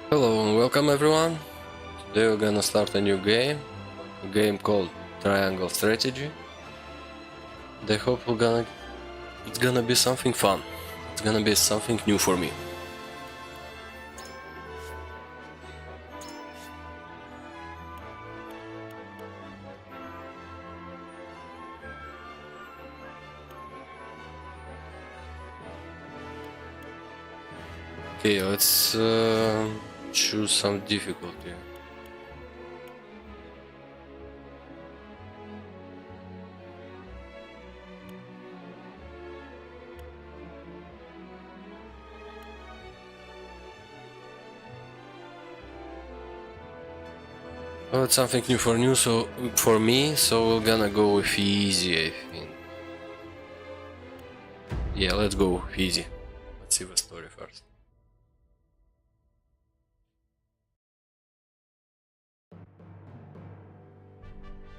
Hello and welcome everyone. Today we're gonna start a new game. A game called Triangle Strategy. I hope it's gonna be something fun. It's gonna be something new for me. Okay, let's choose some difficulty. Well, it's something new for me, so we're gonna go with easy, I think. Yeah, let's go with easy. Let's see the story first.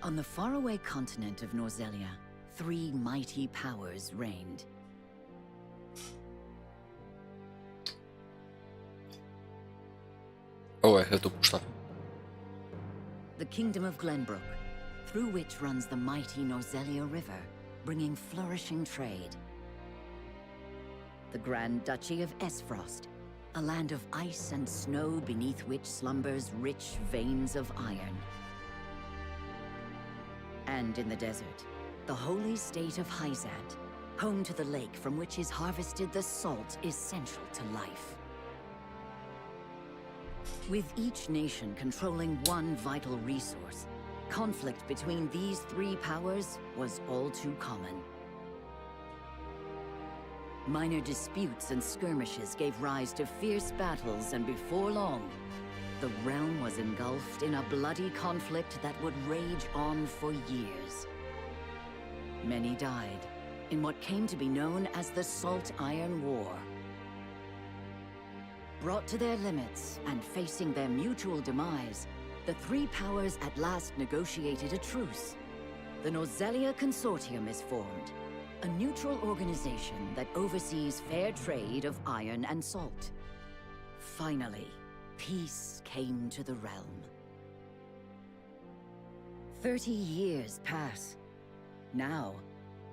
On the faraway continent of Norzelia, three mighty powers reigned. Oh, I had to push that. The Kingdom of Glenbrook, through which runs the mighty Norzelia River, bringing flourishing trade. The Grand Duchy of Esfrost, a land of ice and snow beneath which slumbers rich veins of iron. And in the desert, the holy state of Hyzat, home to the lake from which is harvested the salt essential to life. With each nation controlling one vital resource, conflict between these three powers was all too common. Minor disputes and skirmishes gave rise to fierce battles, and before long, the realm was engulfed in a bloody conflict that would rage on for years. Many died in what came to be known as the Salt Iron War. Brought to their limits and facing their mutual demise, the three powers at last negotiated a truce. The Norzelia Consortium is formed, a neutral organization that oversees fair trade of iron and salt. Finally, peace came to the realm. 30 years pass. Now,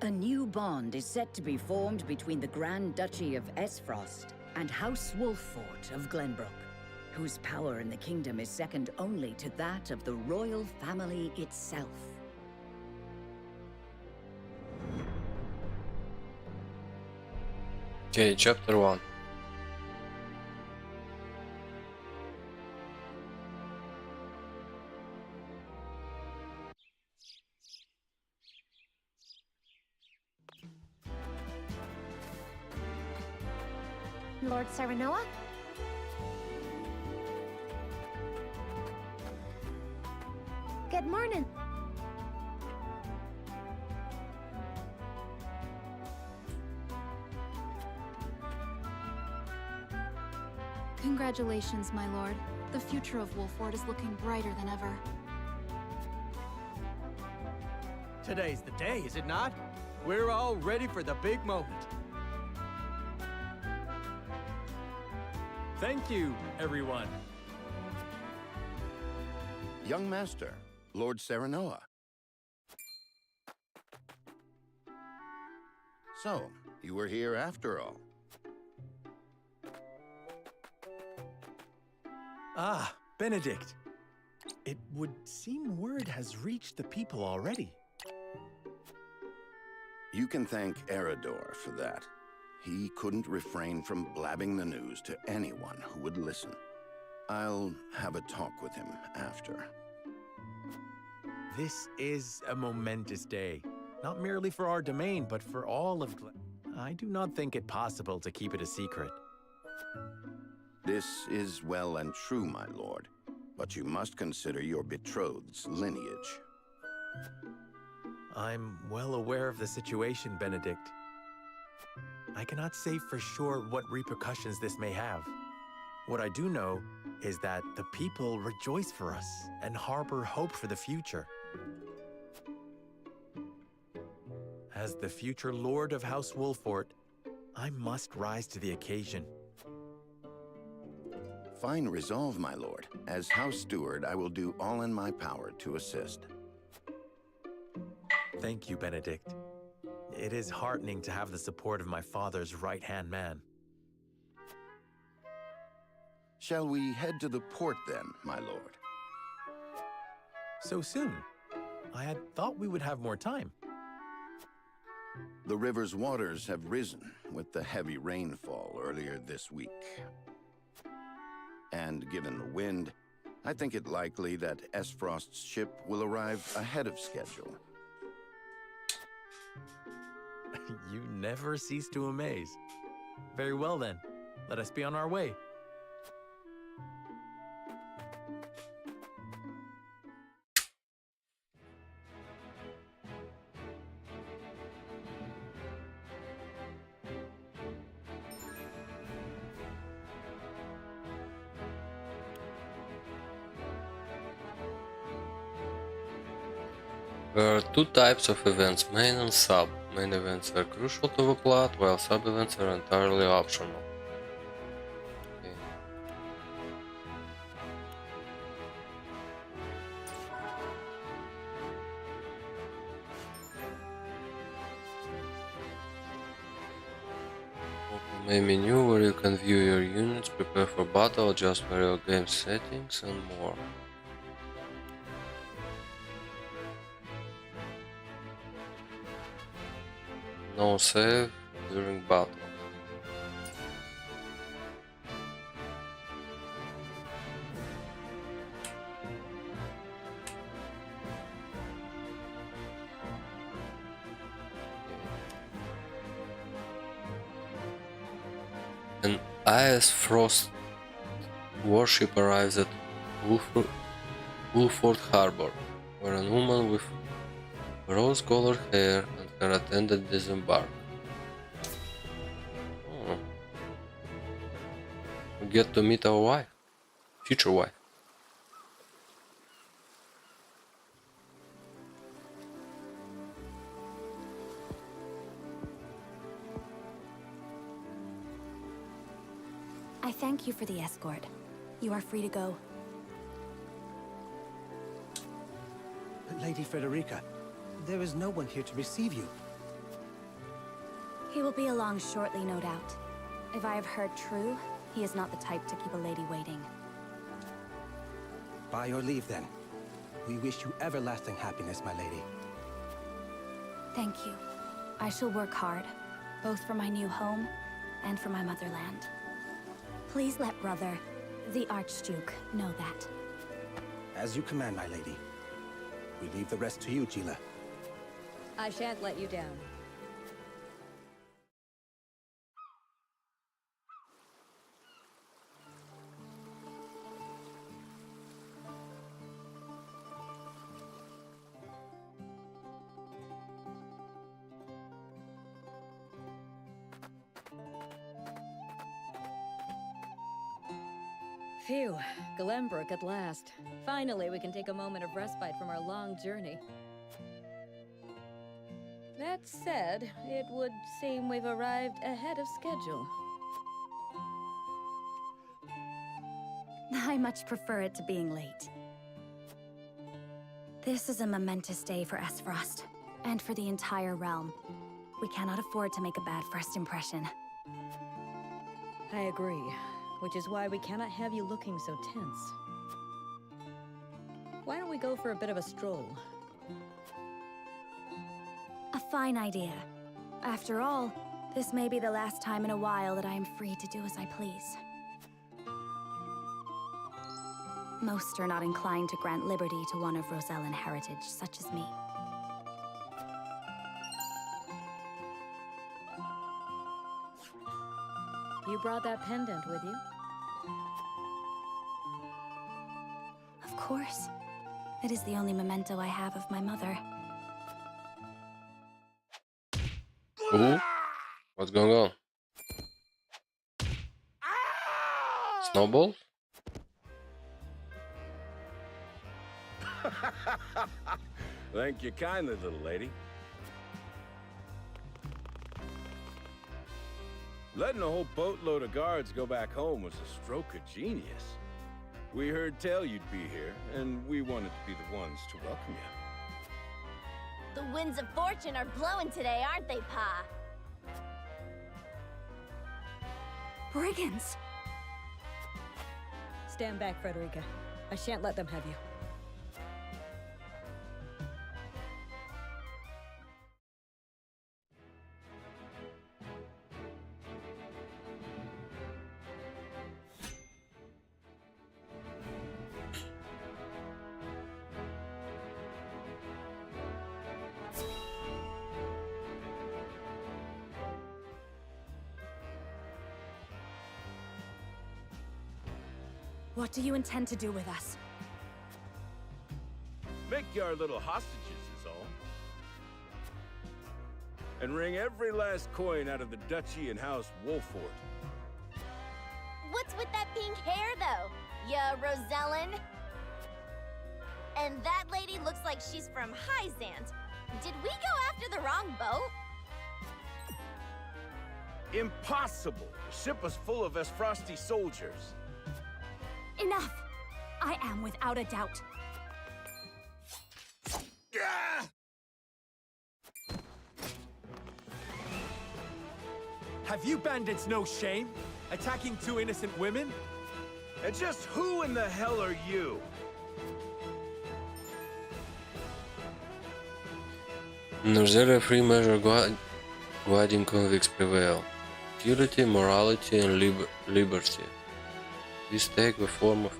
a new bond is set to be formed between the Grand Duchy of Esfrost and House Wolffort of Glenbrook, whose power in the kingdom is second only to that of the royal family itself. Okay, chapter 1. Lord Serenoa? Good morning. Congratulations, my lord. The future of Wolffort is looking brighter than ever. Today's the day, is it not? We're all ready for the big moment. Thank you, everyone. Young Master, Lord Serenoa. So, you were here after all. Ah, Benedict. It would seem word has reached the people already. You can thank Eridor for that. He couldn't refrain from blabbing the news to anyone who would listen. I'll have a talk with him after. This is a momentous day. Not merely for our domain, but for all of I do not think it possible to keep it a secret. This is well and true, my lord. But you must consider your betrothed's lineage. I'm well aware of the situation, Benedict. I cannot say for sure what repercussions this may have. What I do know is that the people rejoice for us and harbor hope for the future. As the future Lord of House Wolffort, I must rise to the occasion. Fine resolve, my lord. As house steward, I will do all in my power to assist. Thank you, Benedict. It is heartening to have the support of my father's right-hand man. Shall we head to the port then, my lord? So soon? I had thought we would have more time. The river's waters have risen with the heavy rainfall earlier this week. And given the wind, I think it likely that Esfrost's ship will arrive ahead of schedule. You never cease to amaze. Very well then, let us be on our way. There are two types of events, main and sub. Main events are crucial to the plot, while sub events are entirely optional. Okay. Open main menu where you can view your units, prepare for battle, adjust various game settings and more. No save during battle. An Ice Frost warship arrives at Wolford Harbor, where a woman with rose-colored hair and her attendant disembark. Oh. We get to meet our wife, future wife. I thank you for the escort. You are free to go. Lady Frederica, there is no one here to receive you. He will be along shortly, no doubt. If I have heard true, he is not the type to keep a lady waiting. By your leave, then. We wish you everlasting happiness, my lady. Thank you. I shall work hard, both for my new home and for my motherland. Please let brother, the Archduke, know that. As you command, my lady. We leave the rest to you, Gila. I shan't let you down. Phew, Glenbrook at last. Finally, we can take a moment of respite from our long journey. That said, it would seem we've arrived ahead of schedule. I much prefer it to being late. This is a momentous day for Esfrost, and for the entire realm. We cannot afford to make a bad first impression. I agree, which is why we cannot have you looking so tense. Why don't we go for a bit of a stroll? A fine idea. After all, this may be the last time in a while that I am free to do as I please. Most are not inclined to grant liberty to one of Rosellan heritage, such as me. You brought that pendant with you? Of course. It is the only memento I have of my mother. Ooh, what's going on? Snowball? Thank you kindly, little lady. Letting a whole boatload of guards go back home was a stroke of genius. We heard tell you'd be here, and we wanted to be the ones to welcome you. The winds of fortune are blowing today, aren't they, Pa? Brigands! Stand back, Frederica. I shan't let them have you. What do you intend to do with us? Make you our little hostages is all. And wring every last coin out of the duchy and House Wolford. What's with that pink hair, though? Ya Rosellan? And that lady looks like she's from Hyzant. Did we go after the wrong boat? Impossible! The ship was full of Esfrosti soldiers. Enough! I am without a doubt. Have you bandits no shame? Attacking two innocent women? And just who in the hell are you? Norzelia free measure guiding convicts prevail. Utility, morality, and liberty. These take the form of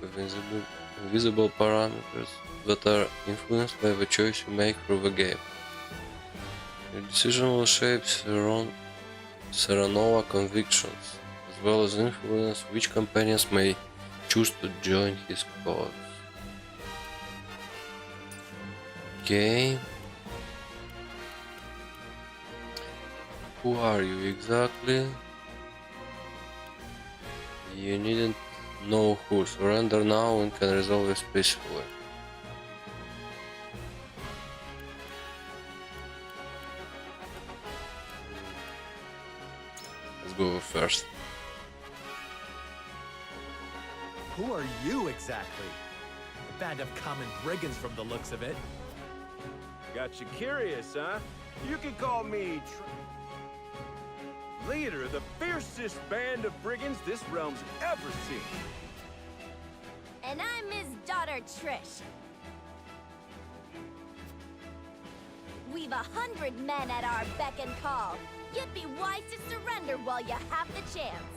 invisible parameters that are influenced by the choice you make through the game. Your decision will shape Serranova convictions, as well as influence which companions may choose to join his cause. Okay. Who are you exactly? You needn't know who. Surrender now and can resolve this peacefully. Let's go first. Who are you exactly? A band of common brigands from the looks of it. Got you curious, huh? You can call me leader of the fiercest band of brigands this realm's ever seen. And I'm his daughter, Trish. We've 100 men at our beck and call. You'd be wise to surrender while you have the chance.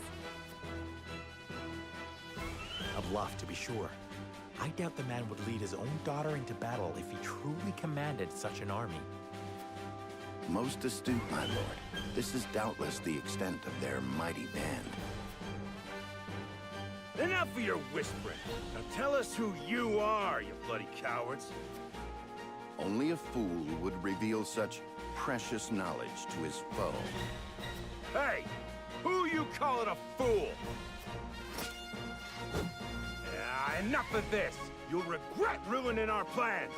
A bluff, to be sure. I doubt the man would lead his own daughter into battle if he truly commanded such an army. Most astute, my lord. This is doubtless the extent of their mighty band. Enough of your whispering. Now tell us who you are, you bloody cowards. Only a fool would reveal such precious knowledge to his foe. Hey! Who you calling a fool? Enough of this! You'll regret ruining our plans!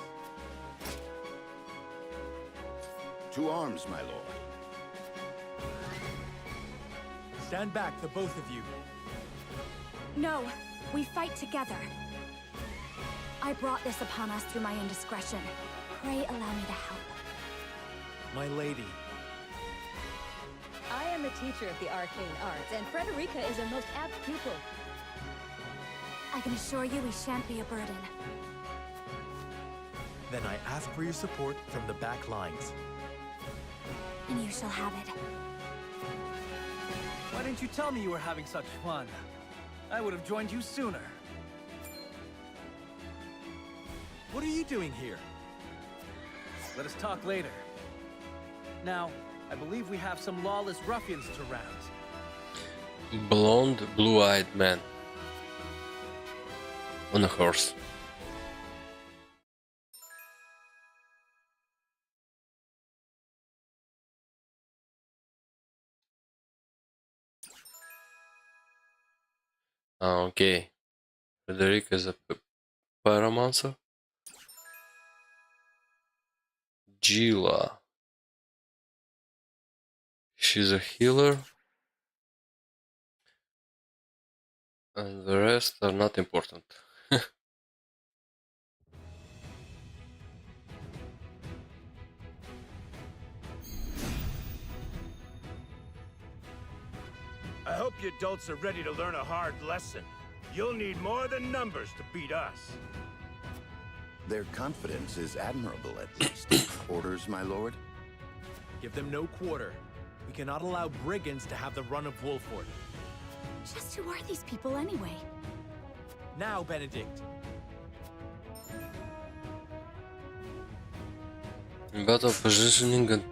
To arms, my lord. Stand back, the both of you. No, we fight together. I brought this upon us through my indiscretion. Pray allow me to help. My lady. I am a teacher of the arcane arts, and Frederica is a most apt pupil. I can assure you we shan't be a burden. Then I ask for your support from the back lines. And you shall have it. Why didn't you tell me you were having such fun? I would have joined you sooner. What are you doing here? Let us talk later. Now, I believe we have some lawless ruffians to rouse. Blonde, blue-eyed man. On a horse. Okay. Frederica is a pyromancer. Gila. She's a healer. and the rest are not important. I hope you adults are ready to learn a hard lesson. You'll need more than numbers to beat us. Their confidence is admirable, at least. Orders, my lord? Give them no quarter. We cannot allow brigands to have the run of Wolford. Just who are these people anyway? Now, Benedict. Battle positioning and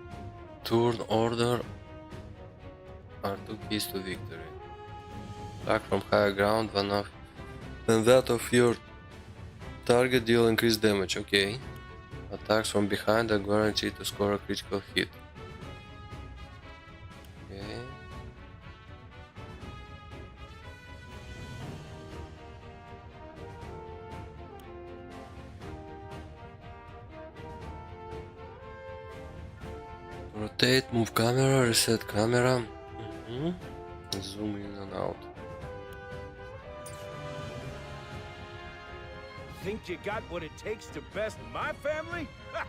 turn order are two keys to victory. Attack from higher ground than that of your target deal increased damage. Okay. Attacks from behind are guaranteed to score a critical hit. Okay. Rotate, move camera, reset camera. Zoom in and out. Think you got what it takes to best my family? Ha!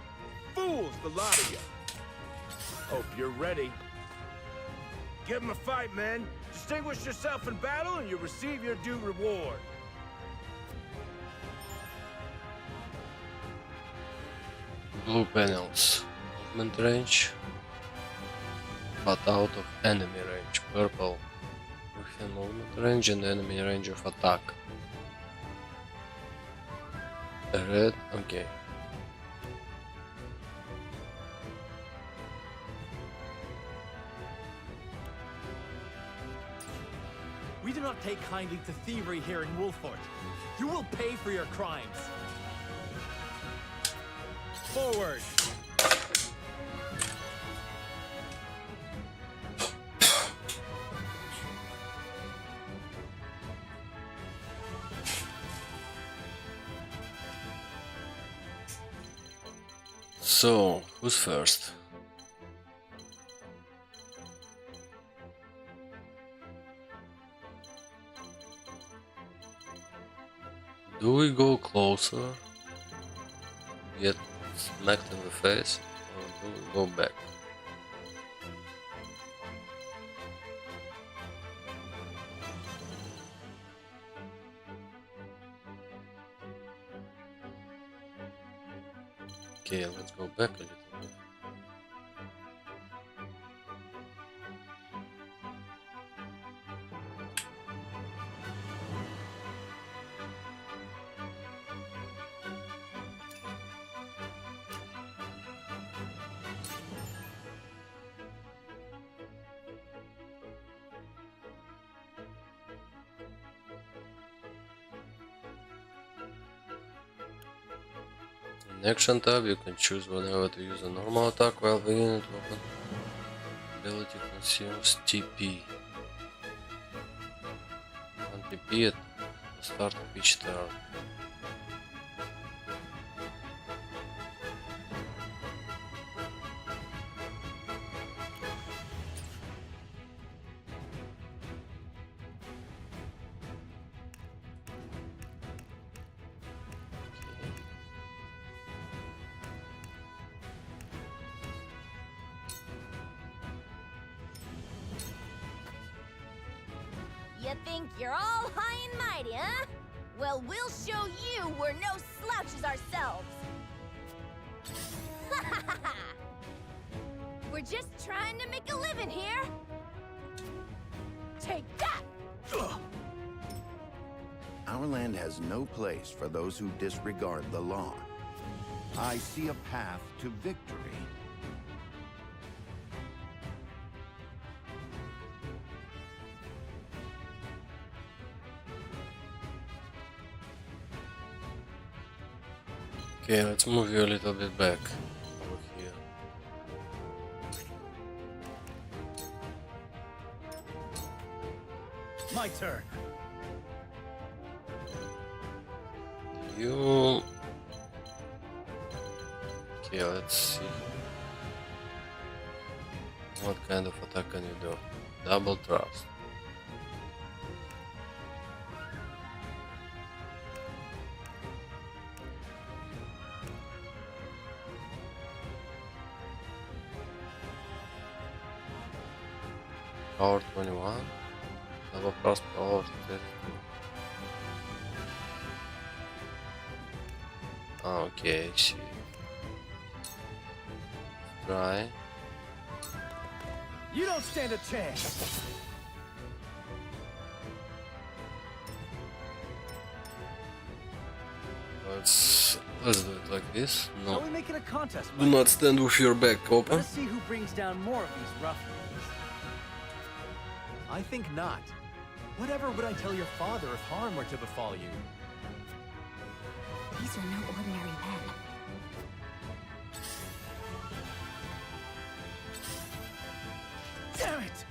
Fools, the lot of you. Hope you're ready. Give 'em a fight, men. Distinguish yourself in battle and you'll receive your due reward. Blue panels. Movement range. But out of enemy range. Purple. Within movement range and enemy range of attack. Red, okay. We do not take kindly to thievery here in Wolford. You will pay for your crimes. Forward! So, who's first? Do we go closer, get smacked in the face, or do we go back? Okay, let's go back a little bit. In Action tab, you can choose whenever to use a normal attack while the unit weapon ability consumes TP. 1 TP at the start of each turn. You think you're all high and mighty, huh? Well, we'll show you we're no slouches ourselves. We're just trying to make a living here. Take that! Our land has no place for those who disregard the law. I see a path to victory. Okay, let's move you a little bit back over here. My turn. You... Okay, let's see. What kind of attack can you do? Double thrust. Power 21. Lava plus power 32. Okay, shit. Try. You don't stand a chance. Let's do it like this. Shall No. we make it a contest? Do not stand with your back Let open. us see who brings down more of these ruffians. I think not. Whatever would I tell your father if harm were to befall you? These are no ordinary men. Damn it!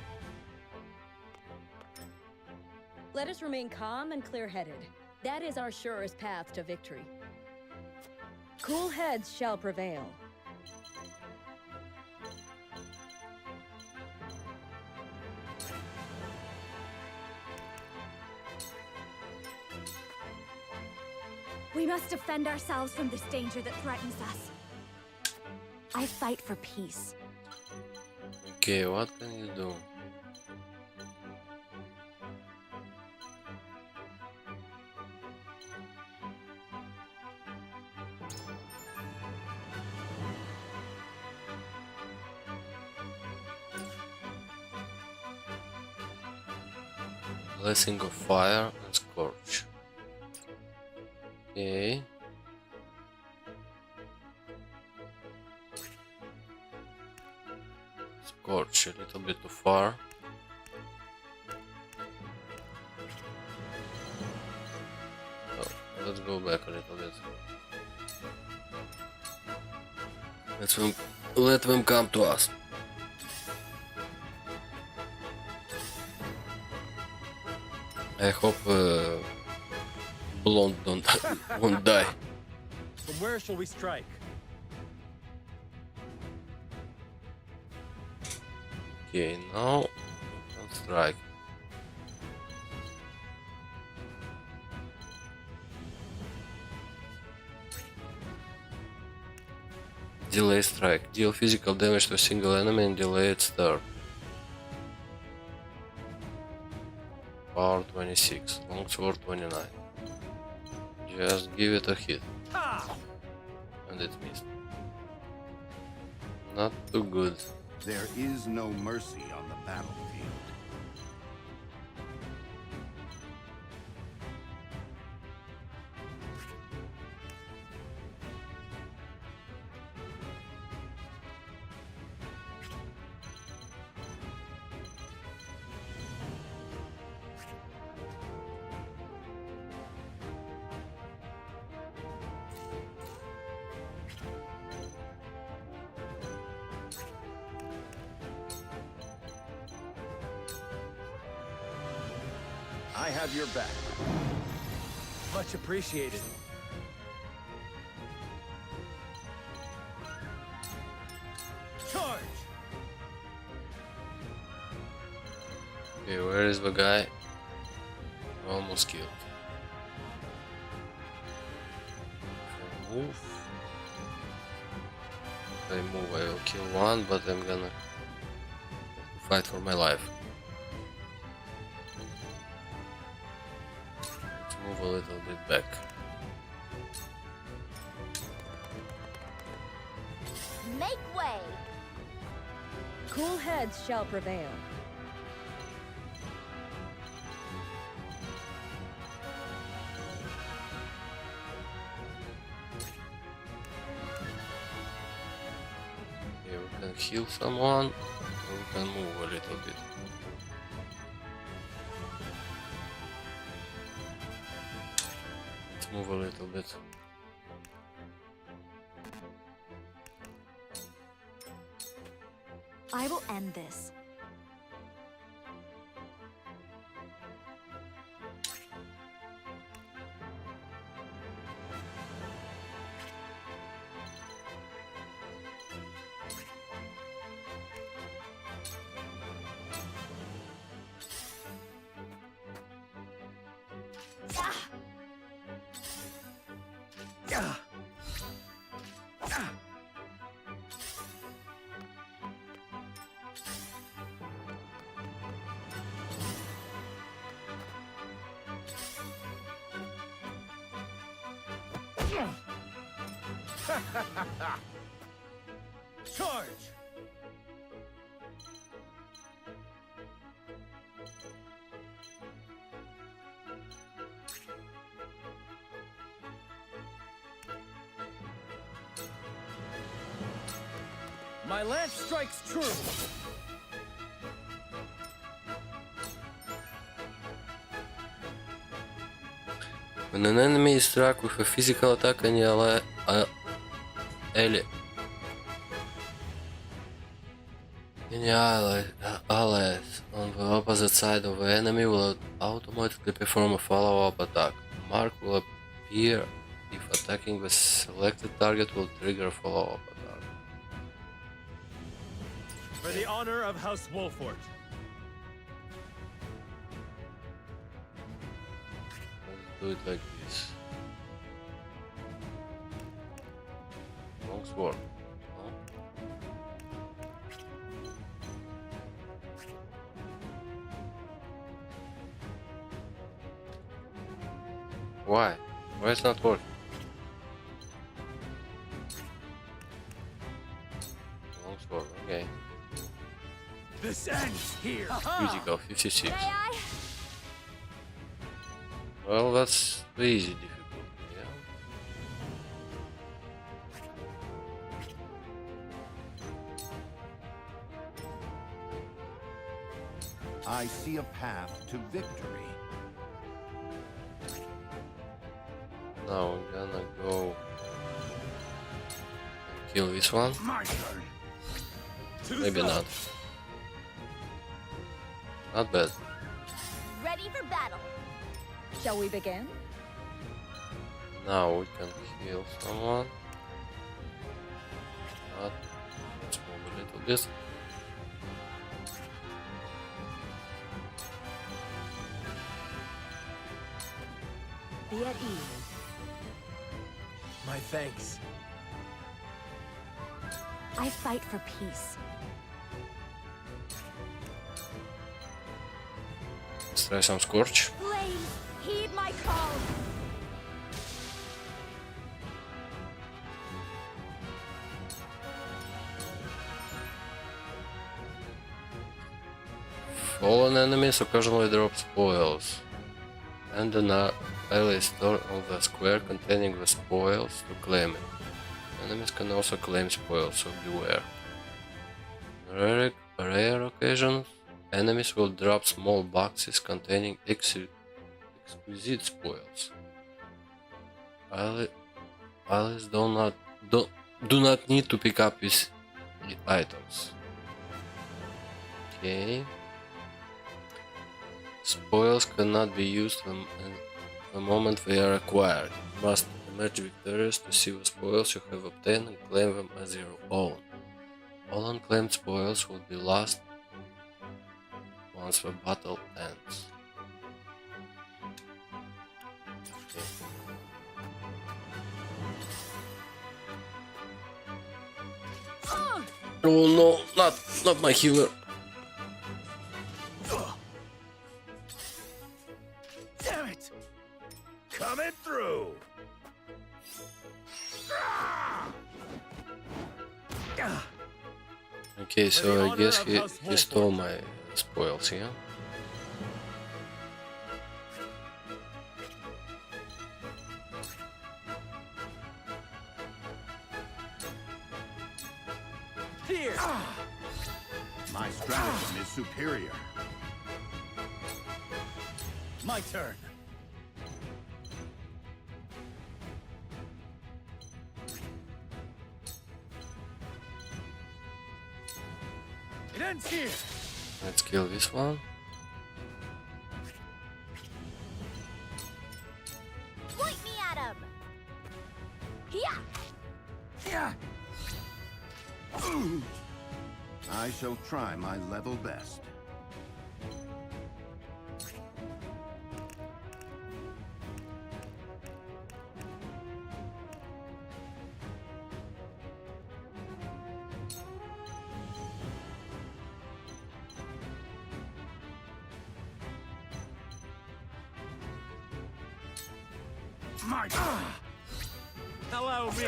Let us remain calm and clear-headed. That is our surest path to victory. Cool heads shall prevail. We must defend ourselves from this danger that threatens us. I fight for peace. Okay, what can you do? Blessing of Fire and Scorch. Okay. Scorch a little bit too far. So, let's go back a little bit. Let them come to us. I hope Blonde won't die. From where shall we strike? Okay, now don't strike. Delay strike. Deal physical damage to a single enemy and delay its turn. Power 26, longsword 29. Just give it a hit. And it missed. Not too good. There is no mercy on the battlefield. I have your back. Much appreciated. Charge! Okay, where is the guy? Almost killed. If I move. If I move, I will kill one, but I'm gonna fight for my life. Let's move a little bit back. Make way! Cool heads shall prevail. Okay, we can heal someone, or we can move a little bit. Let's move a little bit. I will end this. Charge! My lance strikes true. When an enemy is struck with a physical attack, any allies on the opposite side of the enemy will automatically perform a follow-up attack. A mark will appear if attacking the selected target will trigger a follow-up attack. For the honor of House Wolfort. Let's do it like this. Long sword. No? Why? Why it's not working? Long sword, okay. This ends here. Critical 56. May I? Well, that's the easy difficulty, yeah. I see a path to victory. Now we're gonna go and kill this one. My turn. To the Maybe front. not. Not bad. Ready for battle. Shall we begin? Now we can heal someone. Not. Let's move a little bit. Be at ease. My thanks. I fight for peace. Let's try some Scorch. Please, heed my call. Fallen enemies occasionally drop spoils. And an ally store on the square containing the spoils to claim it. Enemies can also claim spoils, so beware. On rare occasions, enemies will drop small boxes containing exquisite spoils. Allies do not need to pick up these items. Okay. Spoils cannot be used the moment they are acquired. You must emerge victorious to see the spoils you have obtained and claim them as your own. All unclaimed spoils will be lost once the battle ends. Okay. Oh no, not my healer. Damn it! Coming through. Okay, so I guess he stole my spoils, yeah? Here! My stratagem is superior. My turn. It ends here. Let's kill this one. Point me at him. Yeah. Yeah. I shall try my level best. My turn. Allow me.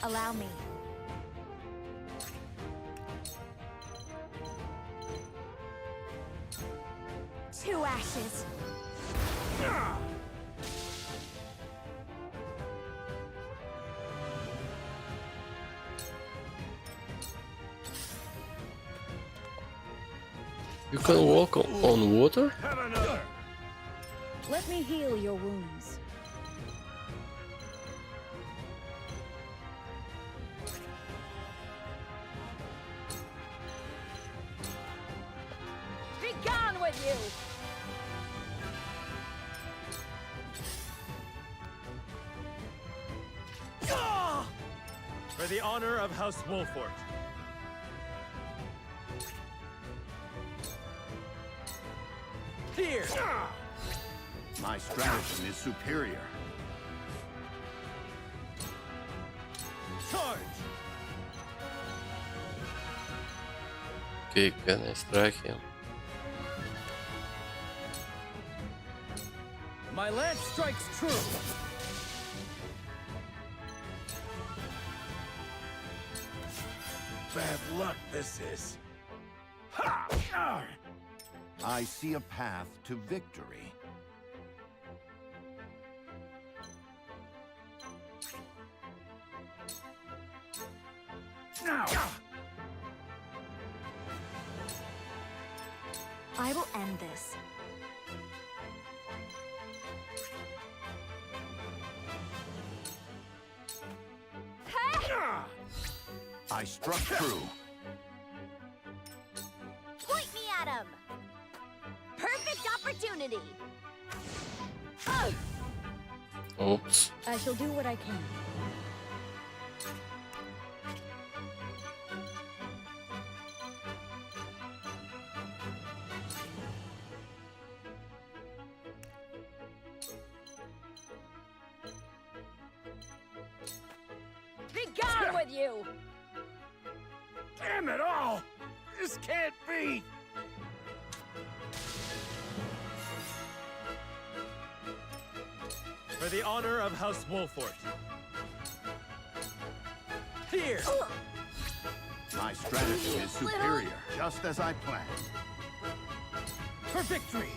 Allow me. Two ashes. You can walk on water? Have another. Let me heal your wounds. Be gone with you! For the honor of House Wolfort. Here! My stratagem is superior. Charge! Okay, can I strike him? My lance strikes true! Bad luck this is. Ha! I see a path to victory. Now! I will end this. I struck true. Point me at him! Perfect opportunity! Oops. I shall do what I can. Be gone with you! Damn it all! This can't be! For the honor of House Wolfort. Here! My stratagem is superior, just as I planned. For victory!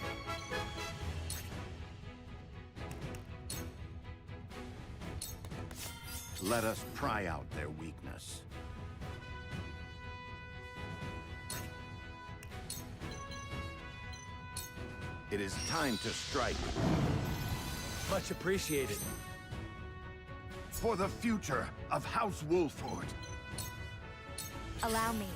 Let us pry out their weakness. It is time to strike. Much appreciated. For the future of House Wolford. Allow me.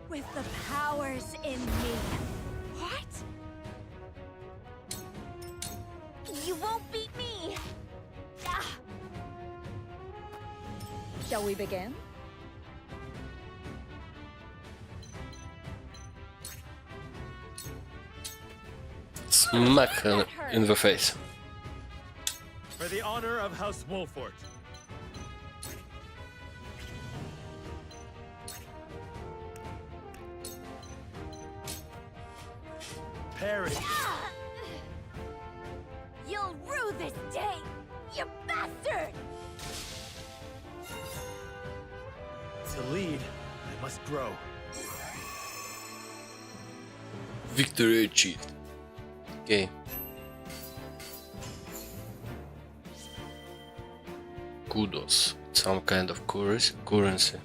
With the powers in me. What? You won't beat me! Ah. Shall we begin? Smack her in the face. For the honor of House Wolfort. Parry. You'll rue this day, you bastard! To lead, I must grow. Victory achieved. Okay. Kudos. Some kind of currency.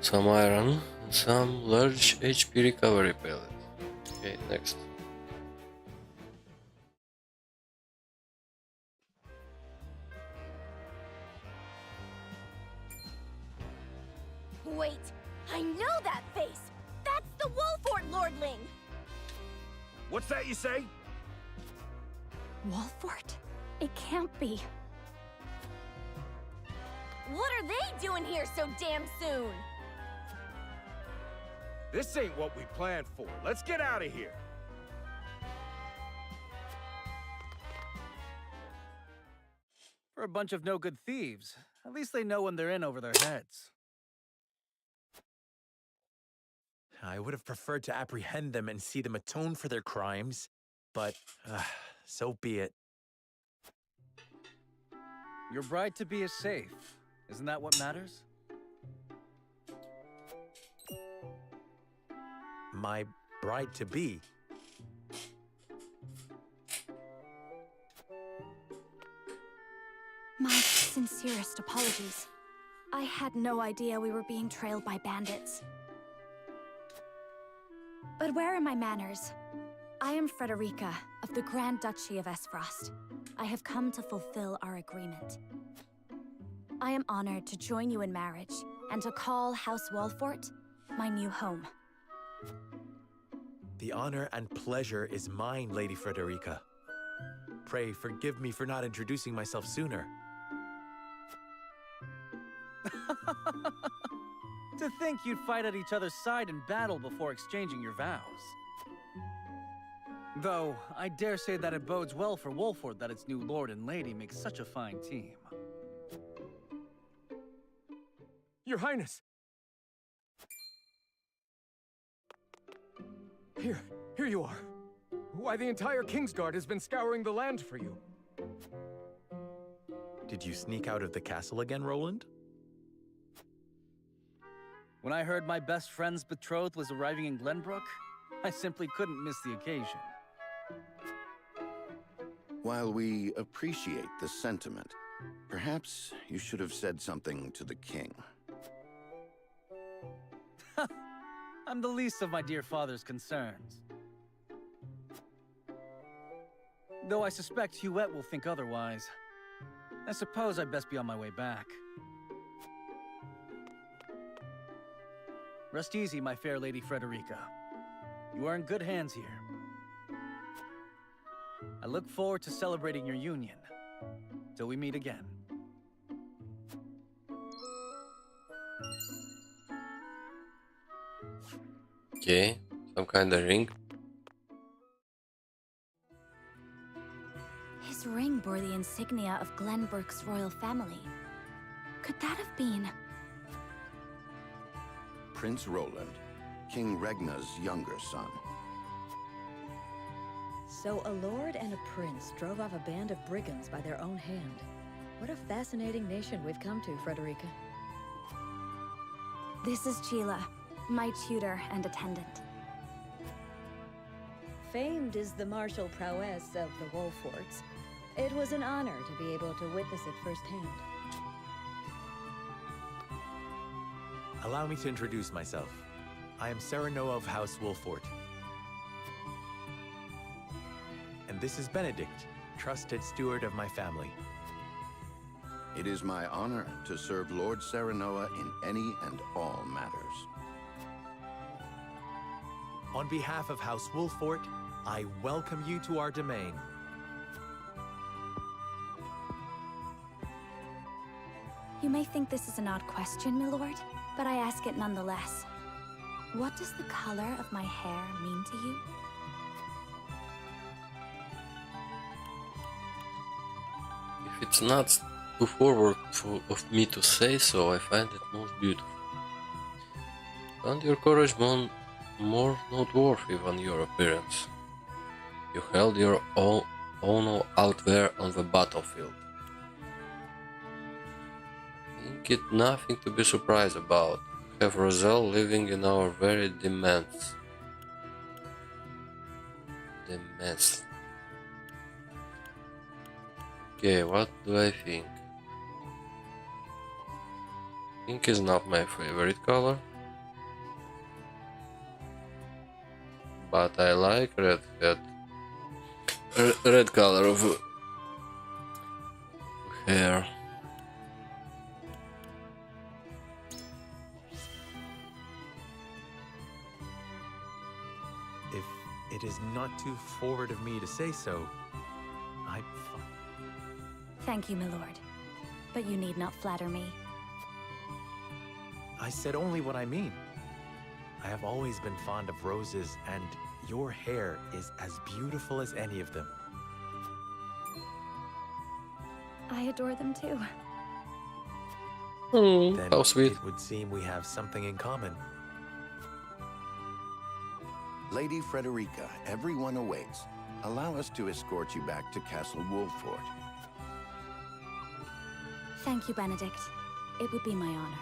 Some iron. Some large HP recovery pellet. Okay, next. Wait, I know that face! That's the Wolfort Lordling! What's that you say? Wolfort? It can't be. What are they doing here so damn soon? This ain't what we planned for. Let's get out of here. For a bunch of no-good thieves. At least they know when they're in over their heads. I would have preferred to apprehend them and see them atone for their crimes, but so be it. Your bride-to-be is safe. Isn't that what matters? My bride-to-be? My sincerest apologies. I had no idea we were being trailed by bandits. But where are my manners? I am Frederica of the Grand Duchy of Esfrost. I have come to fulfill our agreement. I am honored to join you in marriage and to call House Walfort my new home. The honor and pleasure is mine, Lady Frederica. Pray forgive me for not introducing myself sooner. To think you'd fight at each other's side in battle before exchanging your vows. Though, I dare say that it bodes well for Wolford that its new lord and lady make such a fine team. Your Highness! Here you are. Why, the entire Kingsguard has been scouring the land for you. Did you sneak out of the castle again, Roland? When I heard my best friend's betrothed was arriving in Glenbrook, I simply couldn't miss the occasion. While we appreciate the sentiment, perhaps you should have said something to the king. I'm the least of my dear father's concerns. Though I suspect Huette will think otherwise. I suppose I'd best be on my way back. Rest easy, my fair Lady Frederica. You are in good hands here. I look forward to celebrating your union. Till we meet again. Okay, some kind of ring. His ring bore the insignia of Glenbrook's royal family. Could that have been... Prince Roland, King Regna's younger son. So a lord and a prince drove off a band of brigands by their own hand. What a fascinating nation we've come to, Frederica. This is Sheila, my tutor and attendant. Famed is the martial prowess of the Wolforts. It was an honor to be able to witness it firsthand. Allow me to introduce myself. I am Serenoa of House Wolfort. And this is Benedict, trusted steward of my family. It is my honor to serve Lord Serenoa in any and all matters. On behalf of House Wolfort, I welcome you to our domain. You may think this is an odd question, my lord, but I ask it nonetheless. What does the color of my hair mean to you? If it's not too forward of me to say so, I find it most beautiful. Found your courage more noteworthy than your appearance. You held your own out there on the battlefield. Think it nothing to be surprised about. We have Roselle living in our very demesne. Okay, what do I think? Pink is not my favorite color, but I like red color of hair. If it is not too forward of me to say so, Thank you, my lord. But you need not flatter me. I said only what I mean. I have always been fond of roses, and your hair is as beautiful as any of them. I adore them too. Then how sweet. it would seem we have something in common. Lady Frederica, everyone awaits. Allow us to escort you back to Castle Wolford. Thank you, Benedict. It would be my honor.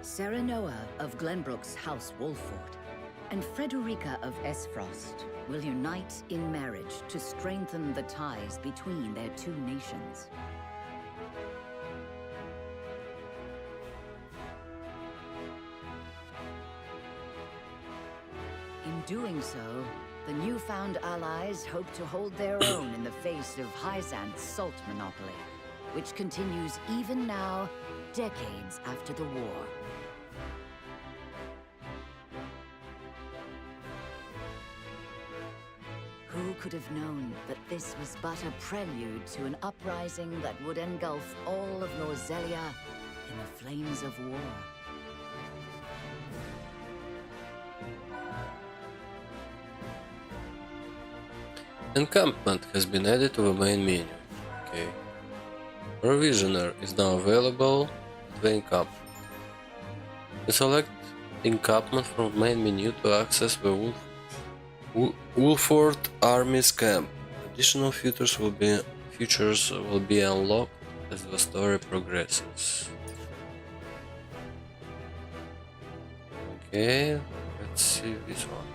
Serenoa of Glenbrook's House Wolford and Frederica of Esfrost will unite in marriage to strengthen the ties between their two nations. In doing so, the newfound allies hope to hold their own in the face of Hyzan's salt monopoly, which continues even now, decades after the war. Who could have known that this was but a prelude to an uprising that would engulf all of Norzelia in the flames of war? Encampment has been added to the main menu. Okay. Provisioner is now available at the encampment. You select encampment from the main menu to access the Wolford Army's camp. Additional features will be unlocked as the story progresses. Okay, let's see this one.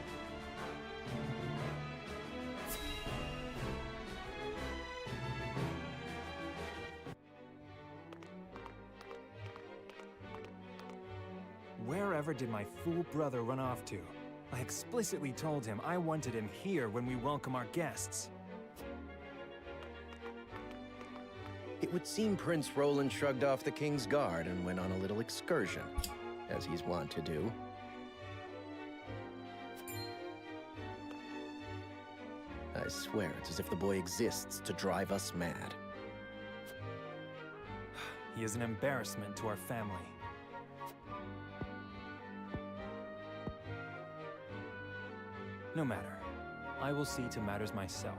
Wherever did my fool brother run off to? I explicitly told him I wanted him here when we welcome our guests. It would seem Prince Roland shrugged off the King's Guard and went on a little excursion, as he's wont to do. I swear it's as if the boy exists to drive us mad. He is an embarrassment to our family. No matter. I will see to matters myself.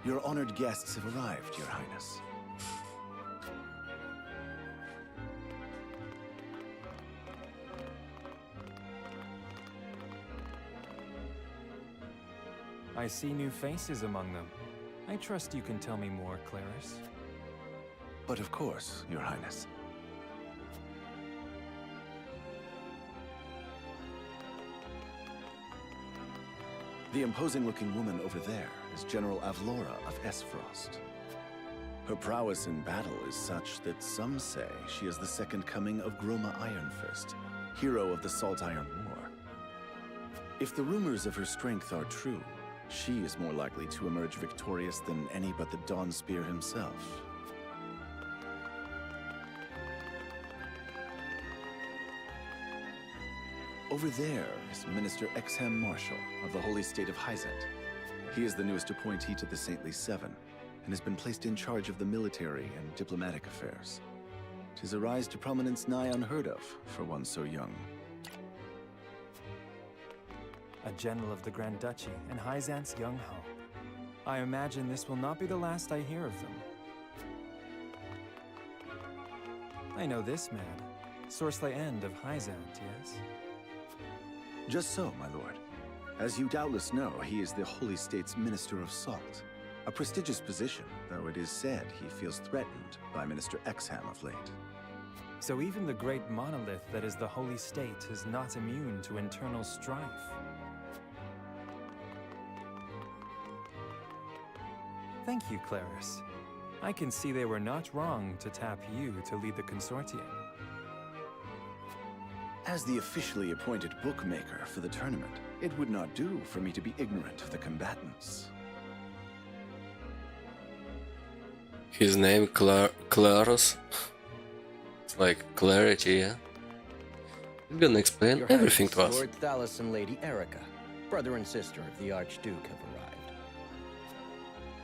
Your honored guests have arrived, Your Highness. I see new faces among them. I trust you can tell me more, Clarice. But of course, Your Highness. The imposing-looking woman over there is General Avlora of Esfrost. Her prowess in battle is such that some say she is the second coming of Groma Ironfist, hero of the Salt Iron War. If the rumors of her strength are true, she is more likely to emerge victorious than any but the Dawnspear himself. Over there is Minister Exham Marshal of the Holy State of Hyzant. He is the newest appointee to the Saintly Seven, and has been placed in charge of the military and diplomatic affairs. 'Tis a rise to prominence nigh unheard of for one so young. A general of the Grand Duchy and Hyzant's young hope. I imagine this will not be the last I hear of them. I know this man, Sorsle End of Hyzant, yes? Just so, my lord. As you doubtless know, he is the Holy State's Minister of Salt. A prestigious position, though it is said he feels threatened by Minister Exham of late. So even the great monolith that is the Holy State is not immune to internal strife. Thank you, Clarice. I can see they were not wrong to tap you to lead the consortium. As the officially appointed bookmaker for the tournament, it would not do for me to be ignorant of the combatants. His name Claros. It's like clarity, yeah? He's gonna explain Your everything to Highness, us. Lord Thalos and Lady Erica, brother and sister of the Archduke, have arrived.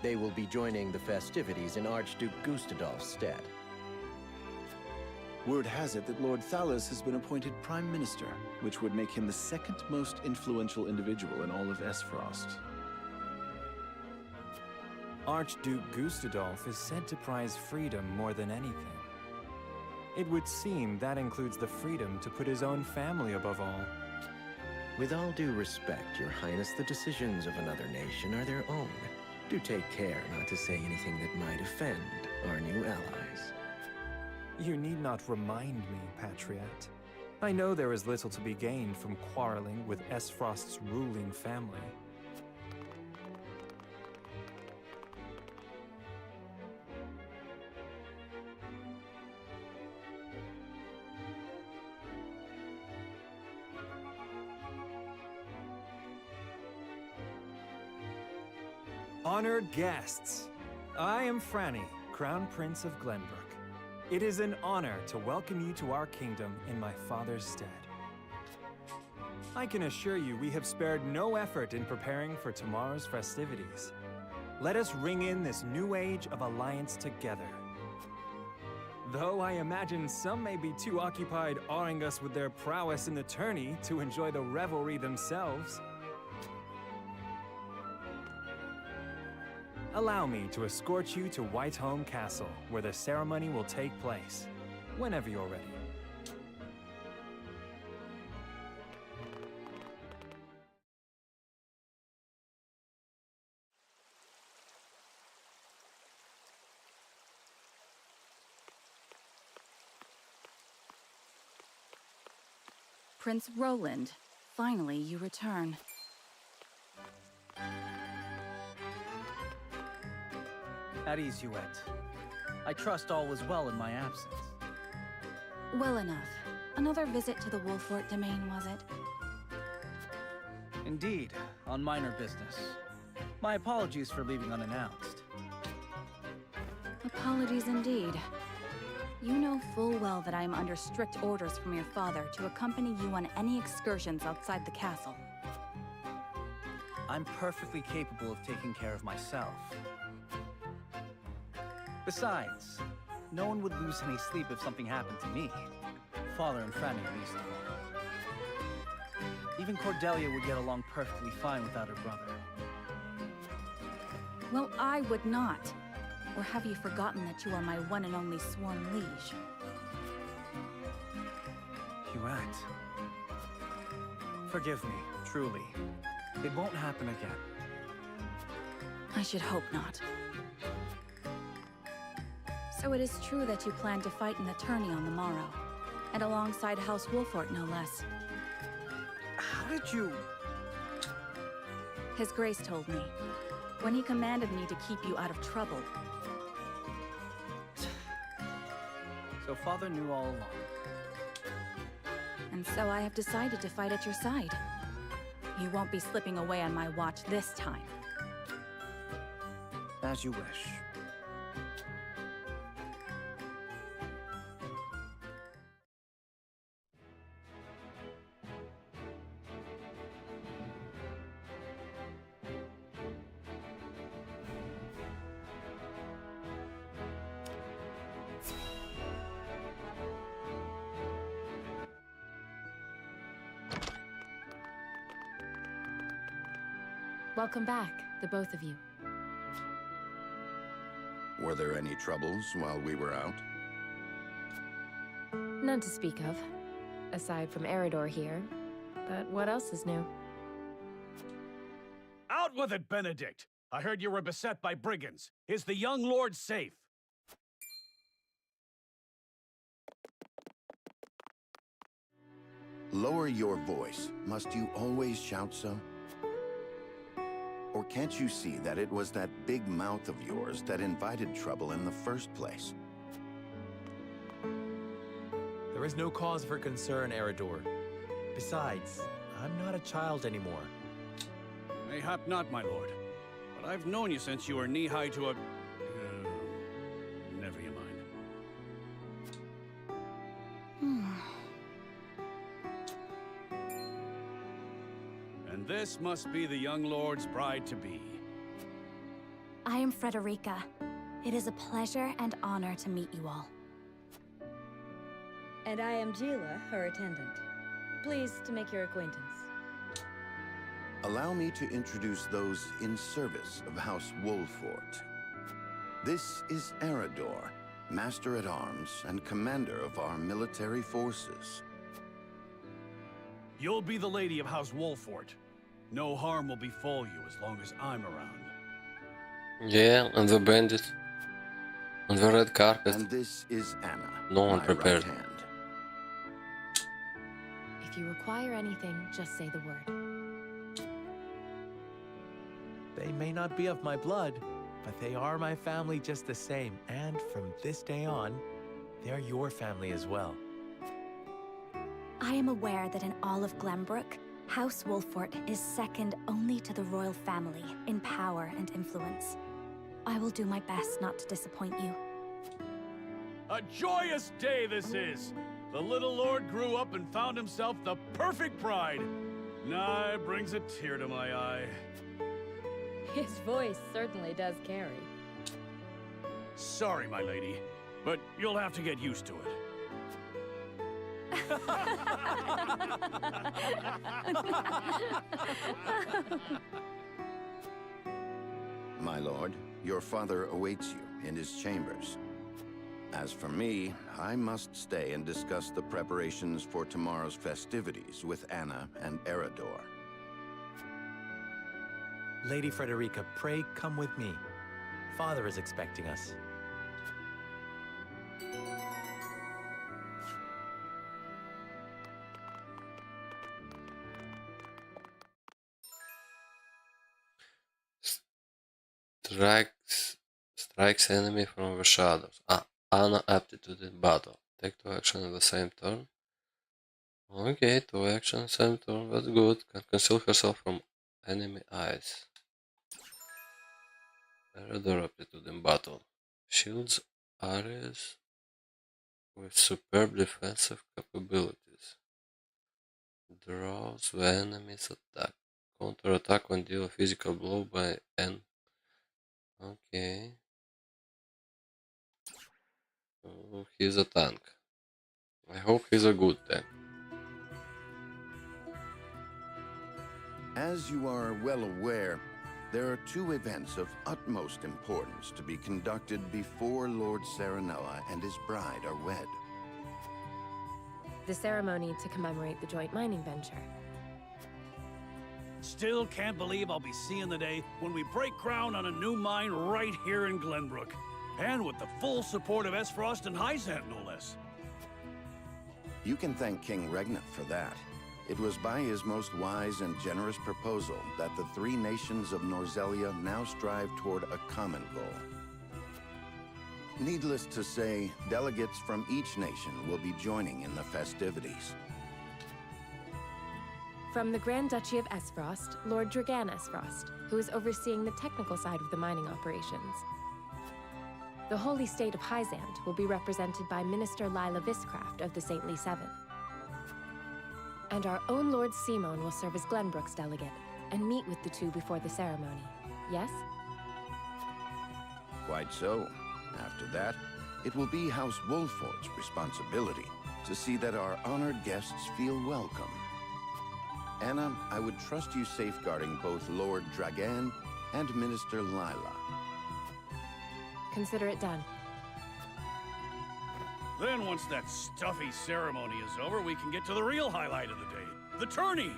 They will be joining the festivities in Archduke Gustadolf's stead. Word has it that Lord Thalos has been appointed Prime Minister, which would make him the second most influential individual in all of Esfrost. Archduke Gustadolf is said to prize freedom more than anything. It would seem that includes the freedom to put his own family above all. With all due respect, Your Highness, the decisions of another nation are their own. Do take care not to say anything that might offend our new allies. You need not remind me, Patriot. I know there is little to be gained from quarreling with Esfrost's ruling family. Honored guests, I am Franny, Crown Prince of Glenbrook. It is an honor to welcome you to our kingdom in my father's stead. I can assure you we have spared no effort in preparing for tomorrow's festivities. Let us ring in this new age of alliance together. Though I imagine some may be too occupied awing us with their prowess in the tourney to enjoy the revelry themselves. Allow me to escort you to Whiteholm Castle, where the ceremony will take place, whenever you're ready. Prince Roland, finally you return. At ease, Huette. I trust all was well in my absence. Well enough. Another visit to the Wolfort domain, was it? Indeed, on minor business. My apologies for leaving unannounced. Apologies indeed. You know full well that I am under strict orders from your father to accompany you on any excursions outside the castle. I'm perfectly capable of taking care of myself. Besides, no one would lose any sleep if something happened to me. Father and Franny, at least. Even Cordelia would get along perfectly fine without her brother. Well, I would not. Or have you forgotten that you are my one and only sworn liege? Huette. Forgive me, truly. It won't happen again. I should hope not. So it is true that you plan to fight in the tourney on the morrow, and alongside House Wolfort, no less. How did you... His Grace told me, when he commanded me to keep you out of trouble. So Father knew all along. And so I have decided to fight at your side. You won't be slipping away on my watch this time. As you wish. Welcome back, the both of you. Were there any troubles while we were out? None to speak of, aside from Eridor here. But what else is new? Out with it, Benedict! I heard you were beset by brigands. Is the young lord safe? Lower your voice. Must you always shout so? Or can't you see that it was that big mouth of yours that invited trouble in the first place? There is no cause for concern, Eridor. Besides, I'm not a child anymore. Mayhap not, my lord. But I've known you since you were knee-high to a... never you mind. And this must be the young lord's bride-to-be. I am Frederica. It is a pleasure and honor to meet you all. And I am Gila, her attendant. Pleased to make your acquaintance. Allow me to introduce those in service of House Wolfort. This is Erador, Master-at-Arms and Commander of our military forces. You'll be the lady of House Wolfort. No harm will befall you as long as I'm around. Yeah, and the bandit. On the red carpet. And this is Anna, no one my prepared. right hand. If you require anything, just say the word. They may not be of my blood, but they are my family just the same. And from this day on, they're your family as well. I am aware that in all of Glenbrook, House Wolfort is second only to the royal family in power and influence. I will do my best not to disappoint you. A joyous day this is! The little lord grew up and found himself the perfect bride. Nigh brings a tear to my eye. His voice certainly does carry. Sorry, my lady, but you'll have to get used to it. My lord, your father awaits you in his chambers. As for me, I must stay and discuss the preparations for tomorrow's festivities with Anna and Erador. Lady Frederica, pray come with me. Father is expecting us. Strikes enemy from the shadows. Anna opted to the battle. Take 2 action at the same turn. Okay, 2 action, same turn, that's good. Can conceal herself from enemy eyes. Erador opted to the battle. Shields areas with superb defensive capabilities. Draws the enemy's attack. Counter attack when deal a physical blow by an. Okay. Oh, he's a tank. I hope he's a good tank. As you are well aware, there are 2 events of utmost importance to be conducted before Lord Serenella and his bride are wed. The ceremony to commemorate the joint mining venture. Still can't believe I'll be seeing the day when we break ground on a new mine right here in Glenbrook. And with the full support of Esfrost and Hyzant, no less. You can thank King Regnant for that. It was by his most wise and generous proposal that the 3 nations of Norzelia now strive toward a common goal. Needless to say, delegates from each nation will be joining in the festivities. From the Grand Duchy of Esfrost, Lord Dragan Esfrost, who is overseeing the technical side of the mining operations. The Holy State of Hyzant will be represented by Minister Lila Viscraft of the Saintly Seven. And our own Lord Simon will serve as Glenbrook's delegate and meet with the 2 before the ceremony. Yes? Quite so. After that, it will be House Wolfort's responsibility to see that our honored guests feel welcome. Anna, I would trust you safeguarding both Lord Dragan and Minister Lila. Consider it done. Then once that stuffy ceremony is over, we can get to the real highlight of the day, the tourney!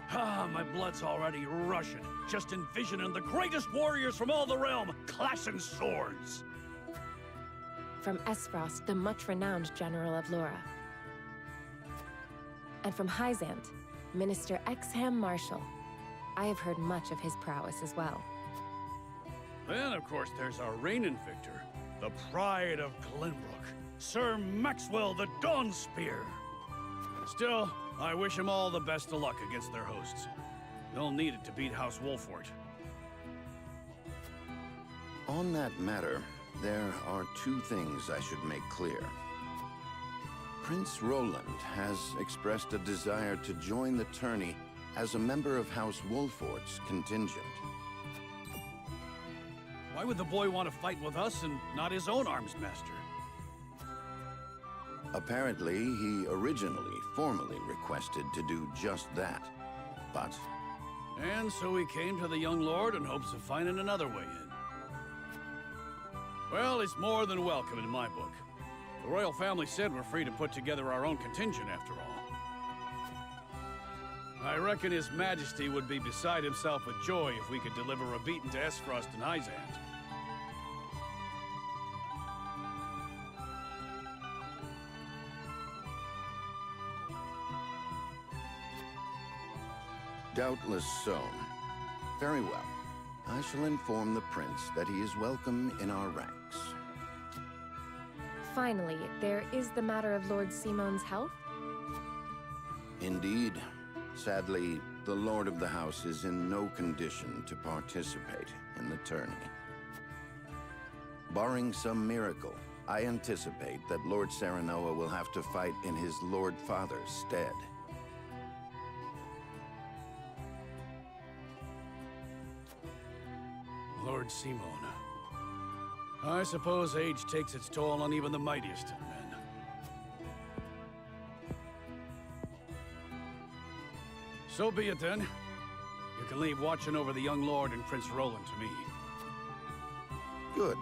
Ah, my blood's already rushing, just envisioning the greatest warriors from all the realm clashing swords. From Esfrost, the much-renowned General of Laura. And from Hyzant, Minister Exham Marshall. I have heard much of his prowess as well. Then, of course, there's our reigning victor, the pride of Glenbrook, Sir Maxwell the Dawnspear. Still, I wish him all the best of luck against their hosts. They'll need it to beat House Wolfort. On that matter, there are 2 things I should make clear. Prince Roland has expressed a desire to join the tourney as a member of House Wolfort's contingent. Why would the boy want to fight with us and not his own arms master? Apparently, he originally formally requested to do just that. But... And so he came to the young lord in hopes of finding another way in. Well, it's more than welcome in my book. The royal family said we're free to put together our own contingent after all. I reckon His Majesty would be beside himself with joy if we could deliver a beating to Esfrost and Hyzant. Doubtless so. Very well. I shall inform the prince that he is welcome in our ranks. Finally, there is the matter of Lord Simon's health. Indeed. Sadly, the Lord of the House is in no condition to participate in the tourney. Barring some miracle, I anticipate that Lord Serenoa will have to fight in his Lord Father's stead. Lord Simon. I suppose age takes its toll on even the mightiest of men. So be it then. You can leave watching over the young lord and Prince Roland to me. Good.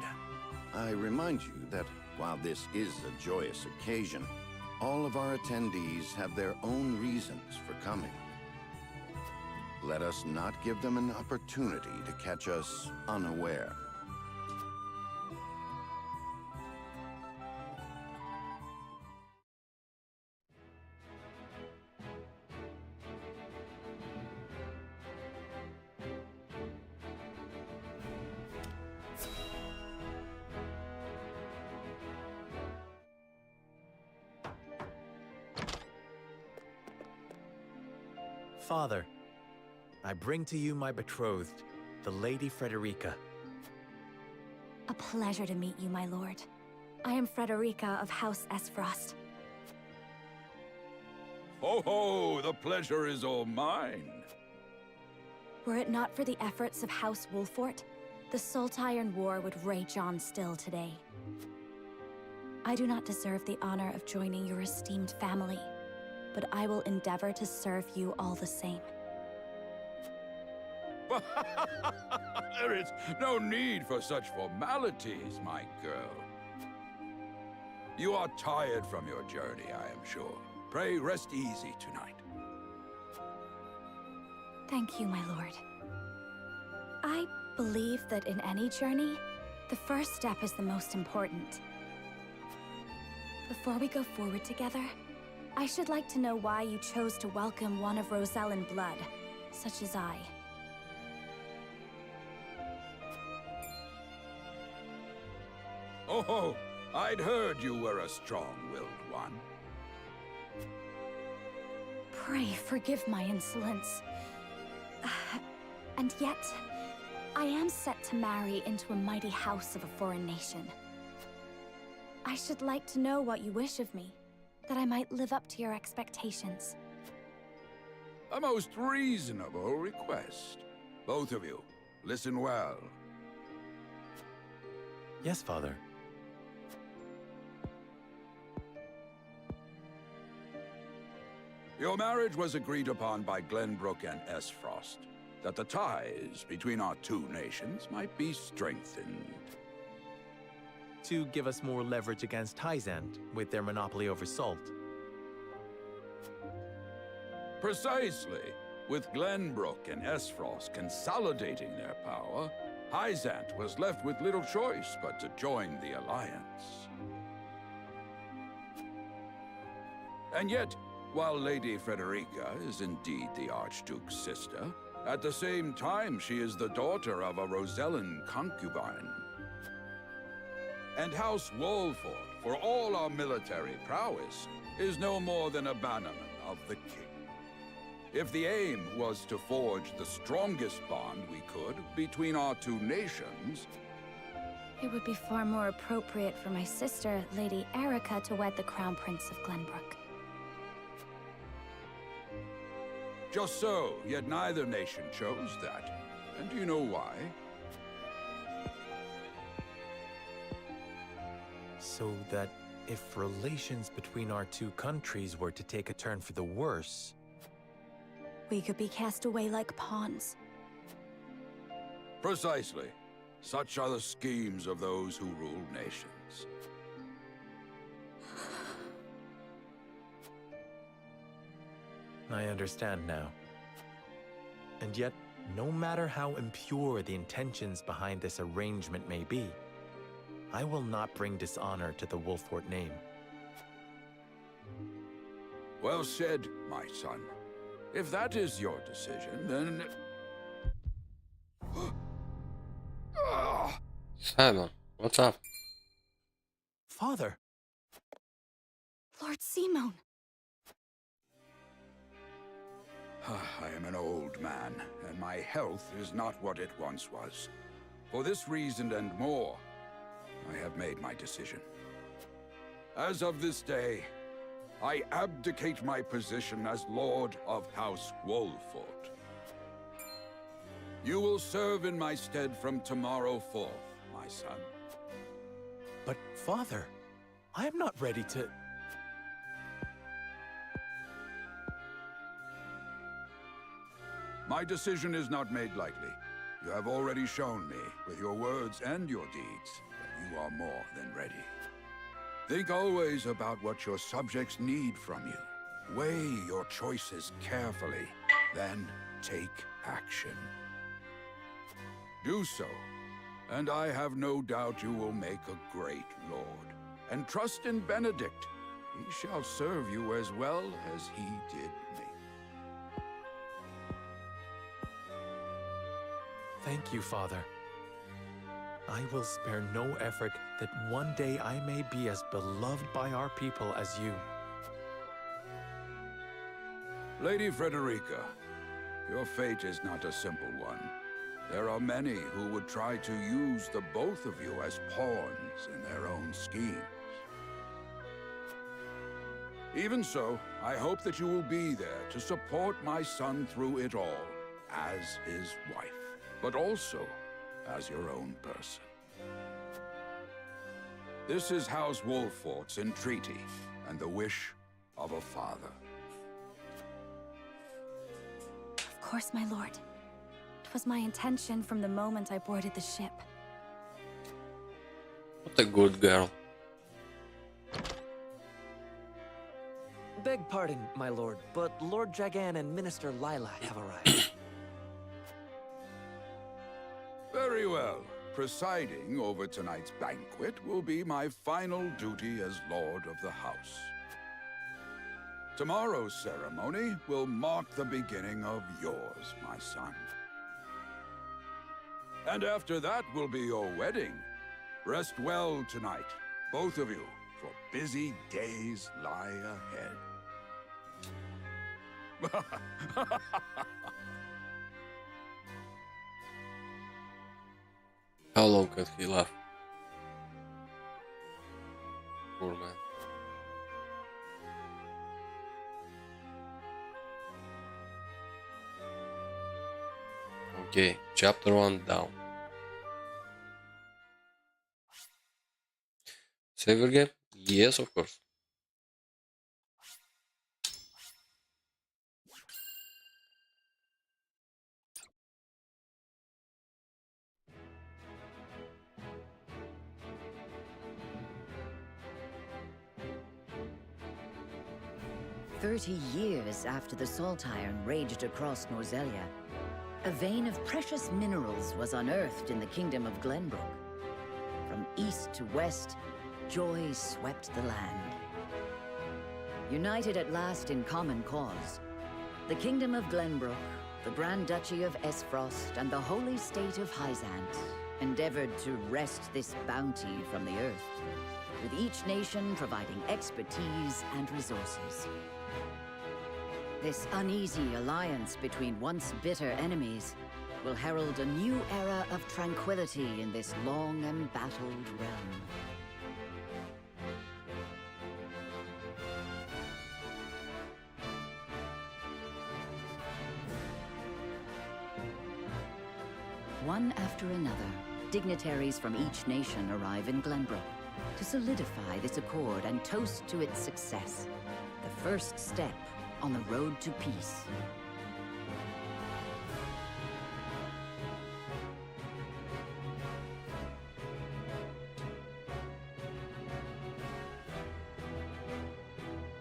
I remind you that while this is a joyous occasion, all of our attendees have their own reasons for coming. Let us not give them an opportunity to catch us unaware. Father, I bring to you my betrothed, the Lady Frederica. A pleasure to meet you, my lord. I am Frederica of House Esfrost. Ho ho! The pleasure is all mine. Were it not for the efforts of House Wolfort, the Saltiron War would rage on still today. I do not deserve the honor of joining your esteemed family, but I will endeavor to serve you all the same. There is no need for such formalities, my girl. You are tired from your journey, I am sure. Pray rest easy tonight. Thank you, my lord. I believe that in any journey, the first step is the most important. Before we go forward together, I should like to know why you chose to welcome one of Rosellan blood, such as I. Oh, I'd heard you were a strong-willed one. Pray forgive my insolence. And yet, I am set to marry into a mighty house of a foreign nation. I should like to know what you wish of me, that I might live up to your expectations. A most reasonable request. Both of you, listen well. Yes, Father. Your marriage was agreed upon by Glenbrook and Esfrost, that the ties between our two nations might be strengthened. To give us more leverage against Hyzant with their monopoly over salt. Precisely. With Glenbrook and Esfrost consolidating their power, Hyzant was left with little choice but to join the alliance. And yet, while Lady Frederica is indeed the Archduke's sister, at the same time she is the daughter of a Rosellan concubine. And House Wolfort, for all our military prowess, is no more than a bannerman of the king. If the aim was to forge the strongest bond we could between our two nations... It would be far more appropriate for my sister, Lady Erica, to wed the Crown Prince of Glenbrook. Just so, yet neither nation chose that. And do you know why? So that if relations between our two countries were to take a turn for the worse... We could be cast away like pawns. Precisely. Such are the schemes of those who rule nations. I understand now. And yet, no matter how impure the intentions behind this arrangement may be, I will not bring dishonor to the Wolfort name. Well said, my son. If that is your decision, then... Simon, what's up? Father! Lord Simon! I am an old man, and my health is not what it once was. For this reason and more, I have made my decision. As of this day, I abdicate my position as Lord of House Wolfort. You will serve in my stead from tomorrow forth, my son. But, Father, I am not ready to... My decision is not made lightly. You have already shown me, with your words and your deeds, that you are more than ready. Think always about what your subjects need from you. Weigh your choices carefully, then take action. Do so, and I have no doubt you will make a great lord. And trust in Benedict. He shall serve you as well as he did me. Thank you, Father. I will spare no effort that one day I may be as beloved by our people as you. Lady Frederica, your fate is not a simple one. There are many who would try to use the both of you as pawns in their own schemes. Even so, I hope that you will be there to support my son through it all, as his wife, but also as your own person. This is House Wolfort's entreaty, and the wish of a father. Of course, my lord. It was my intention from the moment I boarded the ship. What a good girl. Beg pardon, my lord, but Lord Dragan and Minister Lila have arrived. Very well. Presiding over tonight's banquet will be my final duty as Lord of the House. Tomorrow's ceremony will mark the beginning of yours, my son. And after that will be your wedding. Rest well tonight, both of you, for busy days lie ahead. How long could he laugh? Poor man. Okay, chapter 1 down. Save again? Yes, of course. Years after the Salt Iron raged across Norzelia, a vein of precious minerals was unearthed in the kingdom of Glenbrook. From east to west, joy swept the land. United at last in common cause, the kingdom of Glenbrook, the Grand Duchy of Esfrost, and the holy state of Hyzant endeavored to wrest this bounty from the earth, with each nation providing expertise and resources. This uneasy alliance between once bitter enemies will herald a new era of tranquility in this long embattled realm. One after another, dignitaries from each nation arrive in Glenbrook, to solidify this accord and toast to its success. The first step on the road to peace.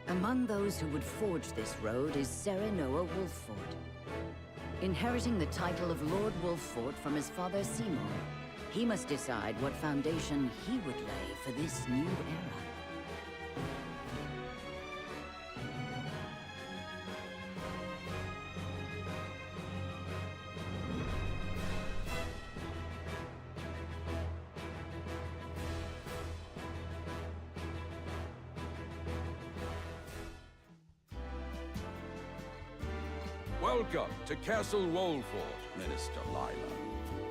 Among those who would forge this road is Serenoa Wolfford. Inheriting the title of Lord Wolfford from his father Seymour, he must decide what foundation he would lay for this new era. Welcome to Castle Wolfford, Minister Lila.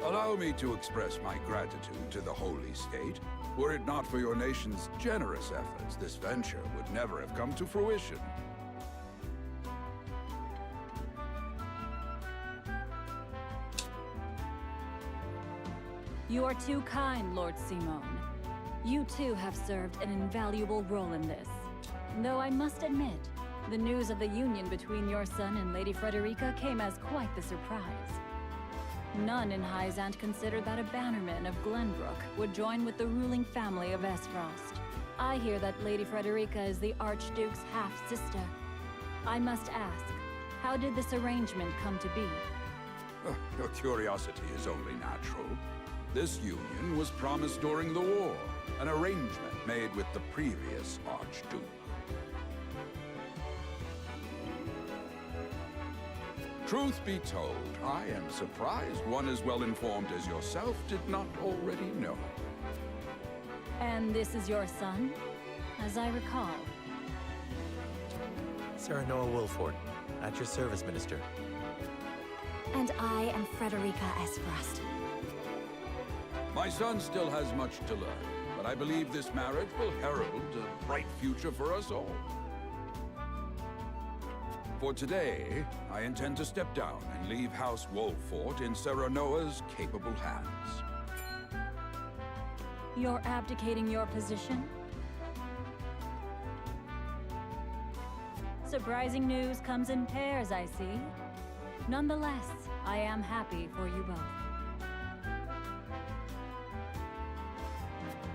Allow me to express my gratitude to the Holy State. Were it not for your nation's generous efforts, this venture would never have come to fruition. You are too kind, Lord Simone. You too have served an invaluable role in this. Though I must admit, the news of the union between your son and Lady Frederica came as quite the surprise. None in Hyzant considered that a bannerman of Glenbrook would join with the ruling family of Esfrost. I hear that Lady Frederica is the Archduke's half-sister. I must ask, how did this arrangement come to be? Your curiosity is only natural. This union was promised during the war, an arrangement made with the previous Archduke. Truth be told, I am surprised one as well informed as yourself did not already know. And this is your son? As I recall. Serenoa Wolfford, at your service, Minister. And I am Frederica Esfrost. My son still has much to learn, but I believe this marriage will herald a bright future for us all. For today, I intend to step down and leave House Wolfford in Serenoa's capable hands. You're abdicating your position? Surprising news comes in pairs, I see. Nonetheless, I am happy for you both.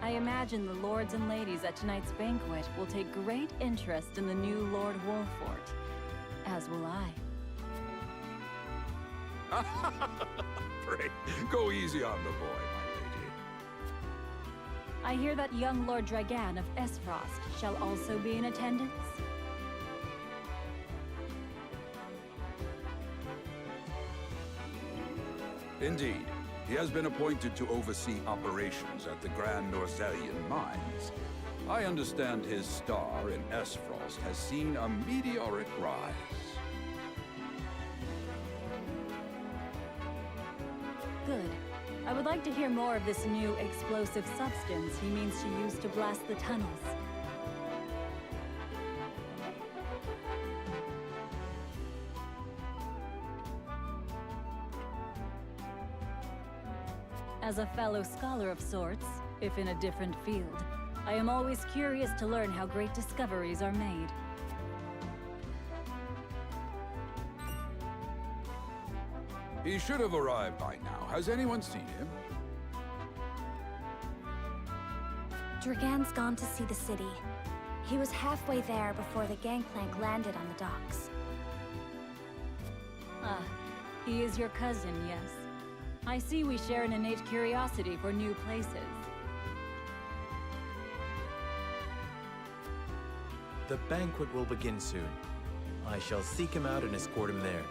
I imagine the lords and ladies at tonight's banquet will take great interest in the new Lord Wolfford. As will I. Pray, go easy on the boy, my lady. I hear that young Lord Dragan of Esfrost shall also be in attendance. Indeed, he has been appointed to oversee operations at the Grand Norzelian mines. I understand his star in Esfrost has seen a meteoric rise. Good. I would like to hear more of this new explosive substance he means to use to blast the tunnels. As a fellow scholar of sorts, if in a different field, I am always curious to learn how great discoveries are made. He should have arrived by now. Has anyone seen him? Dragan's gone to see the city. He was halfway there before the gangplank landed on the docks. Ah, he is your cousin, yes. I see we share an innate curiosity for new places. The banquet will begin soon. I shall seek him out and escort him there.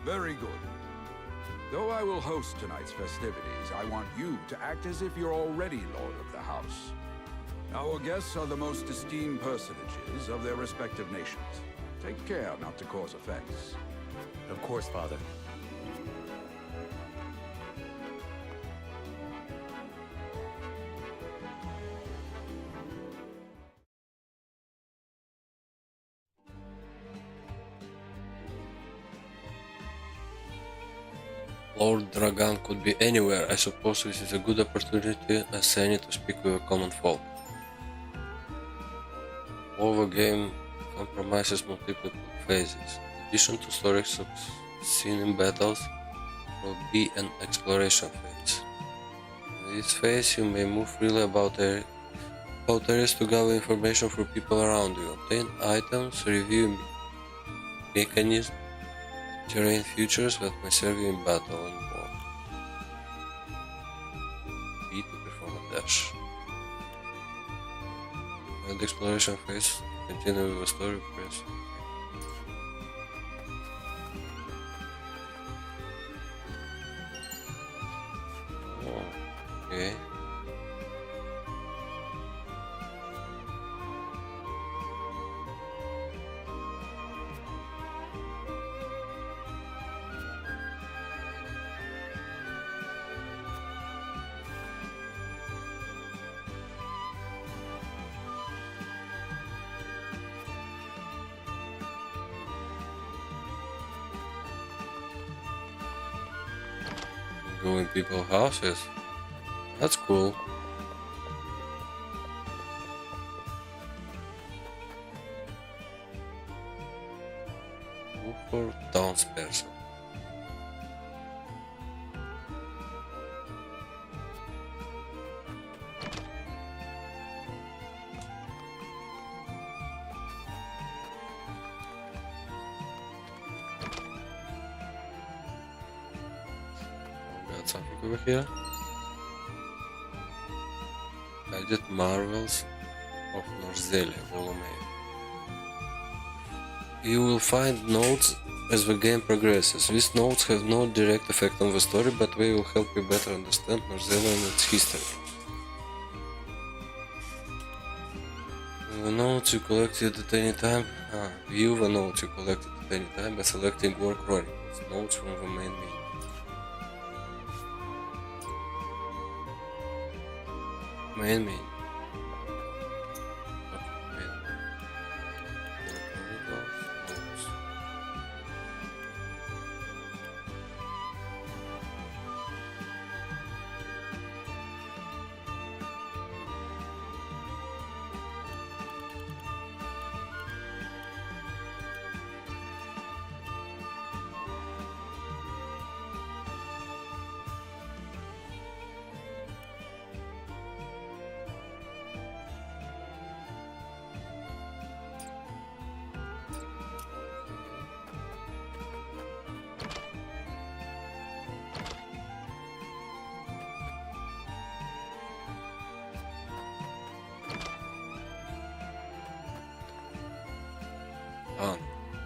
Very good. Though I will host tonight's festivities, I want you to act as if you're already Lord of the House. Our guests are the most esteemed personages of their respective nations. Take care not to cause offense. Of course, Father. Lord Dragan could be anywhere. I suppose this is a good opportunity as any to speak with a common folk. Our game comprises multiple phases. In addition to story seen in battles, there will be an exploration phase. In this phase, you may move freely about areas to gather information from people around you, obtain items, review mechanisms, terrain features that may serve you in battle, and more. B to perform a dash. And the exploration phase, continue with the story, press. Okay. Go in people's houses. That's cool. Look for townsperson. Got something over here. I did Marvels of Norzelia, volume 8. You will find notes as the game progresses. These notes have no direct effect on the story, but they will help you better understand Norzelia and its history. The notes you collected at any time. View the notes you collected at any time by selecting War Chronicles. Notes from the main menu. Main menu.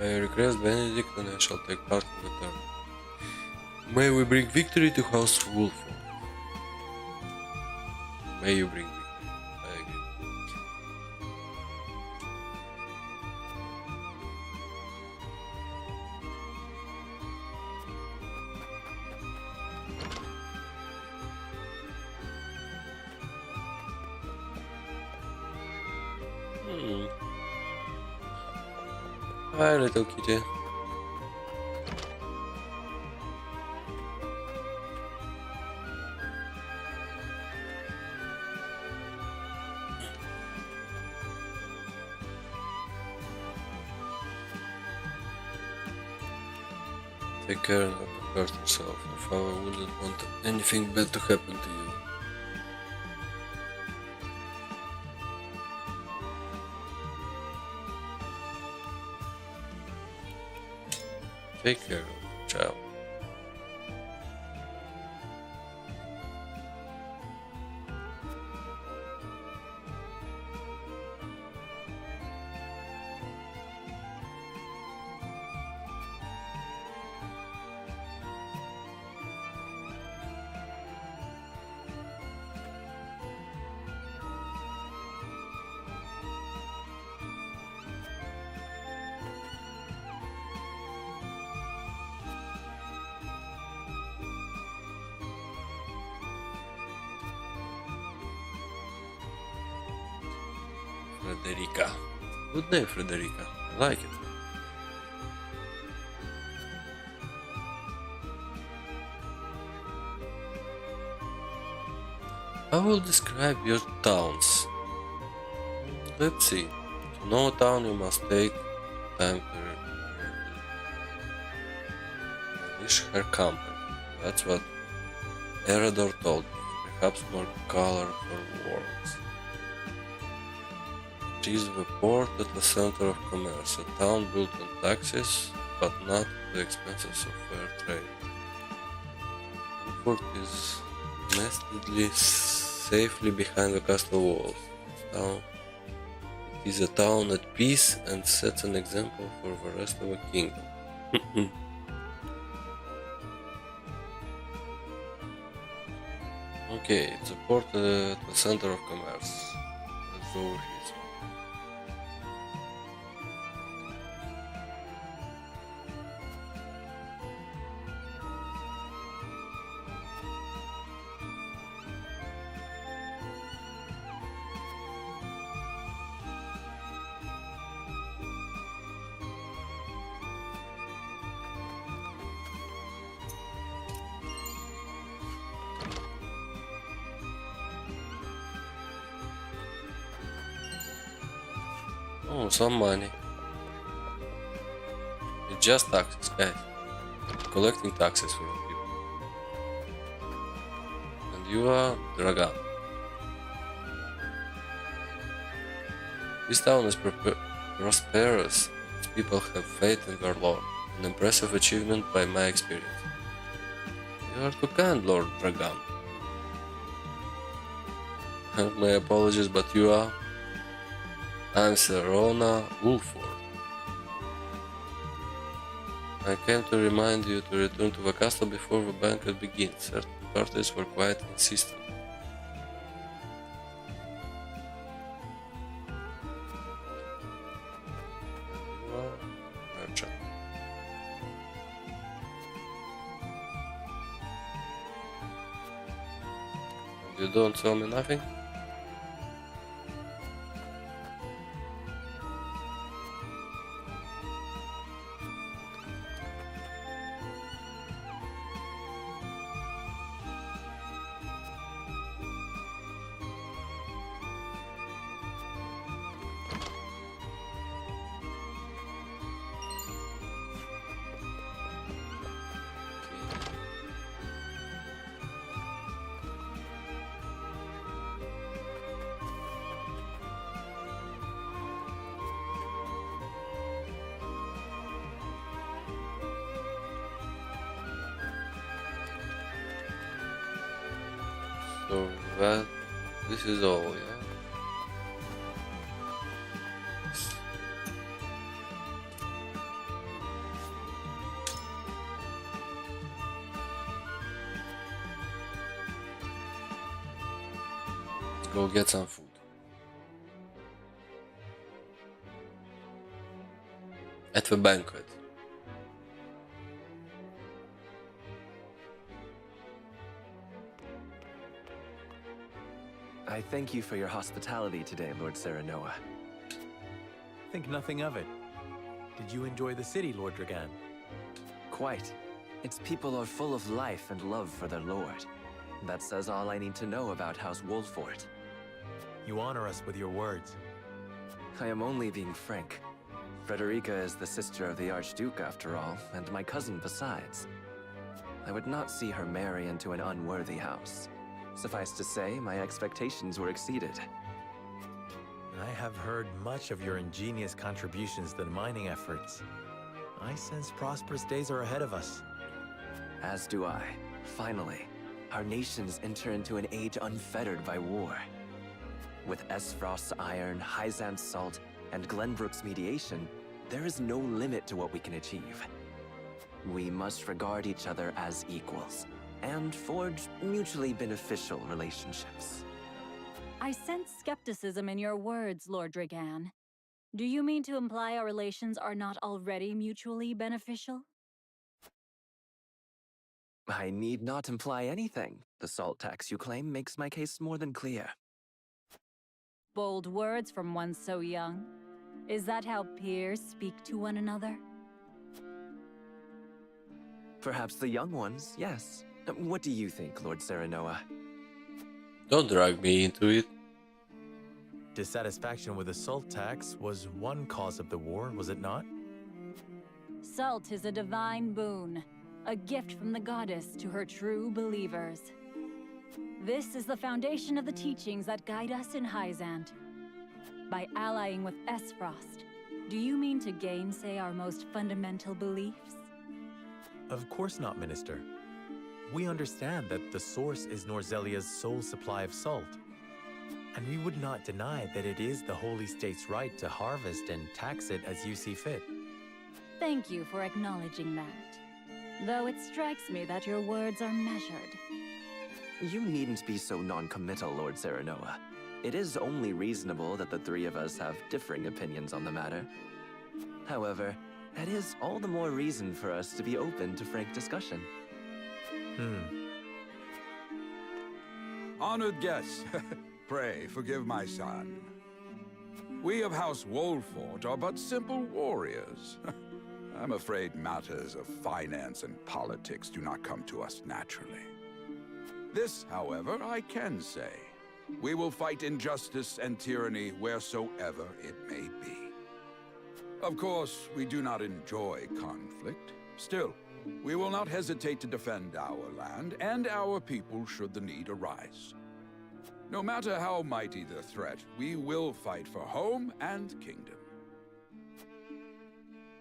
I request Benedict and I shall take part in the tournament. May we bring victory to House Wolford. May you bring victory. I agree. Hi, little kitty. Take care not to hurt yourself. Your father wouldn't want anything bad to happen to you. Take care of the child. Frederica. Good name, Frederica. I like it. I will describe your towns. Let's see. To know a town, you must take time to relish her company. That's what Erador told me. Perhaps more color for words. It is the port at the center of commerce, a town built on taxes, but not at the expenses of fair trade. Frankfurt is nestedly safely behind the castle walls. It is a town at peace and sets an example for the rest of the kingdom. Okay, it's a port at the center of commerce. Let's go with this one. Oh, some money. It's just taxes, guys. Collecting taxes from people. And you are Dragan. This town is prosperous. Its people have faith in their lord. An impressive achievement by my experience. You are too kind, Lord Dragan. My apologies, but you are... I'm Serona Wolford. I came to remind you to return to the castle before the banquet begins. Certain parties were quite insistent. You are merchant. You don't sell me nothing? So that this is all, yeah. Let's go get some food. At the banquet. I thank you for your hospitality today, Lord Serenoa. Think nothing of it. Did you enjoy the city, Lord Dragan? Quite. Its people are full of life and love for their lord. That says all I need to know about House Wolfort. You honor us with your words. I am only being frank. Frederica is the sister of the Archduke, after all, and my cousin besides. I would not see her marry into an unworthy house. Suffice to say, my expectations were exceeded. I have heard much of your ingenious contributions to the mining efforts. I sense prosperous days are ahead of us. As do I. Finally, our nations enter into an age unfettered by war. With Esfrost's iron, Hyzant's salt, and Glenbrook's mediation, there is no limit to what we can achieve. We must regard each other as equals, and forge mutually beneficial relationships. I sense skepticism in your words, Lord Dragan. Do you mean to imply our relations are not already mutually beneficial? I need not imply anything. The salt tax you claim makes my case more than clear. Bold words from one so young. Is that how peers speak to one another? Perhaps the young ones, yes. What do you think, Lord Serenoa? Don't drag me into it. Dissatisfaction with the salt tax was one cause of the war, was it not? Salt is a divine boon, a gift from the goddess to her true believers. This is the foundation of the teachings that guide us in Hyzant. By allying with Esfrost, do you mean to gainsay our most fundamental beliefs? Of course not, Minister. We understand that the source is Norzelia's sole supply of salt. And we would not deny that it is the Holy State's right to harvest and tax it as you see fit. Thank you for acknowledging that. Though it strikes me that your words are measured. You needn't be so non-committal, Lord Serenoa. It is only reasonable that the three of us have differing opinions on the matter. However, that is all the more reason for us to be open to frank discussion. Honored guests, pray forgive my son. We of House Wolfort are but simple warriors. I'm afraid matters of finance and politics do not come to us naturally. This, however, I can say. We will fight injustice and tyranny wheresoever it may be. Of course, we do not enjoy conflict. Still, we will not hesitate to defend our land and our people should the need arise. No matter how mighty the threat, we will fight for home and kingdom.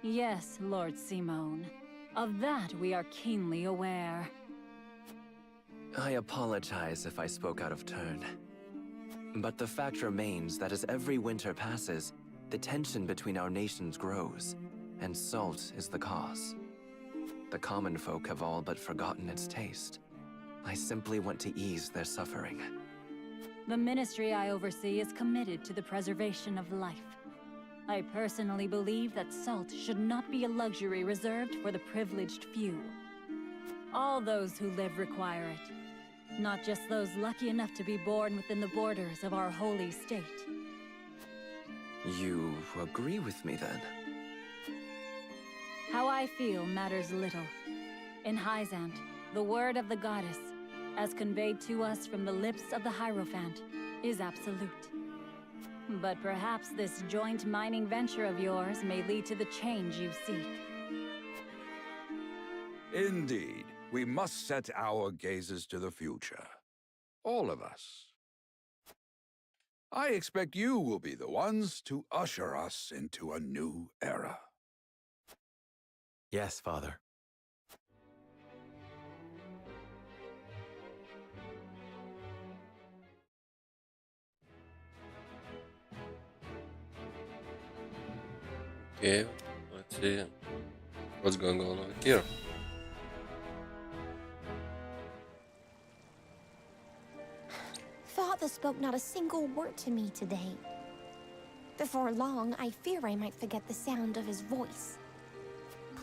Yes, Lord Simone. Of that we are keenly aware. I apologize if I spoke out of turn. But the fact remains that as every winter passes, the tension between our nations grows, and salt is the cause. The common folk have all but forgotten its taste. I simply want to ease their suffering. The ministry I oversee is committed to the preservation of life. I personally believe that salt should not be a luxury reserved for the privileged few. All those who live require it, not just those lucky enough to be born within the borders of our holy state. You agree with me, then? How I feel matters little. In Hyzant, the word of the goddess, as conveyed to us from the lips of the Hierophant, is absolute. But perhaps this joint mining venture of yours may lead to the change you seek. Indeed, we must set our gazes to the future. All of us. I expect you will be the ones to usher us into a new era. Yes, Father. Okay, let's see what's going on over here. Father spoke not a single word to me today. Before long, I fear I might forget the sound of his voice.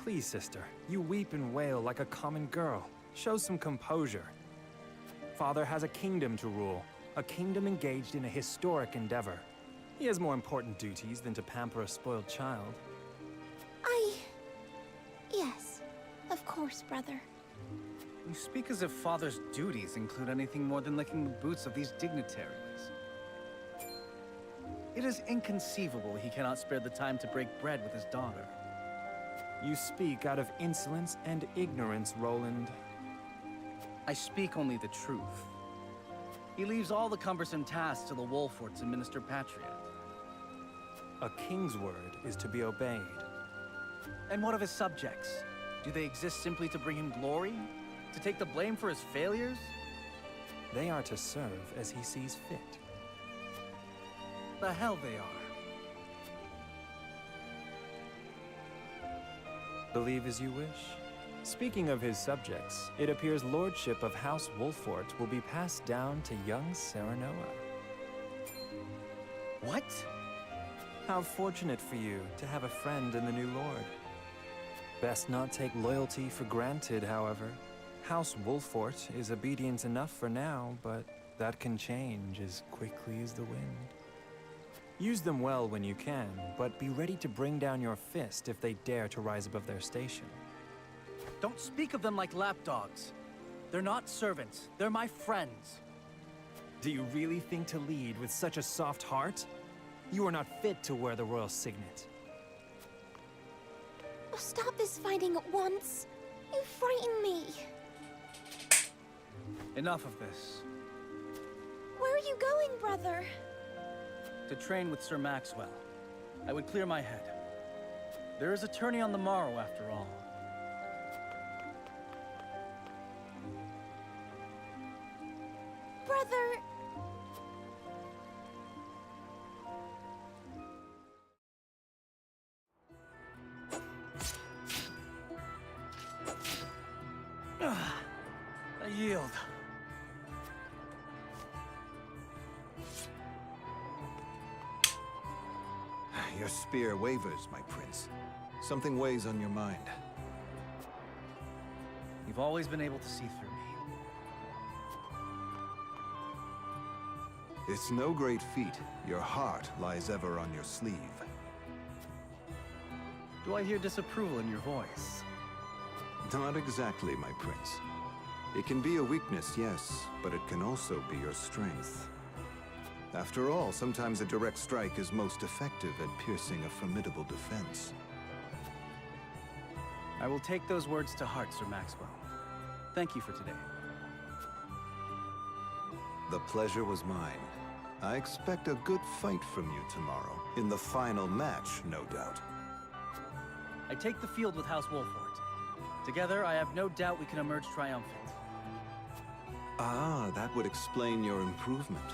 Please, sister, you weep and wail like a common girl. Show some composure. Father has a kingdom to rule, a kingdom engaged in a historic endeavor. He has more important duties than to pamper a spoiled child. Yes, of course, brother. You speak as if Father's duties include anything more than licking the boots of these dignitaries. It is inconceivable he cannot spare the time to break bread with his daughter. You speak out of insolence and ignorance, Roland. I speak only the truth. He leaves all the cumbersome tasks to the Wolforts and Minister Patriot. A king's word is to be obeyed. And what of his subjects? Do they exist simply to bring him glory? To take the blame for his failures? They are to serve as he sees fit. The hell they are. Believe as you wish. Speaking of his subjects, it appears lordship of House Wolfort will be passed down to young Serenoa. What? How fortunate for you to have a friend in the new lord. Best not take loyalty for granted, however. House Wolfort is obedient enough for now, but that can change as quickly as the wind. Use them well when you can, but be ready to bring down your fist if they dare to rise above their station. Don't speak of them like lapdogs. They're not servants, they're my friends. Do you really think to lead with such a soft heart? You are not fit to wear the royal signet. Oh, stop this fighting at once. You frighten me. Enough of this. Where are you going, brother? To train with Sir Maxwell. I would clear my head. There is a tourney on the morrow, after all. Brother... I yield. Your spear wavers, my prince. Something weighs on your mind. You've always been able to see through me. It's no great feat. Your heart lies ever on your sleeve. Do I hear disapproval in your voice? Not exactly, my prince. It can be a weakness, yes, but it can also be your strength. After all, sometimes a direct strike is most effective at piercing a formidable defense. I will take those words to heart, Sir Maxwell. Thank you for today. The pleasure was mine. I expect a good fight from you tomorrow. In the final match, no doubt. I take the field with House Wolford. Together, I have no doubt we can emerge triumphant. Ah, that would explain your improvement.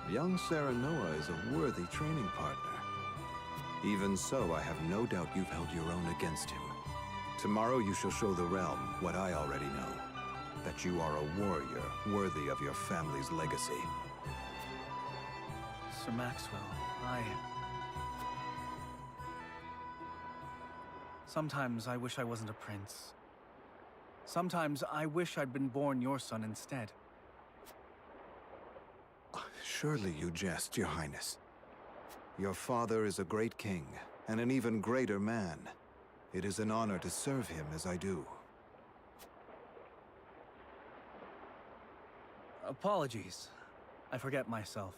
Young Serenoa is a worthy training partner. Even so, I have no doubt you've held your own against him. Tomorrow you shall show the realm what I already know. That you are a warrior worthy of your family's legacy. Sir Maxwell, Sometimes I wish I wasn't a prince. Sometimes I wish I'd been born your son instead. Surely you jest, Your Highness. Your father is a great king, and an even greater man. It is an honor to serve him as I do. Apologies. I forget myself.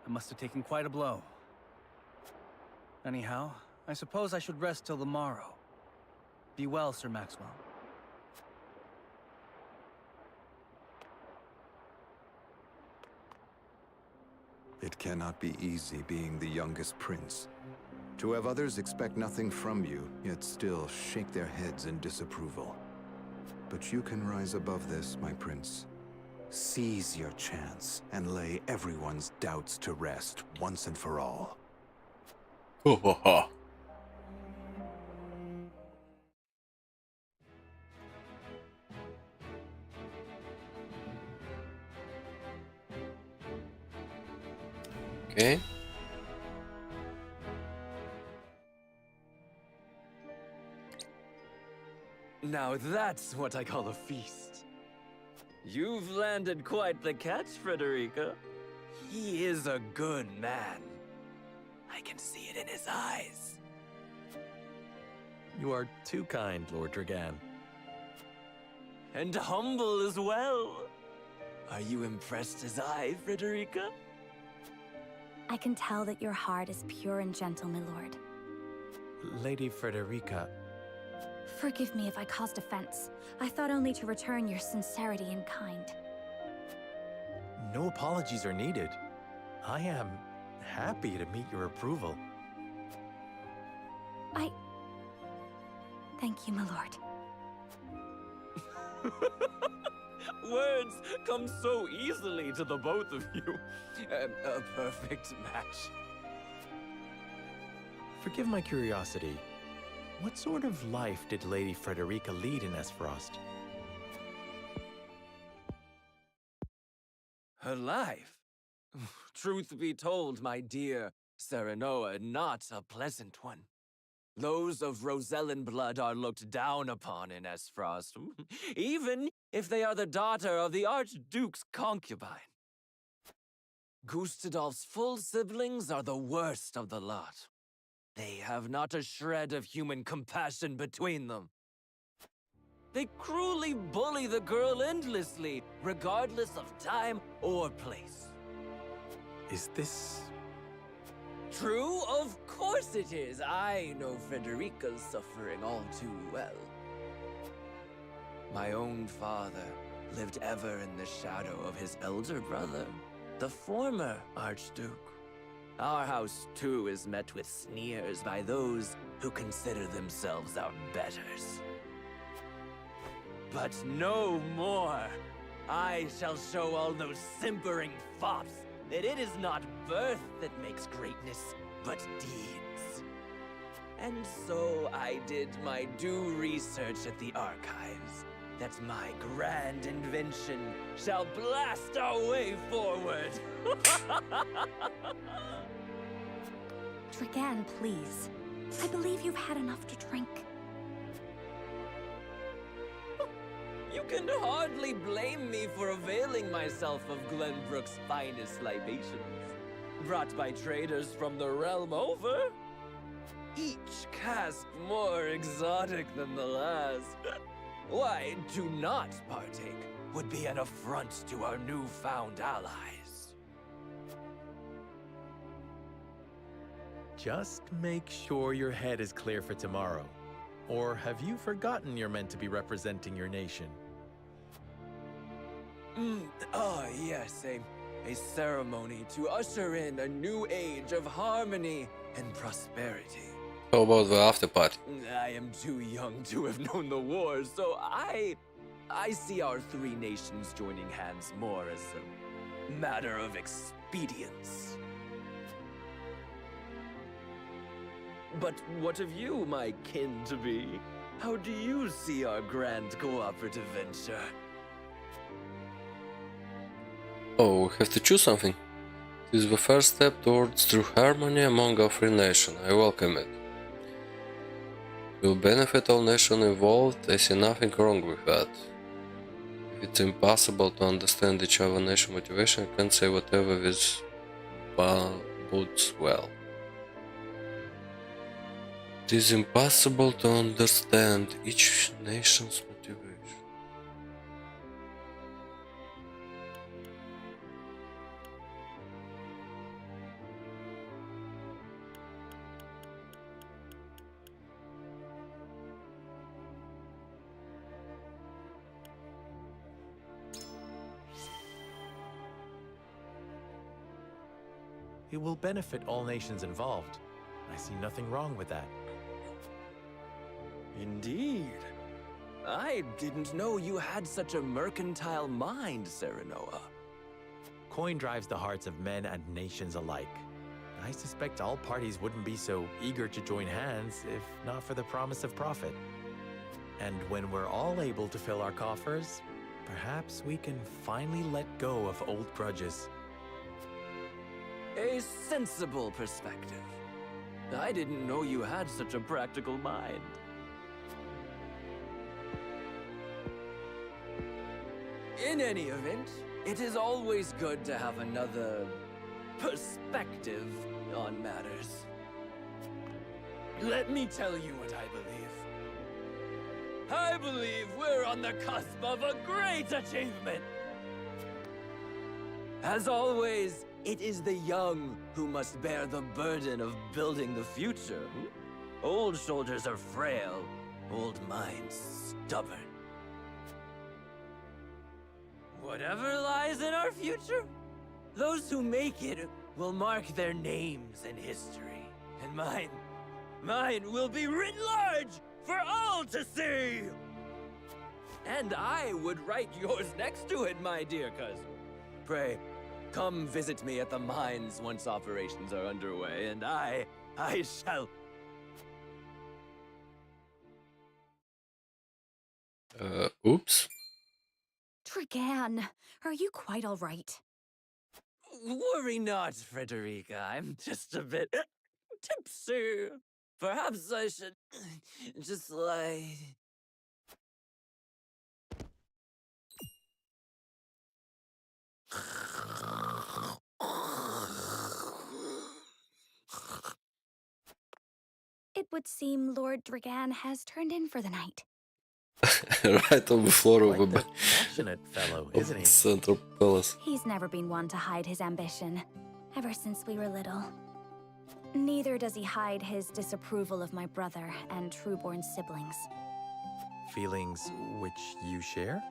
I must have taken quite a blow. Anyhow, I suppose I should rest till the morrow. Be well, Sir Maxwell. It cannot be easy being the youngest prince. To have others expect nothing from you, yet still shake their heads in disapproval. But you can rise above this, my prince. Seize your chance and lay everyone's doubts to rest once and for all. Ho ho ho. Okay. Now that's what I call a feast. You've landed quite the catch, Frederica. He is a good man. I can see it in his eyes. You are too kind, Lord Dragan. And humble as well. Are you impressed as I, Frederica? I can tell that your heart is pure and gentle, my lord. Lady Frederica. Forgive me if I caused offense. I thought only to return your sincerity and kind. No apologies are needed. I am happy to meet your approval. Thank you, my lord. Words come so easily to the both of you. A perfect match. Forgive my curiosity. What sort of life did Lady Frederica lead in Esfrost? Her life? Truth be told, my dear Serenoa, not a pleasant one. Those of Rosellan blood are looked down upon in Esfrost, even if they are the daughter of the Archduke's concubine. Gustadolf's full siblings are the worst of the lot. They have not a shred of human compassion between them. They cruelly bully the girl endlessly, regardless of time or place. Is this... True? Of course it is. I know Frederica's suffering all too well. My own father lived ever in the shadow of his elder brother, the former Archduke. Our house, too, is met with sneers by those who consider themselves our betters. But no more! I shall show all those simpering fops that it is not birth that makes greatness, but deeds. And so I did my due research at the archives, that my grand invention shall blast our way forward. Dragan, please. I believe you've had enough to drink. You can hardly blame me for availing myself of Glenbrook's finest libations, brought by traders from the realm over. Each cask more exotic than the last. Why, to not partake would be an affront to our newfound allies. Just make sure your head is clear for tomorrow. Or have you forgotten you're meant to be representing your nation? Yes, a ceremony to usher in a new age of harmony and prosperity. How about the after party? I am too young to have known the war, so I see our three nations joining hands more as a matter of expedience. But what of you, my kin-to-be? How do you see our grand cooperative venture? Oh, we have to choose something. It is the first step towards true harmony among our free nation. I welcome it. It will benefit all nations involved. I see nothing wrong with that. If it's impossible to understand each other's nation motivation, I can say whatever this bodes well. It is impossible to understand each nation's motivation. It will benefit all nations involved. I see nothing wrong with that. Indeed. I didn't know you had such a mercantile mind, Serenoa. Coin drives the hearts of men and nations alike. I suspect all parties wouldn't be so eager to join hands if not for the promise of profit. And when we're all able to fill our coffers, perhaps we can finally let go of old grudges. A sensible perspective. I didn't know you had such a practical mind. In any event, it is always good to have another perspective on matters. Let me tell you what I believe. I believe we're on the cusp of a great achievement. As always, it is the young who must bear the burden of building the future. Old shoulders are frail, old minds stubborn. Whatever lies in our future, those who make it will mark their names in history. And mine will be writ large for all to see! And I would write yours next to it, my dear cousin. Pray, come visit me at the mines once operations are underway, and I shall... Oops. Dragan, are you quite all right? Worry not, Frederica. I'm just a bit tipsy. Perhaps I should just lie... would seem Lord Dragan has turned in for the night. Right on the floor of Quite the the passionate fellow, of isn't the he? Central Palace. He's never been one to hide his ambition, ever since we were little. Neither does he hide his disapproval of my brother and trueborn siblings. Feelings which you share?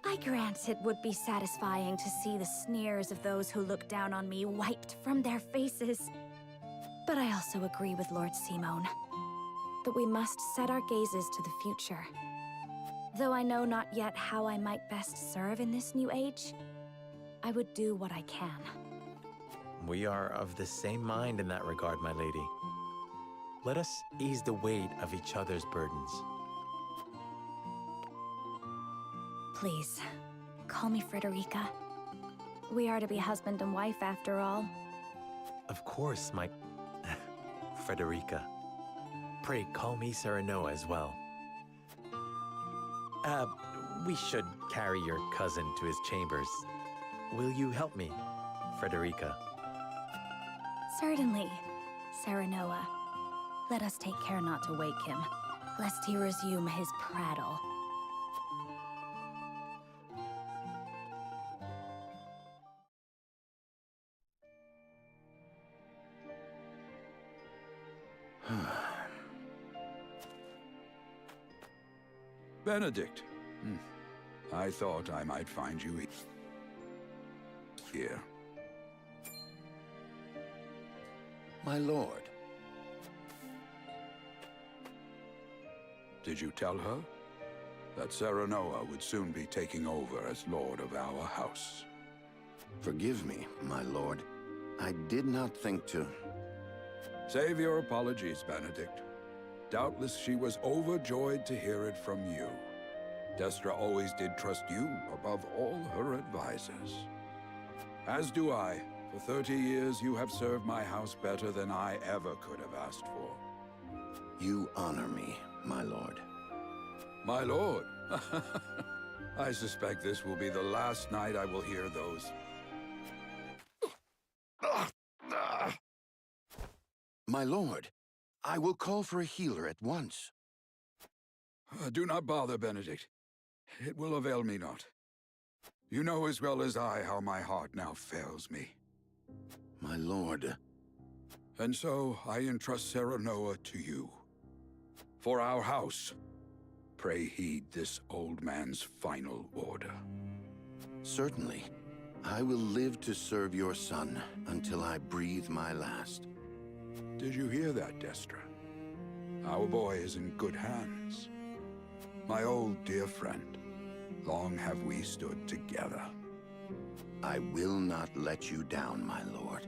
I grant it would be satisfying to see the sneers of those who look down on me wiped from their faces. But I also agree with Lord Simone that we must set our gazes to the future. Though I know not yet how I might best serve in this new age, I would do what I can. We are of the same mind in that regard, my lady. Let us ease the weight of each other's burdens. Please, call me Frederica. We are to be husband and wife after all. Of course, my... Frederica. Pray call me Serenoa as well. We should carry your cousin to his chambers. Will you help me, Frederica? Certainly, Serenoa. Let us take care not to wake him, lest he resume his prattle. Benedict. I thought I might find you here. My lord. Did you tell her that Serenoa would soon be taking over as lord of our house? Forgive me, my lord. I did not think to... Save your apologies, Benedict. Doubtless she was overjoyed to hear it from you. Destra always did trust you above all her advisors. As do I. For 30 years, you have served my house better than I ever could have asked for. You honor me, my lord. My lord? I suspect this will be the last night I will hear those. My lord, I will call for a healer at once. Do not bother, Benedict. It will avail me not. You know as well as I how my heart now fails me. My lord. And so I entrust Serenoa to you. For our house, pray heed this old man's final order. Certainly. I will live to serve your son until I breathe my last. Did you hear that, Destra? Our boy is in good hands. My old dear friend, long have we stood together. I will not let you down, my lord.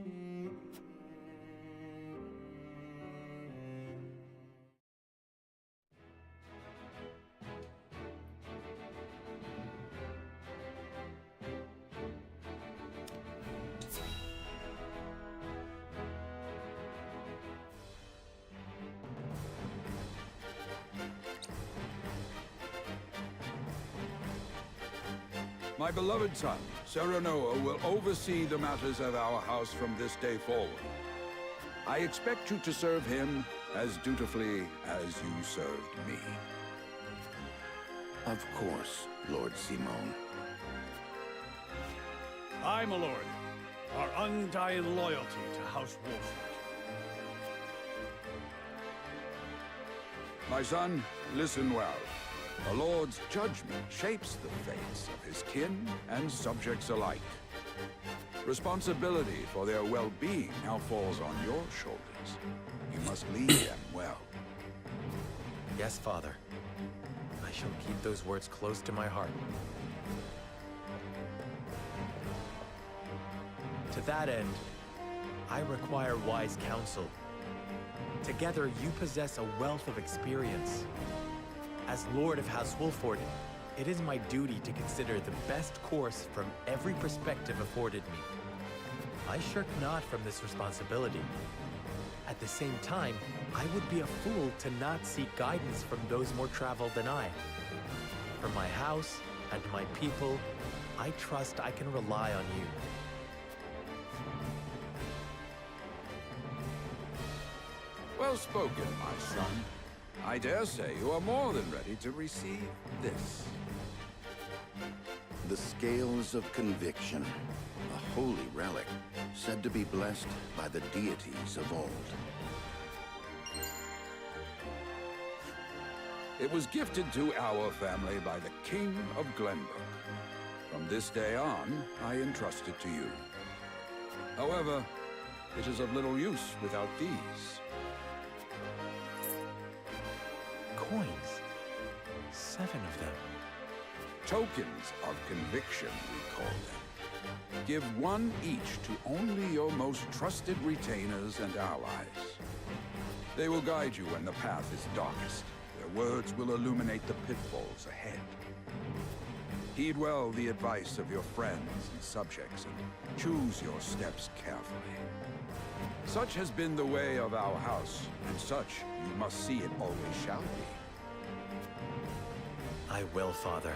My beloved son, Serenoa, will oversee the matters of our house from this day forward. I expect you to serve him as dutifully as you served me. Of course, Lord Simone. I, my lord, our undying loyalty to House Wolford. My son, listen well. A lord's judgment shapes the fates of his kin and subjects alike. Responsibility for their well-being now falls on your shoulders. You must lead them well. Yes, Father. I shall keep those words close to my heart. To that end, I require wise counsel. Together, you possess a wealth of experience. As Lord of House Wolford, it is my duty to consider the best course from every perspective afforded me. I shirk not from this responsibility. At the same time, I would be a fool to not seek guidance from those more traveled than I. For my house and my people, I trust I can rely on you. Well spoken, my son. I dare say you are more than ready to receive this. The Scales of Conviction, a holy relic, said to be blessed by the deities of old. It was gifted to our family by the King of Glenbrook. From this day on, I entrust it to you. However, it is of little use without these. Coins. 7 of them. Tokens of conviction, we call them. Give one each to only your most trusted retainers and allies. They will guide you when the path is darkest. Their words will illuminate the pitfalls ahead. Heed well the advice of your friends and subjects, and choose your steps carefully. Such has been the way of our house, and such you must see it always shall be. I will, Father.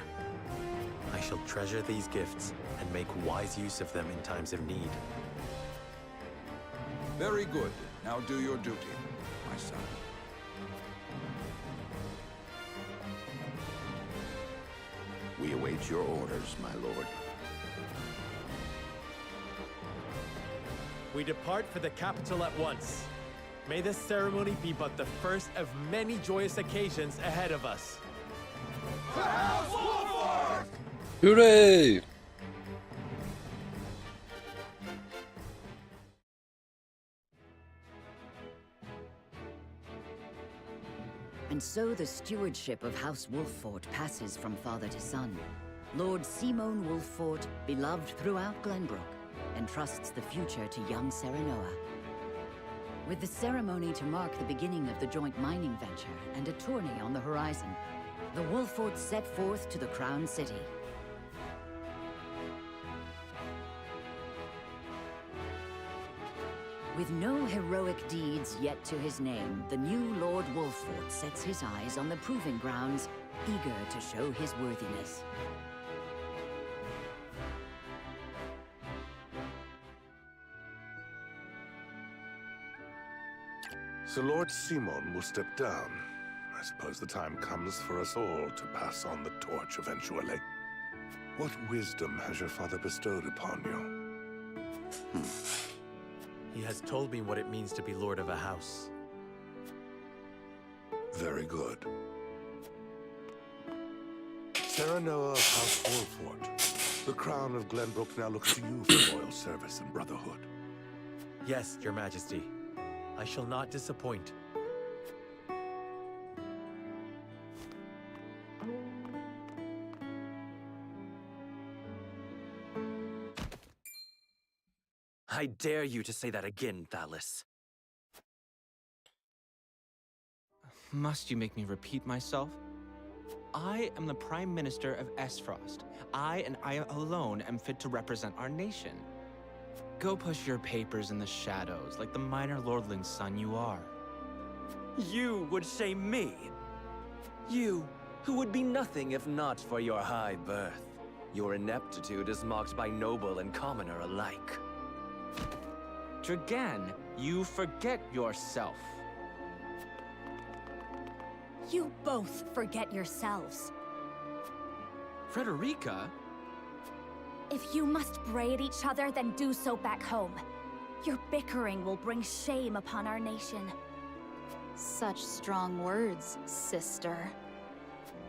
I shall treasure these gifts and make wise use of them in times of need. Very good. Now do your duty, my son. We await your orders, my lord. We depart for the capital at once. May this ceremony be but the first of many joyous occasions ahead of us. Hooray! And so the stewardship of House Wolffort passes from father to son. Lord Simon Wolffort, beloved throughout Glenbrook, entrusts the future to young Serenoa. With the ceremony to mark the beginning of the joint mining venture and a tourney on the horizon, the Wolfforts set forth to the Crown City. With no heroic deeds yet to his name, the new Lord Wolffort sets his eyes on the proving grounds, eager to show his worthiness. So Lord Simon will step down. I suppose the time comes for us all to pass on the torch eventually. What wisdom has your father bestowed upon you? He has told me what it means to be lord of a house. Very good. Serenoa of House Wolffort, the crown of Glenbrook now looks to you for loyal service and brotherhood. Yes, your majesty. I shall not disappoint. I dare you to say that again, Thalis. Must you make me repeat myself? I am the Prime Minister of Esfrost. I and I alone am fit to represent our nation. Go push your papers in the shadows like the minor lordling's son you are. You would shame me. You, who would be nothing if not for your high birth. Your ineptitude is mocked by noble and commoner alike. Dragan, you forget yourself. You both forget yourselves. Frederica? If you must bray at each other, then do so back home. Your bickering will bring shame upon our nation. Such strong words, sister.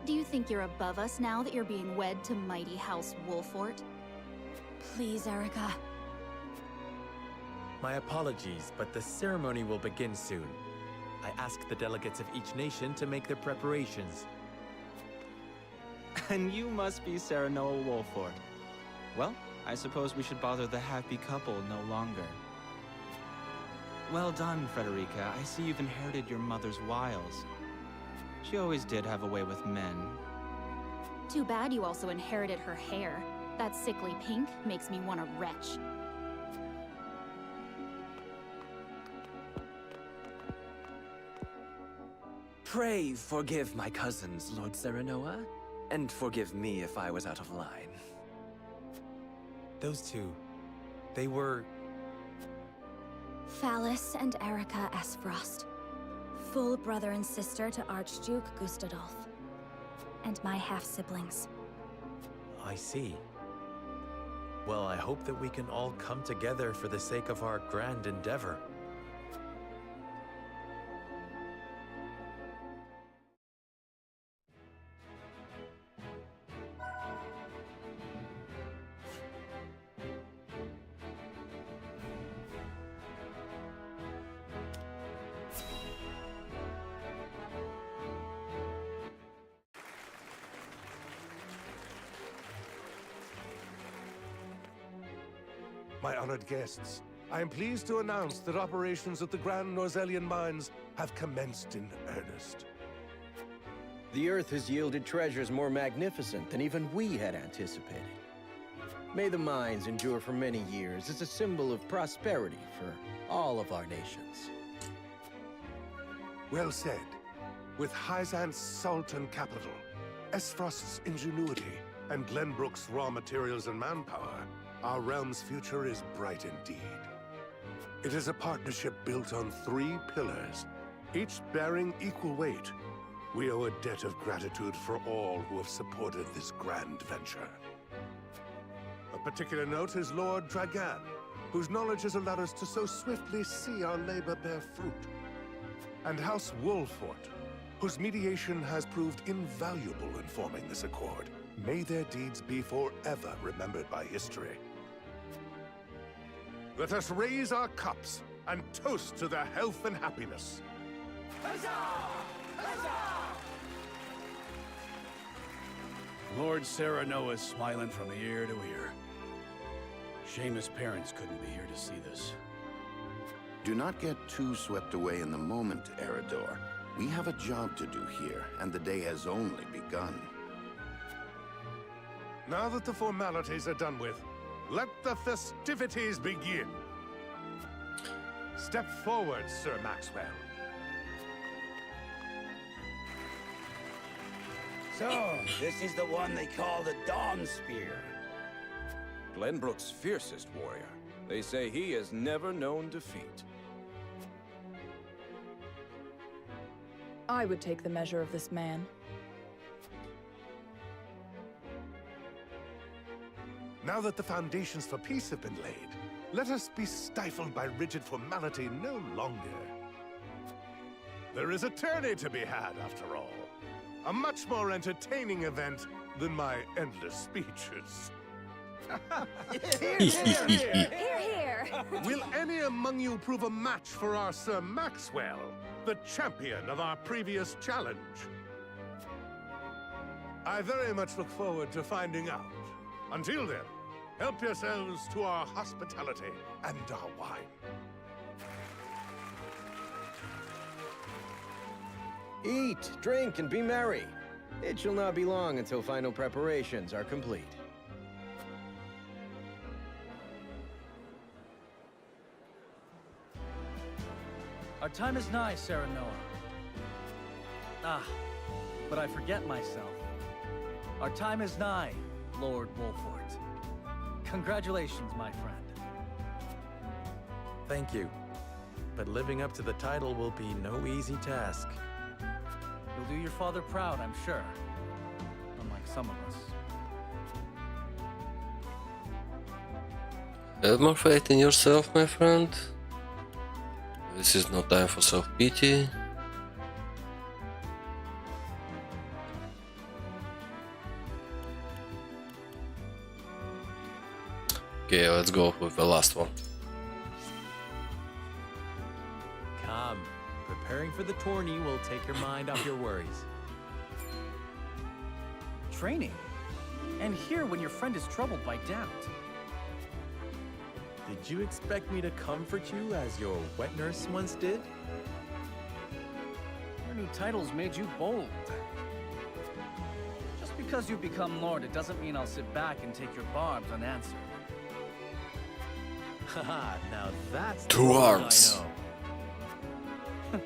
Do you think you're above us now that you're being wed to mighty House Wolffort? Please, Erica. My apologies, but the ceremony will begin soon. I ask the delegates of each nation to make their preparations. And you must be Serenoa Wolffort. Well, I suppose we should bother the happy couple no longer. Well done, Frederica. I see you've inherited your mother's wiles. She always did have a way with men. Too bad you also inherited her hair. That sickly pink makes me want to retch. Pray forgive my cousins, Lord Serenoa, and forgive me if I was out of line. Those two, they were... Thalis and Erica Esfrost. full brother and sister to Archduke Gustadolf. And my half-siblings. I see. Well, I hope that we can all come together for the sake of our grand endeavor. My honored guests, I am pleased to announce that operations at the Grand Norzelian mines have commenced in earnest. The Earth has yielded treasures more magnificent than even we had anticipated. May the mines endure for many years as a symbol of prosperity for all of our nations. Well said. With Hyzant's salt and capital, Esfrost's ingenuity, and Glenbrook's raw materials and manpower, our realm's future is bright indeed. It is a partnership built on 3 pillars, each bearing equal weight. We owe a debt of gratitude for all who have supported this grand venture. A particular note is Lord Dragan, whose knowledge has allowed us to so swiftly see our labor bear fruit. And House Wolfort, whose mediation has proved invaluable in forming this accord. May their deeds be forever remembered by history. Let us raise our cups and toast to their health and happiness. Lord Serenoa is smiling from ear to ear. Shame his parents couldn't be here to see this. Do not get too swept away in the moment, Eridor. We have a job to do here, and the day has only begun. Now that the formalities are done with, let the festivities begin. Step forward, Sir Maxwell. So, this is the one they call the Dawn Spear. Glenbrook's fiercest warrior. They say he has never known defeat. I would take the measure of this man. Now that the foundations for peace have been laid, let us be stifled by rigid formality no longer. There is a tourney to be had, after all. A much more entertaining event than my endless speeches. Hear, hear, hear. Hear, hear. Will any among you prove a match for our Sir Maxwell, the champion of our previous challenge? I very much look forward to finding out. Until then, help yourselves to our hospitality and our wine. Eat, drink, and be merry. It shall not be long until final preparations are complete. Our time is nigh, Serenoa. Ah, but I forget myself. Our time is nigh, Lord Wolfort. Congratulations, my friend. Thank you. But living up to the title will be no easy task. You'll do your father proud, I'm sure. Unlike some of us. Have more faith in yourself, my friend. This is no time for self-pity. Okay, let's go with the last one. Come. Preparing for the tourney will take your mind off your worries. Training? And here when your friend is troubled by doubt. Did you expect me to comfort you as your wet nurse once did? Your new title's made you bold. Just because you've become Lord, it doesn't mean I'll sit back and take your barbs unanswered. Haha, now that's the Two Lord arms. I know.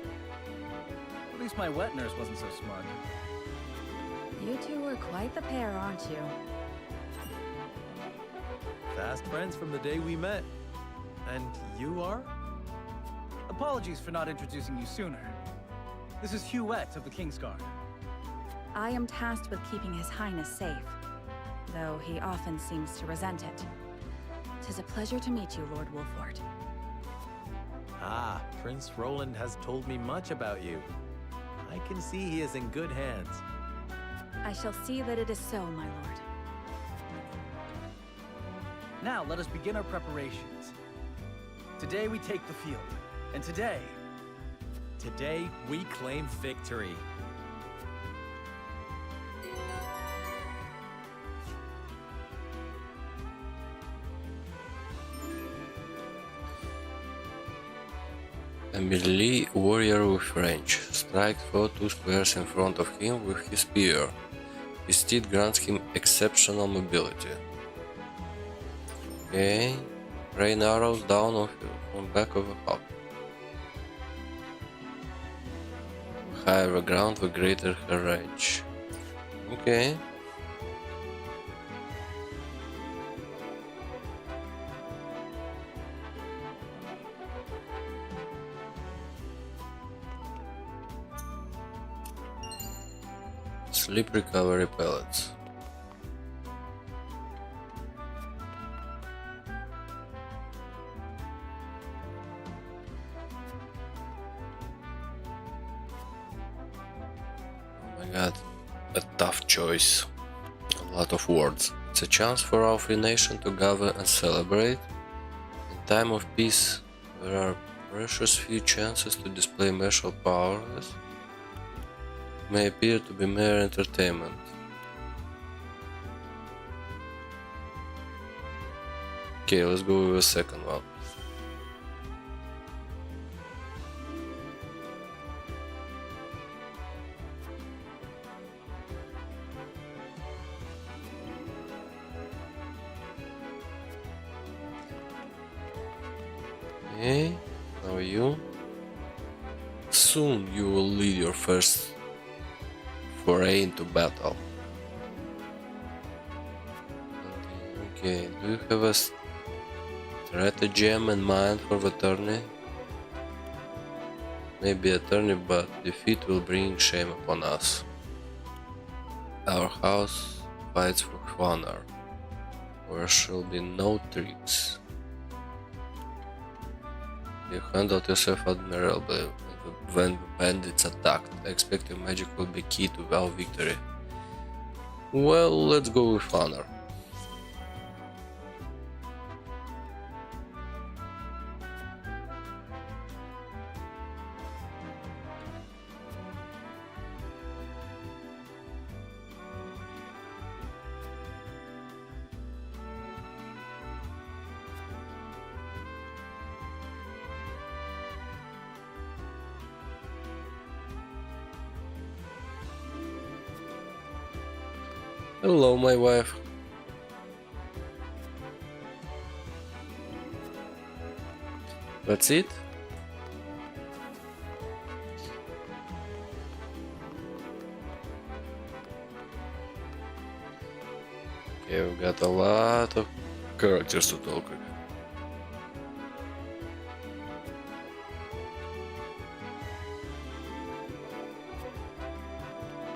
At least my wet nurse wasn't so smart. You two were quite the pair, aren't you? Fast friends from the day we met. And you are? Apologies for not introducing you sooner. This is Huette of the Kingsguard. I am tasked with keeping His Highness safe, though he often seems to resent it. 'Tis a pleasure to meet you, Lord Wolfort. Ah, Prince Roland has told me much about you. I can see he is in good hands. I shall see that it is so, my lord. Now let us begin our preparations. Today we take the field, and today we claim victory. A melee warrior with range. Strike foe 2 squares in front of him with his spear. His steed grants him exceptional mobility. Okay. Rain arrows down on back of a hawk. Higher ground, the greater her range. Okay. Sleep recovery pellets. Oh my god, a tough choice. A lot of words. It's a chance for our free nation to gather and celebrate. In time of peace, there are precious few chances to display martial powers. May appear to be mere entertainment. Okay, let's go with the second one. Okay, now you. Soon you will lead your first foray into battle. Okay, do you have a stratagem in mind for the tourney? Maybe a tourney, but defeat will bring shame upon us. Our house fights for honor. There shall be no tricks. You handled yourself admirably when the bandits attacked. I expect your magic will be key to our victory. Well, let's go with honor. Hello, my wife. That's it? Okay, we've got a lot of characters to talk with.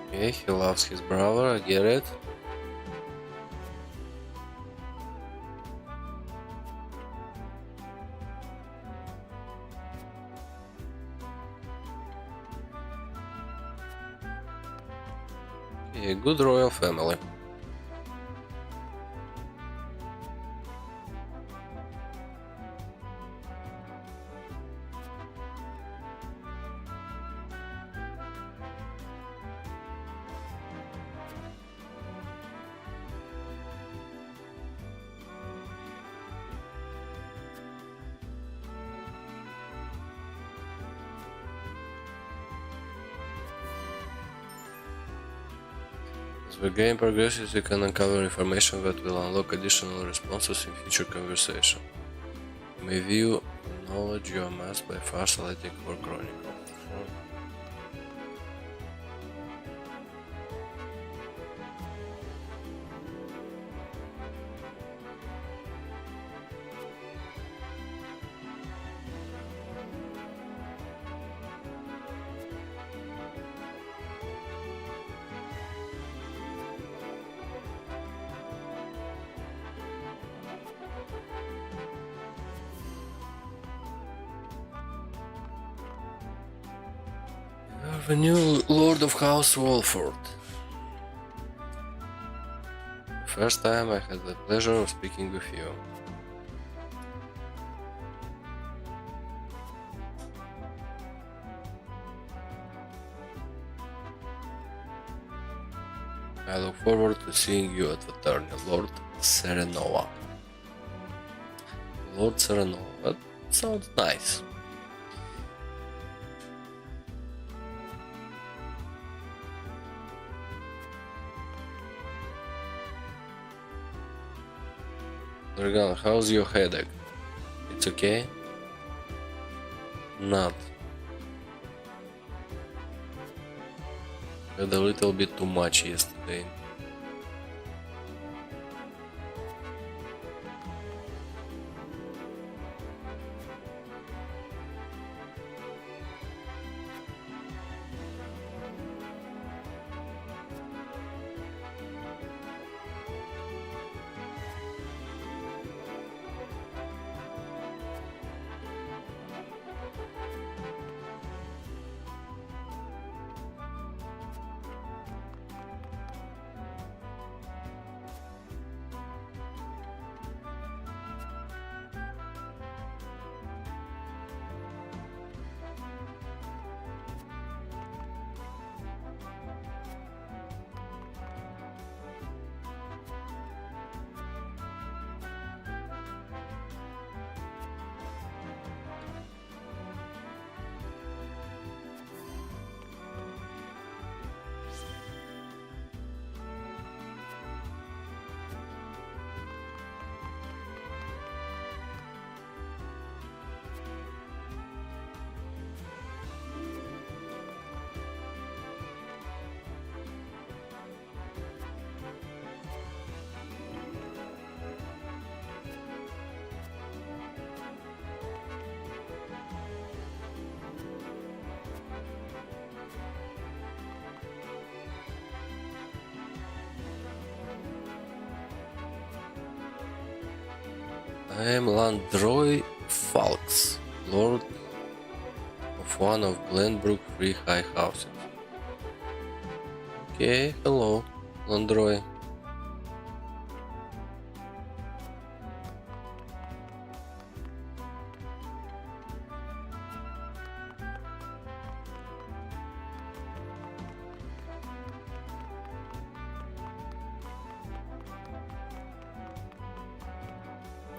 Okay, he loves his brother, I get it. A good royal family. As the game progresses, you can uncover information that will unlock additional responses in future conversation. You may view the knowledge you amassed by Farsighting or Chronicle. have a new Lord of House Wolford. First time I had the pleasure of speaking with you. I look forward to seeing you at the tourney, Lord Serenova. Lord Serenova, that sounds nice. Dragon, how's your headache? It's okay? Not. Had a little bit too much yesterday. I am Landroy Falks, Lord of one of Glenbrook Free High Houses. Okay, hello, Landroy.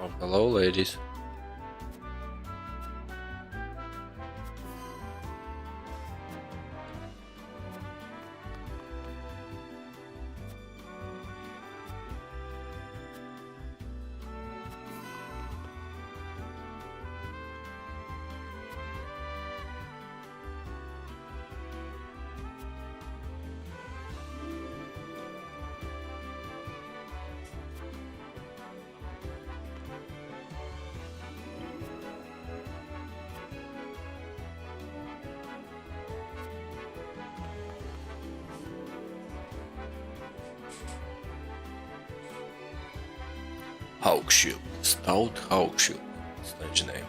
Oh, hello, ladies. Hawkshield, Stout Hawkshield, strange name.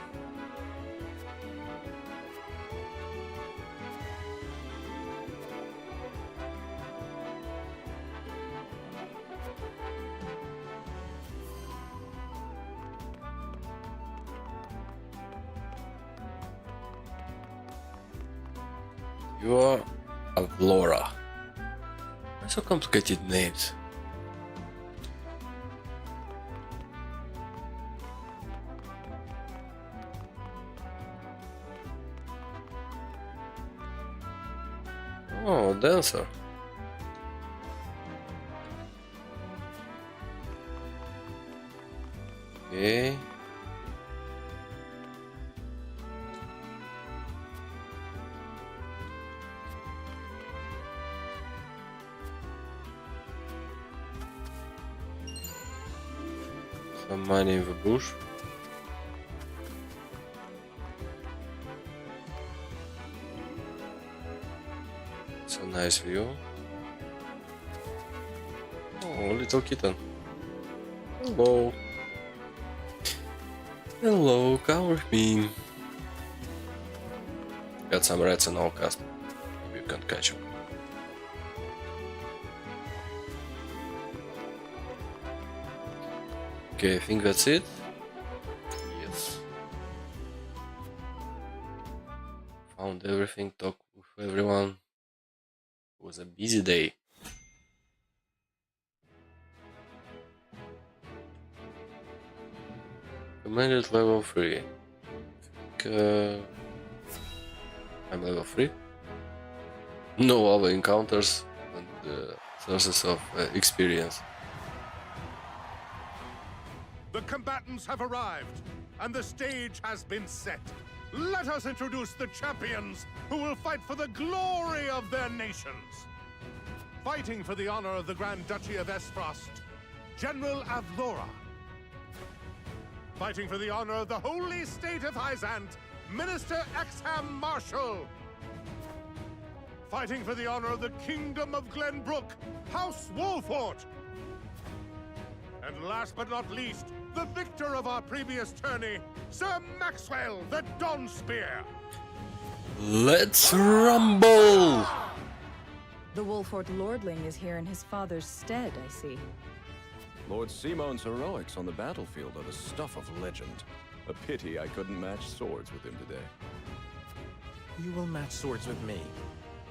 You are Avlora. Why so complicated names? Oh, dancer. Okay. Some money in the bush. It's a nice view. Oh, little kitten. Hello. Hello, come with me. Got some rats in all cast. Maybe you can't catch him. Okay, I think that's it. Yes. Found everything, talked with everyone. It was a busy day. Commanded level 3. I'm level 3. No other encounters and sources of experience. The combatants have arrived, and the stage has been set. Let us introduce the champions who will fight for the glory of their nations. Fighting for the honor of the Grand Duchy of Esfrost, General Avlora. Fighting for the honor of the Holy State of Hyzant, Minister Exham Marshal. Fighting for the honor of the Kingdom of Glenbrook, House Wolfort. And last but not least, the victor of our previous tourney, Sir Maxwell the Dawnspear. Let's rumble! The Wolfort Lordling is here in his father's stead, I see. Lord Simon's heroics on the battlefield are the stuff of legend. A pity I couldn't match swords with him today. You will match swords with me.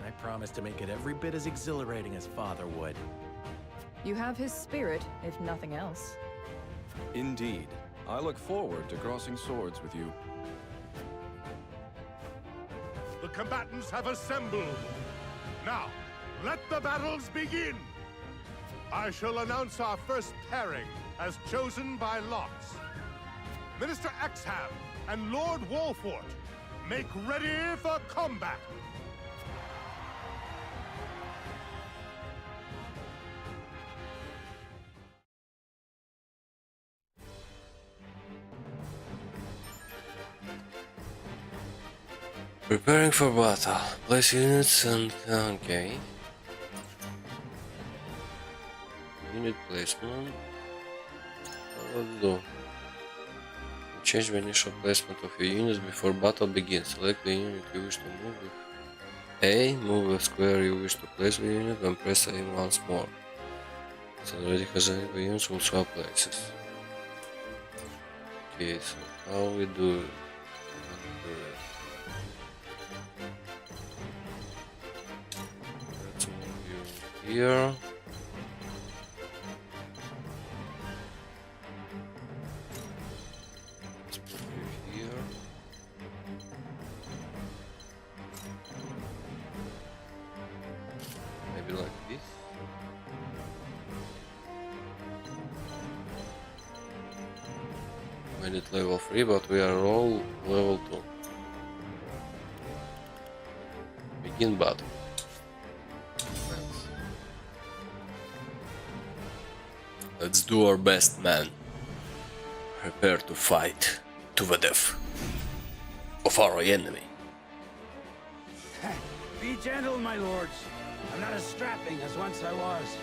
I promise to make it every bit as exhilarating as Father would. You have his spirit, if nothing else. Indeed. I look forward to crossing swords with you. The combatants have assembled. Now, let the battles begin! I shall announce our first pairing, as chosen by lots. Minister Exham and Lord Wolfort, make ready for combat! Preparing for battle. Place units and... okay. Unit placement. Let's do. Change the initial placement of your units before battle begins. Select the unit you wish to move with A. Move the square you wish to place the unit and press A once more. So already has the units will swap places. Okay, so how we do it? Let's move you here. Maybe like this. Made it level 3, but we are all level 2. Begin battle. Let's do our best, man. Prepare to fight to the death of our enemy. Be gentle, my lords. I'm not as strapping as once I was.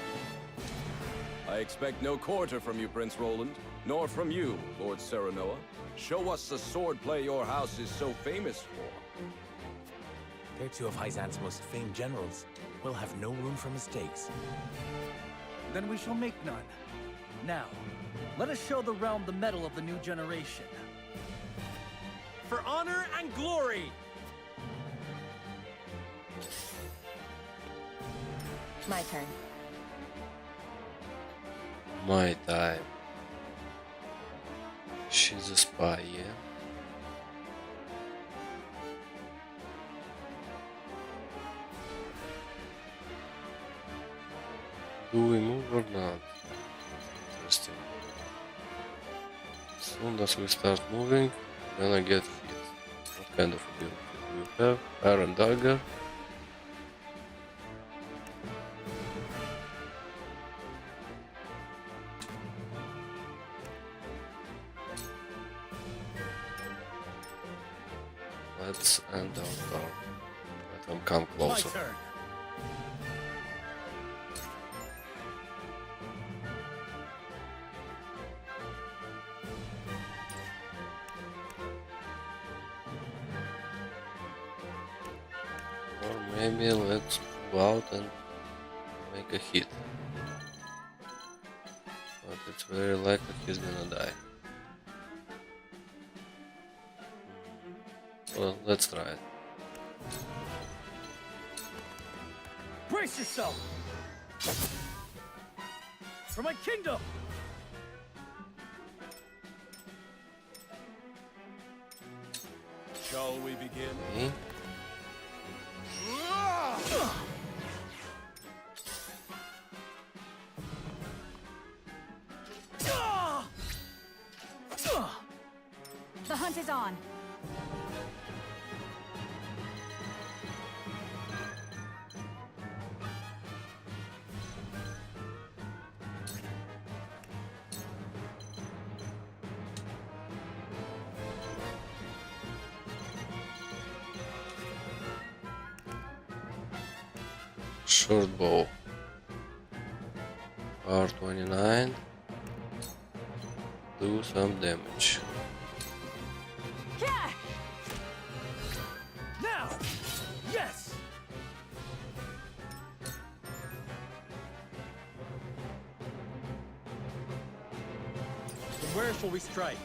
I expect no quarter from you, Prince Roland, nor from you, Lord Serenoa. Show us the swordplay your house is so famous for. They're two of Hyzant's most famed generals. We'll have no room for mistakes. Then we shall make none. Now, let us show the realm the mettle of the new generation. For honor and glory! My turn. My time. She's a spy, yeah? Do we move or not? Interesting. As soon as we start moving, we're gonna get hit. What kind of ability do we have? Iron Dagger. Let's end our turn. Let them come closer. My turn. Or maybe let's go out and make a hit. But it's very likely he's gonna die. Well, let's try it. Brace yourself! For my kingdom! Shall we begin? Okay. The hunt is on. Short bow. R29. Do some damage. Yeah! Now! Yes! Then where shall we strike?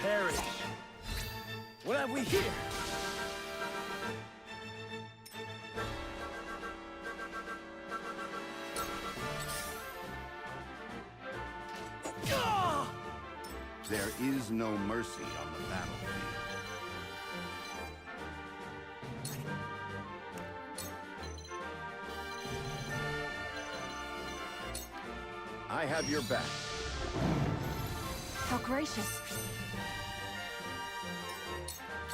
Perish. What have we here? There is no mercy on the battlefield. I have your back. How gracious.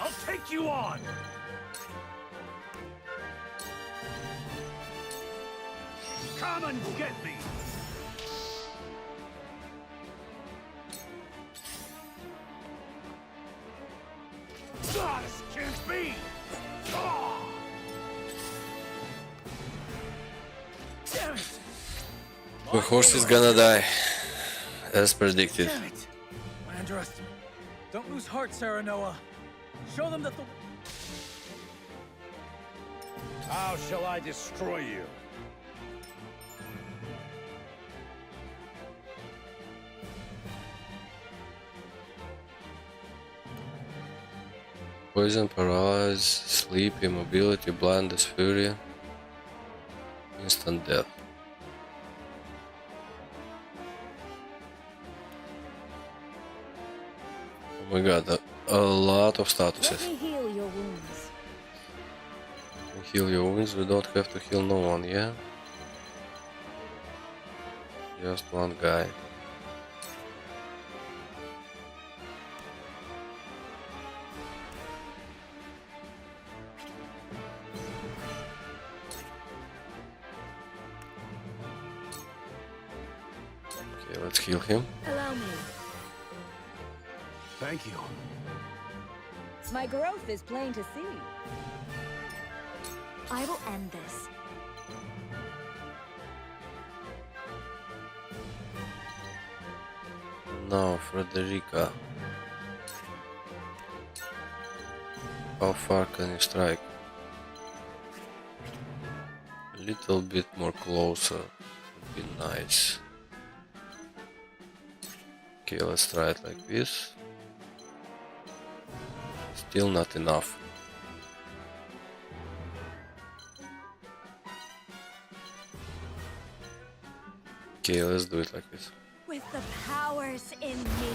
I'll take you on! Come and get me! Ah, this can't be! Ah! Damn it! The horse is gonna die, as predicted. Damn it! I underestimate. Don't lose heart, Saranoa. Show them that the... How shall I destroy you? Poison, paralyze, sleep, immobility, blindness, fury, instant death. Oh my god, a lot of statuses. Let me heal your wounds. Heal your wounds, we don't have to heal no one, yeah? Just one guy. Okay, let's heal him. Allow me. Thank you. My growth is plain to see. I will end this. Now, Frederica. How far can you strike? A little bit more closer would be nice. Okay, let's try it like this. Still not enough. Okay, let's do it like this. With the powers in me,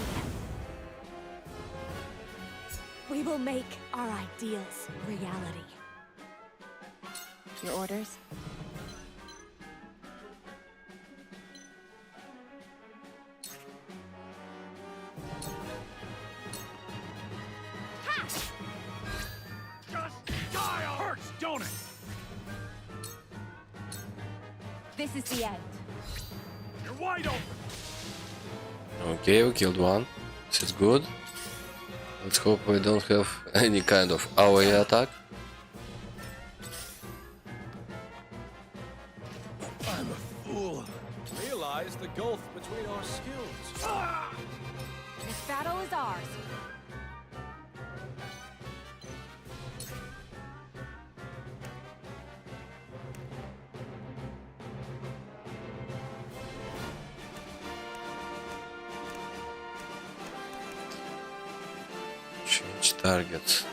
we will make our ideals reality. Your orders? Just die! Hurts, don't it? This is the end. You're wide open! Okay, we killed one. This is good. Let's hope we don't have any kind of AoE attack. realize the gulf between our skills. This battle is ours. Change target.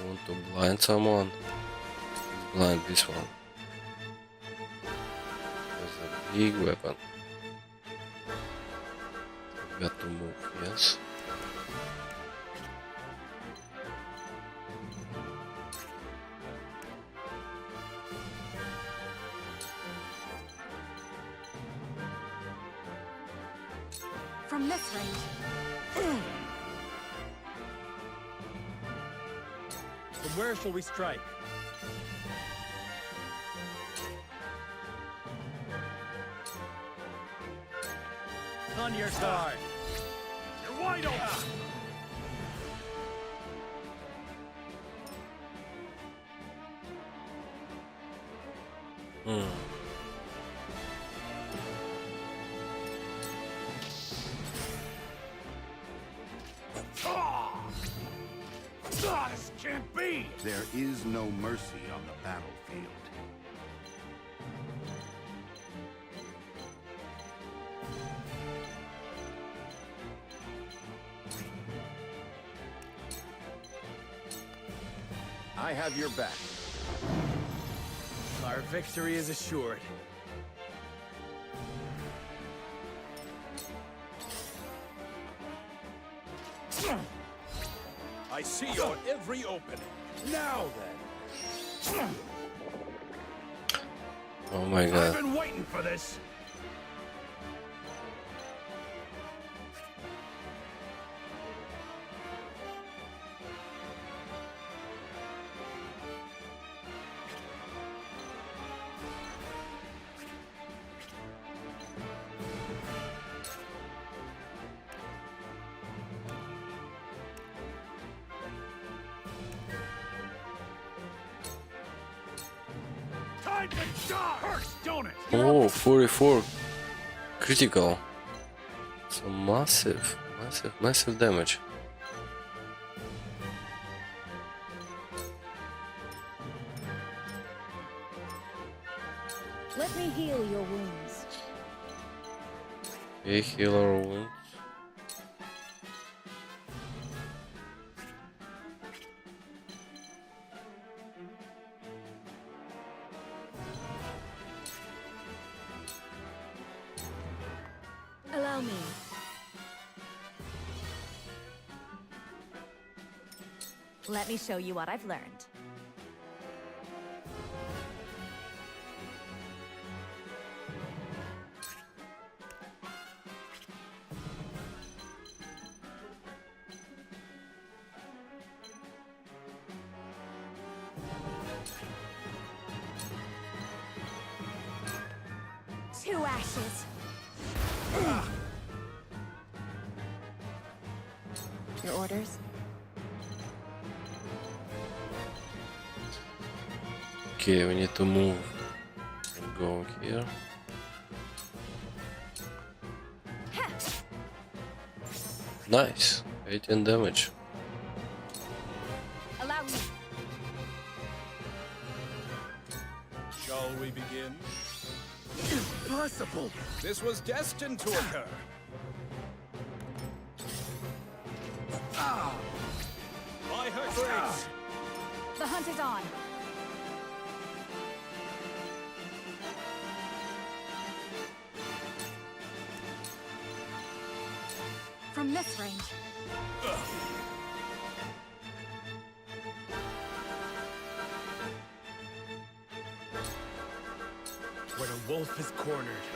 You want to blind someone? Blind this one. There's a big weapon. Got to move, yes. From this range. From where shall we strike? On your guard. You're wide open! This can't be! There is no mercy on the battlefield. I have your back. Our victory is assured. I see your every opening. Now then. Oh my I've god. been waiting for this! Time to die! Hurts, don't it? Oh, 44 critical. So massive damage. Let me heal your wounds. Okay, healer wounds. Allow me. Let me show you what I've learned. Two ashes. Your orders? Okay, we need to move and go here. Nice, 18 damage. Allow me. Shall we begin? Impossible! This was destined to occur. By her grace. The hunt is on. From this range. When a wolf is cornered.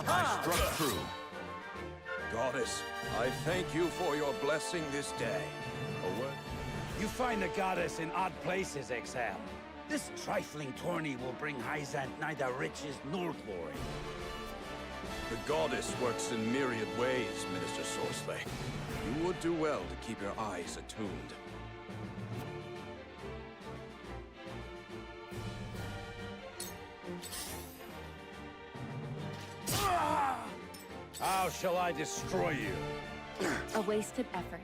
I struck true. Goddess, I thank you for your blessing this day. Away. You find the goddess in odd places, Exhale. This trifling tourney will bring Hyzant neither riches nor glory. The goddess works in myriad ways, Minister Sorsley. You would do well to keep your eyes attuned. How shall I destroy you? A wasted effort.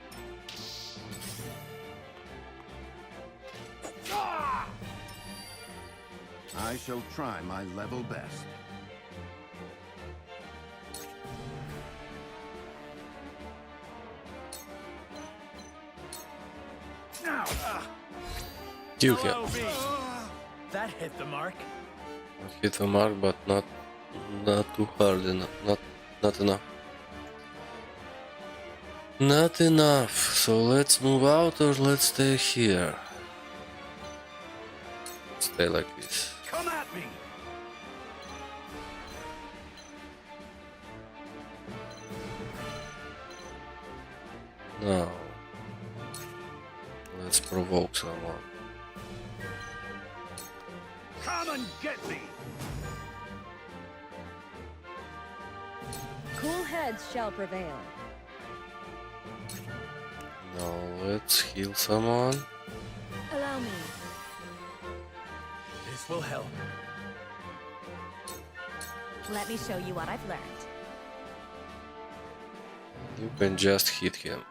I shall try my level best. Now, Kill him. That hit the mark. Hit the mark, but not too hard enough. Not enough. Not enough. So let's move out or let's stay here. Stay like this. come at me! Now let's provoke someone. Come and get me! Cool heads shall prevail. Now let's heal someone. Allow me. This will help. Let me show you what I've learned. You can just hit him.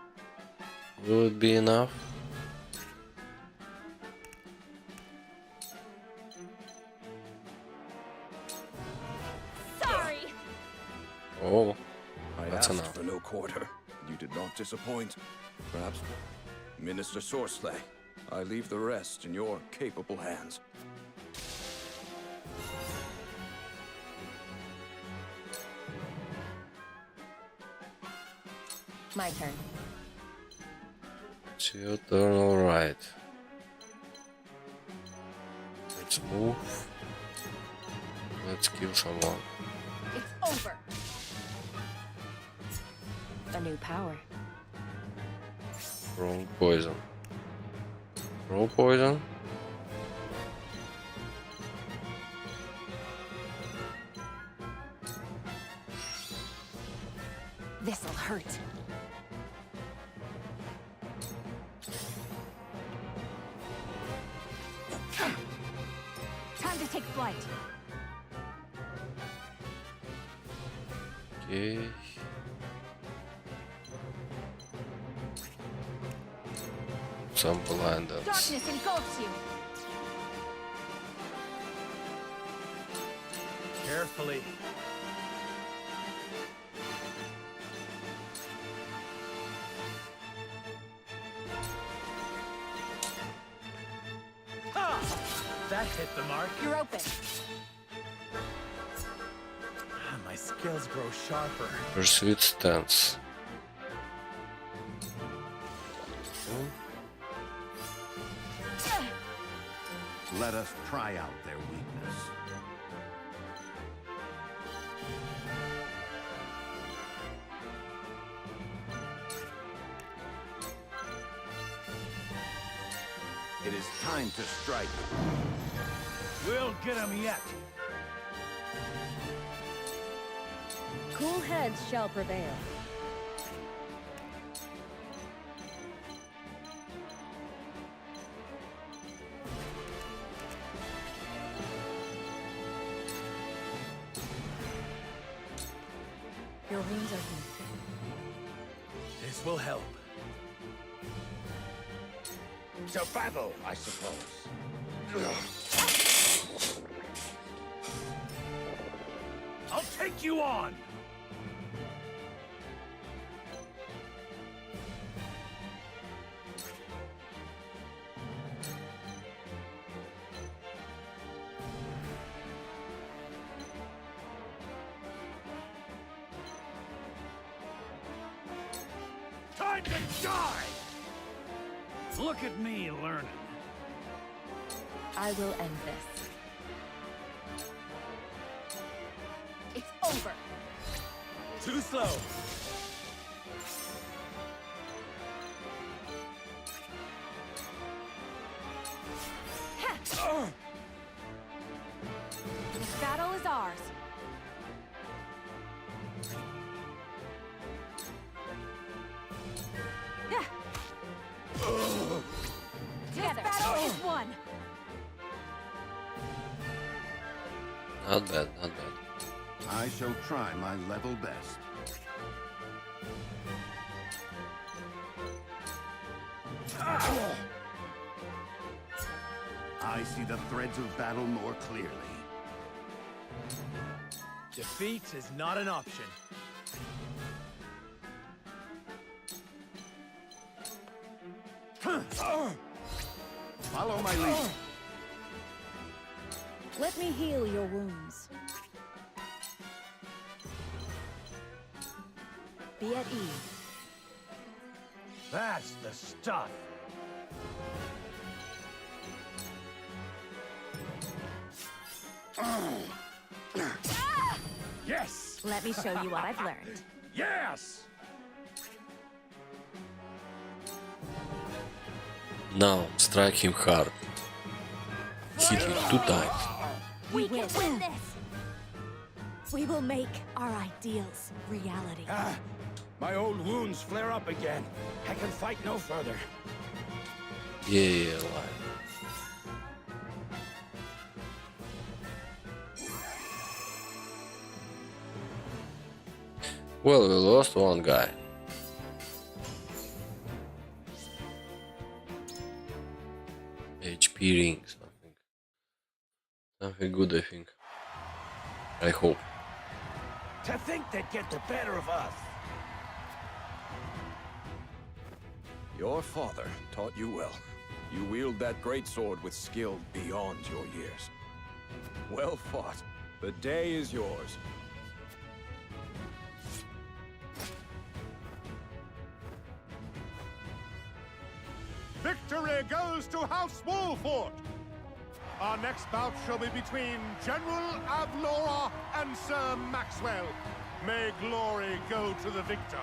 Will it be enough? Sorry! Oh, I that's asked enough. for no quarter. You did not disappoint. Perhaps, Minister Sorsley, I leave the rest in your capable hands. My turn. It's your turn, alright. Let's move. Let's kill someone. It's over! A new power. Wrong poison. Wrong poison? This'll hurt. Time to take flight. Okay. Some blinders. Darkness engulfs you. Carefully. Ha! That hit the mark. You're open. My skills grow sharper. Pursuit stance. Let us try out their weakness. It is time to strike. We'll get him yet. Cool heads shall prevail. Your wounds are healed. This will help. To battle, I suppose. I'll take you on! Time to die! Look at me learning. I will end this. It's over. Too slow. Not bad, not bad. I shall try my level best. I see the threads of battle more clearly. Defeat is not an option. Follow my lead. Let me heal your wounds. Be at ease. That's the stuff. Yes! Let me show you what I've learned. Yes! Now, strike him hard. Hit him 2 times. We can win this! We will make our ideals reality. My old wounds flare up again. I can fight no further. Yeah, alive. Well, we lost one guy. HP ring, something good, I think. I hope. To think they'd get the better of us. Your father taught you well. You wield that great sword with skill beyond your years. Well fought. The day is yours. Victory goes to House Wolfort! Our next bout shall be between General Avlora and Sir Maxwell. May glory go to the victor.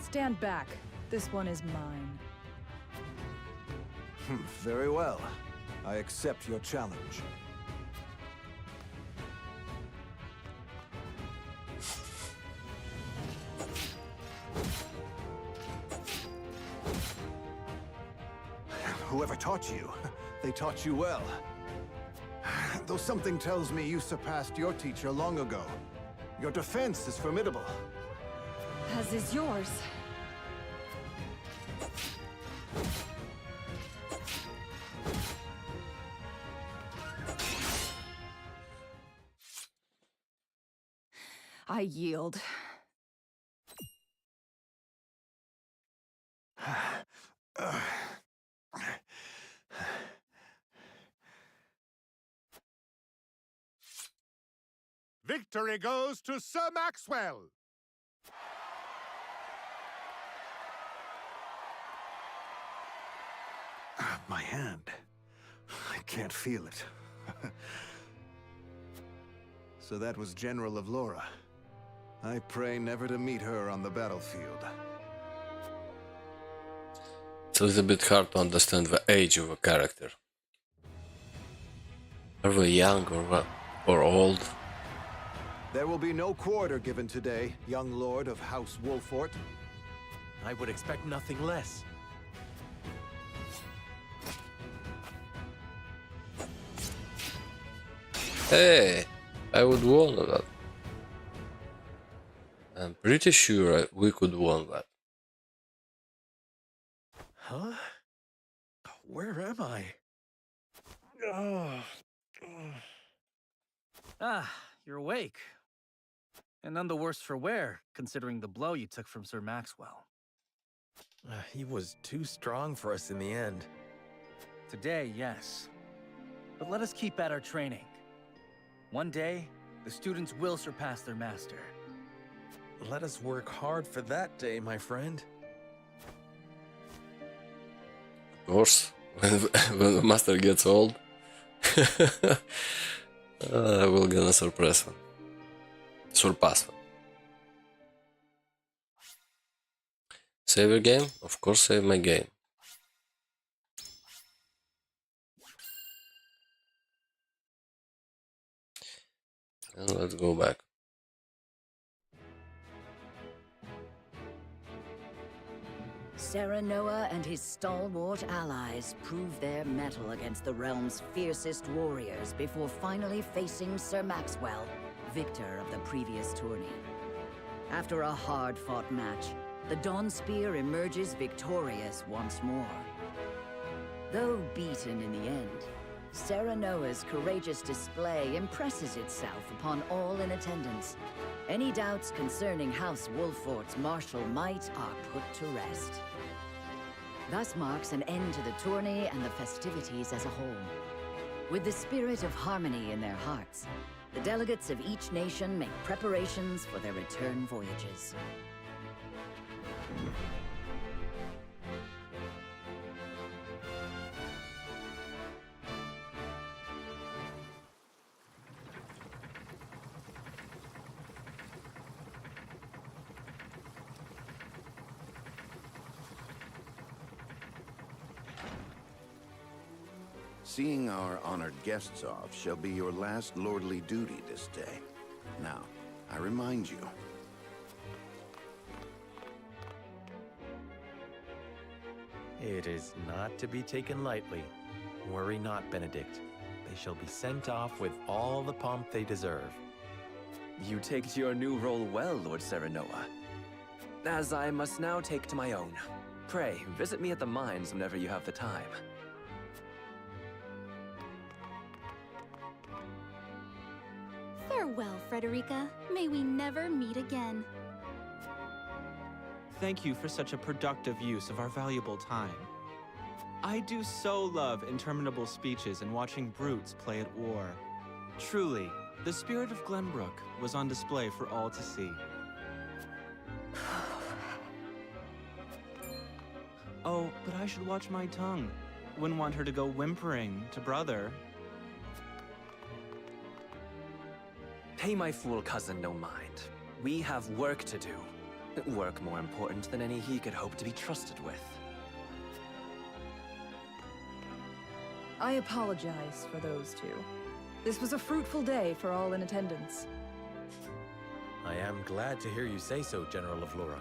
Stand back. This one is mine. Very well. I accept your challenge. Whoever taught you, they taught you well. Though something tells me you surpassed your teacher long ago. Your defense is formidable. As is yours. I yield. Victory goes to Sir Maxwell. My hand. I can't feel it. So that was General of Laura. I pray never to meet her on the battlefield. It's a little bit hard to understand the age of a character. Are they young or old? There will be no quarter given today, young lord of House Wolfort. I would expect nothing less. Hey, I would want that. I'm pretty sure we could want that. Huh? Where am I? Ah, you're awake. And none the worse for wear, considering the blow you took from Sir Maxwell. He was too strong for us in the end. Today, yes. But let us keep at our training. One day, the students will surpass their master. Let us work hard for that day, my friend. Of course, when the master gets old, we're gonna surpass one. Save your game? Of course, save my game. And let's go back. Serenoa and his stalwart allies proved their mettle against the realm's fiercest warriors before finally facing Sir Maxwell, victor of the previous tourney. After a hard-fought match, the Dawn Spear emerges victorious once more. Though beaten in the end, Serenoa's courageous display impresses itself upon all in attendance. Any doubts concerning House Wolfort's martial might are put to rest. Thus marks an end to the tourney and the festivities as a whole. With the spirit of harmony in their hearts, the delegates of each nation make preparations for their return voyages. Seeing our honored guests off shall be your last lordly duty this day. Now, I remind you. It is not to be taken lightly. Worry not, Benedict. They shall be sent off with all the pomp they deserve. You take to your new role well, Lord Serenoa. As I must now take to my own. Pray, visit me at the mines whenever you have the time. Farewell, Frederica. May we never meet again. Thank you for such a productive use of our valuable time. I do so love interminable speeches and watching brutes play at war. Truly, the spirit of Glenbrook was on display for all to see. Oh, but I should watch my tongue. Wouldn't want her to go whimpering to brother. Pay my fool cousin no mind. We have work to do. Work more important than any he could hope to be trusted with. I apologize for those two. This was a fruitful day for all in attendance. I am glad to hear you say so, General of Laura.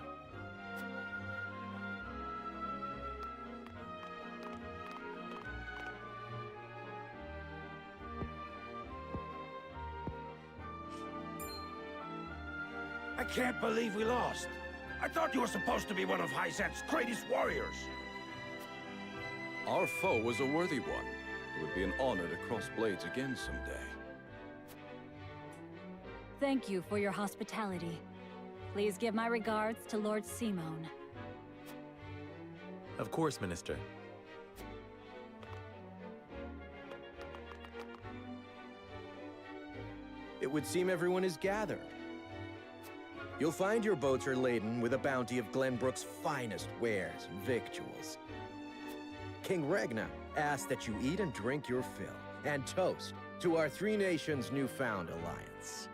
I can't believe we lost. I thought you were supposed to be one of Hyzant's greatest warriors. Our foe was a worthy one. It would be an honor to cross blades again someday. Thank you for your hospitality. Please give my regards to Lord Simon. Of course, Minister. It would seem everyone is gathered. You'll find your boats are laden with a bounty of Glenbrook's finest wares and victuals. King Regna asks that you eat and drink your fill, and toast to our three nations' newfound alliance.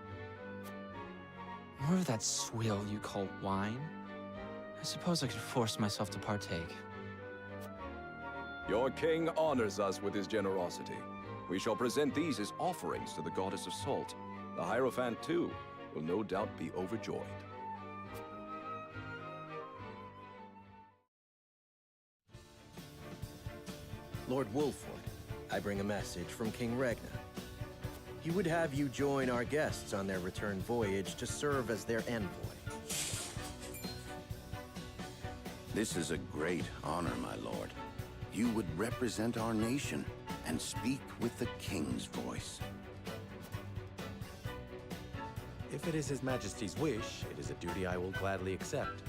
More of that swill you call wine? I suppose I could force myself to partake. Your king honors us with his generosity. We shall present these as offerings to the goddess of salt. The Hierophant, too, will no doubt be overjoyed. Lord Wolford, I bring a message from King Regna. He would have you join our guests on their return voyage to serve as their envoy. This is a great honor, my lord. You would represent our nation and speak with the king's voice. If it is His Majesty's wish, it is a duty I will gladly accept.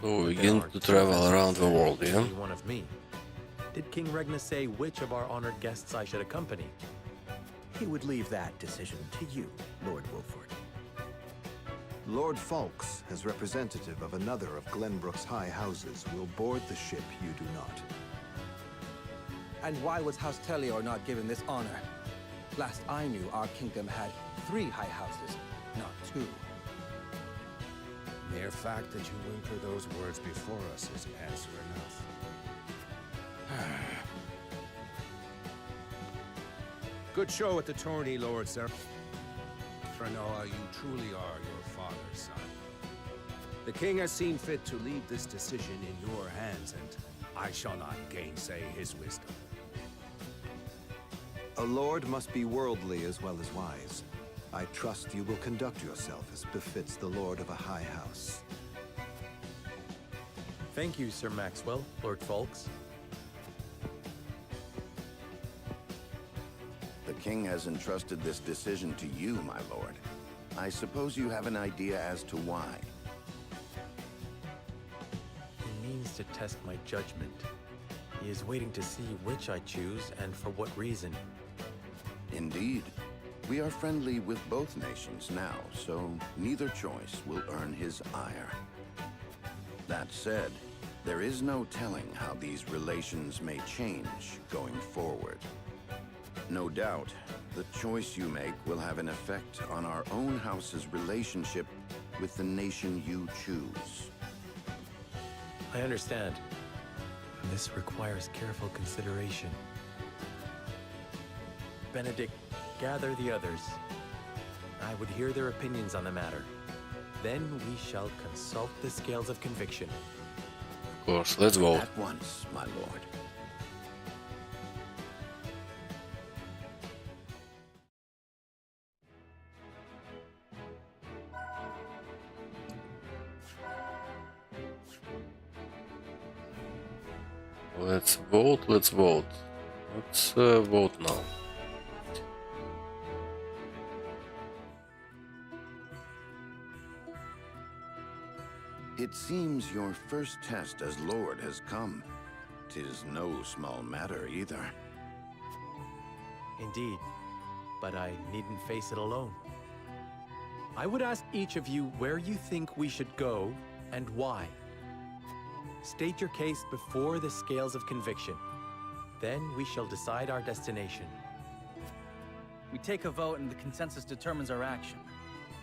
So we get to travel around the world, yeah? One of me. Did King Regna say which of our honored guests I should accompany? He would leave that decision to you, Lord Wolford. Lord Falks, as representative of another of Glenbrook's high houses, will board the ship you do not. And why was House Tellior not given this honor? Last I knew, our kingdom had 3 high houses, not 2. Mere fact that you whimper those words before us is answer enough. Good show at the tourney, Lord Sir. Frenoa, you truly are your father's son. The king has seen fit to leave this decision in your hands, and I shall not gainsay his wisdom. A lord must be worldly as well as wise. I trust you will conduct yourself as befits the lord of a high house. Thank you, Sir Maxwell, Lord Folks. The king has entrusted this decision to you, my lord. I suppose you have an idea as to why. He means to test my judgment. He is waiting to see which I choose and for what reason. Indeed. We are friendly with both nations now, so neither choice will earn his ire. That said, there is no telling how these relations may change going forward. No doubt, the choice you make will have an effect on our own house's relationship with the nation you choose. I understand. This requires careful consideration. Benedict, gather the others. I would hear their opinions on the matter. Then we shall consult the scales of conviction. Of course, let's vote. At once, my lord. Let's vote, let's vote. Let's vote now. It seems your first test as Lord has come. 'Tis no small matter either. Indeed, but I needn't face it alone. I would ask each of you where you think we should go and why. State your case before the scales of conviction. Then we shall decide our destination. We take a vote and the consensus determines our action.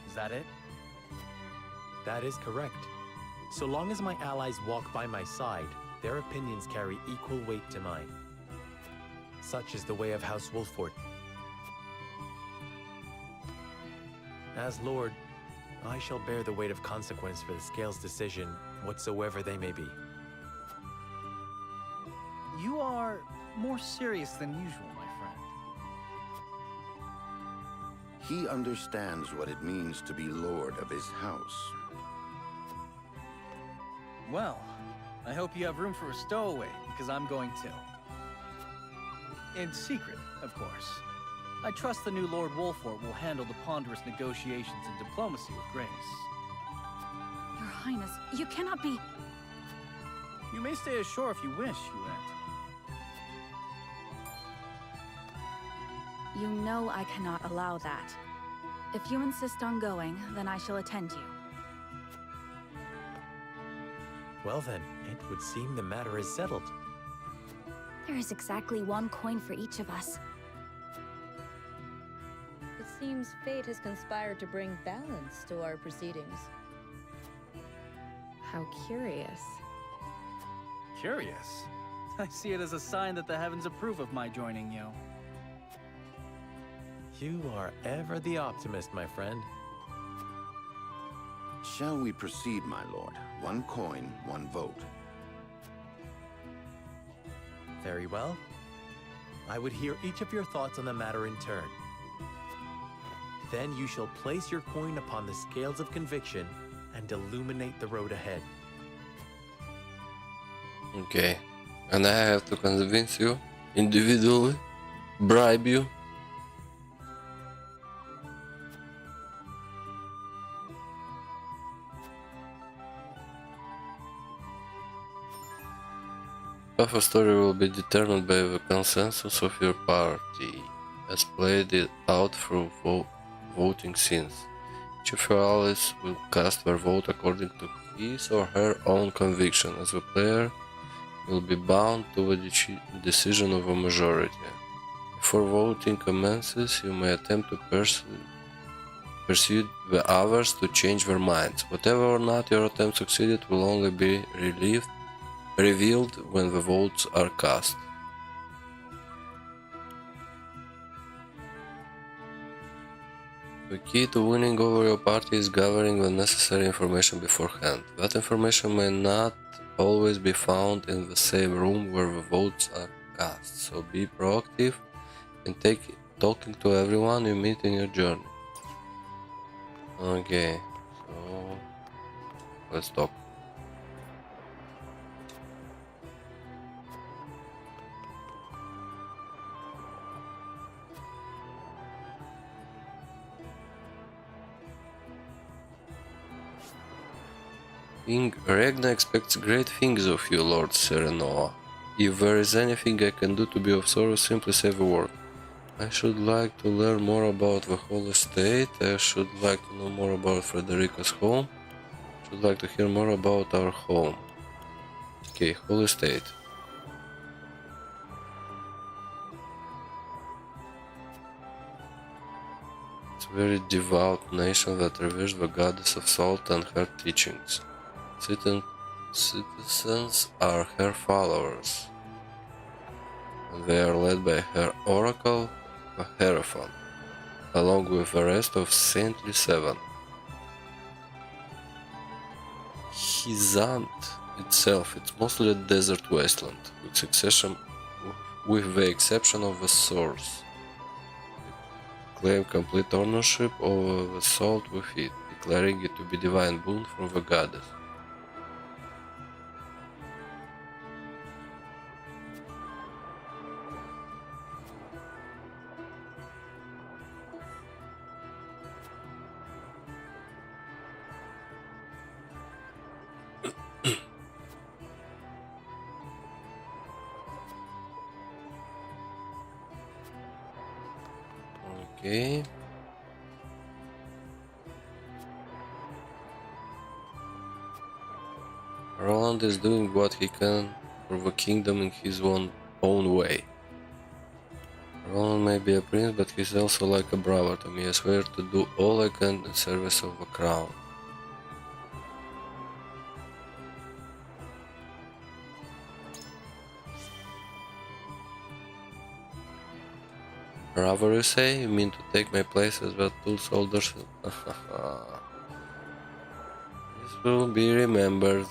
Is that it? That is correct. So long as my allies walk by my side, their opinions carry equal weight to mine. Such is the way of House Wolffort. As Lord, I shall bear the weight of consequence for the Scales' decision, whatsoever they may be. You are more serious than usual, my friend. He understands what it means to be Lord of his house. Well, I hope you have room for a stowaway, because I'm going to. In secret, of course. I trust the new Lord Wolffort will handle the ponderous negotiations and diplomacy with grace. Your Highness, you cannot be... You may stay ashore if you wish, Huette. You know I cannot allow that. If you insist on going, then I shall attend you. Well then, it would seem the matter is settled. There is exactly one coin for each of us. It seems fate has conspired to bring balance to our proceedings. How curious. Curious? I see it as a sign that the heavens approve of my joining you. You are ever the optimist, my friend. Shall we proceed, my lord? One coin, one vote. Very well. I would hear each of your thoughts on the matter in turn. Then you shall place your coin upon the scales of conviction and illuminate the road ahead. Okay. And I have to convince you individually, bribe you. Path of story will be determined by the consensus of your party, as played it out through voting scenes. Each of your allies will cast their vote according to his or her own conviction, as the player will be bound to the decision of a majority. Before voting commences, you may attempt to persuade the others to change their minds. Whatever or not your attempt succeeded will only be revealed when the votes are cast. The key to winning over your party is gathering the necessary information beforehand. That information may not always be found in the same room where the votes are cast, so be proactive in talking to everyone you meet in your journey. Okay, so let's talk. King Regna expects great things of you, Lord Serenoa. If there is anything I can do to be of service, simply say the word. I should like to learn more about the whole estate. I should like to know more about Frederica's home. I should like to hear more about our home. Okay, whole estate. It's a very devout nation that reveres the goddess of salt and her teachings. Citizens are her followers, and they are led by her oracle, the Hierophant, along with the rest of Saintly Seven. Hizant itself, it's mostly a desert wasteland, with the exception of the source. Claim complete ownership over the salt with it, declaring it to be divine boon from the goddess. Okay. Roland is doing what he can for the kingdom in his own way. Roland may be a prince, but he's also like a brother to me. I swear to do all I can in service of the crown. Brother, you say? You mean to take my place as the two soldiers? This will be remembered.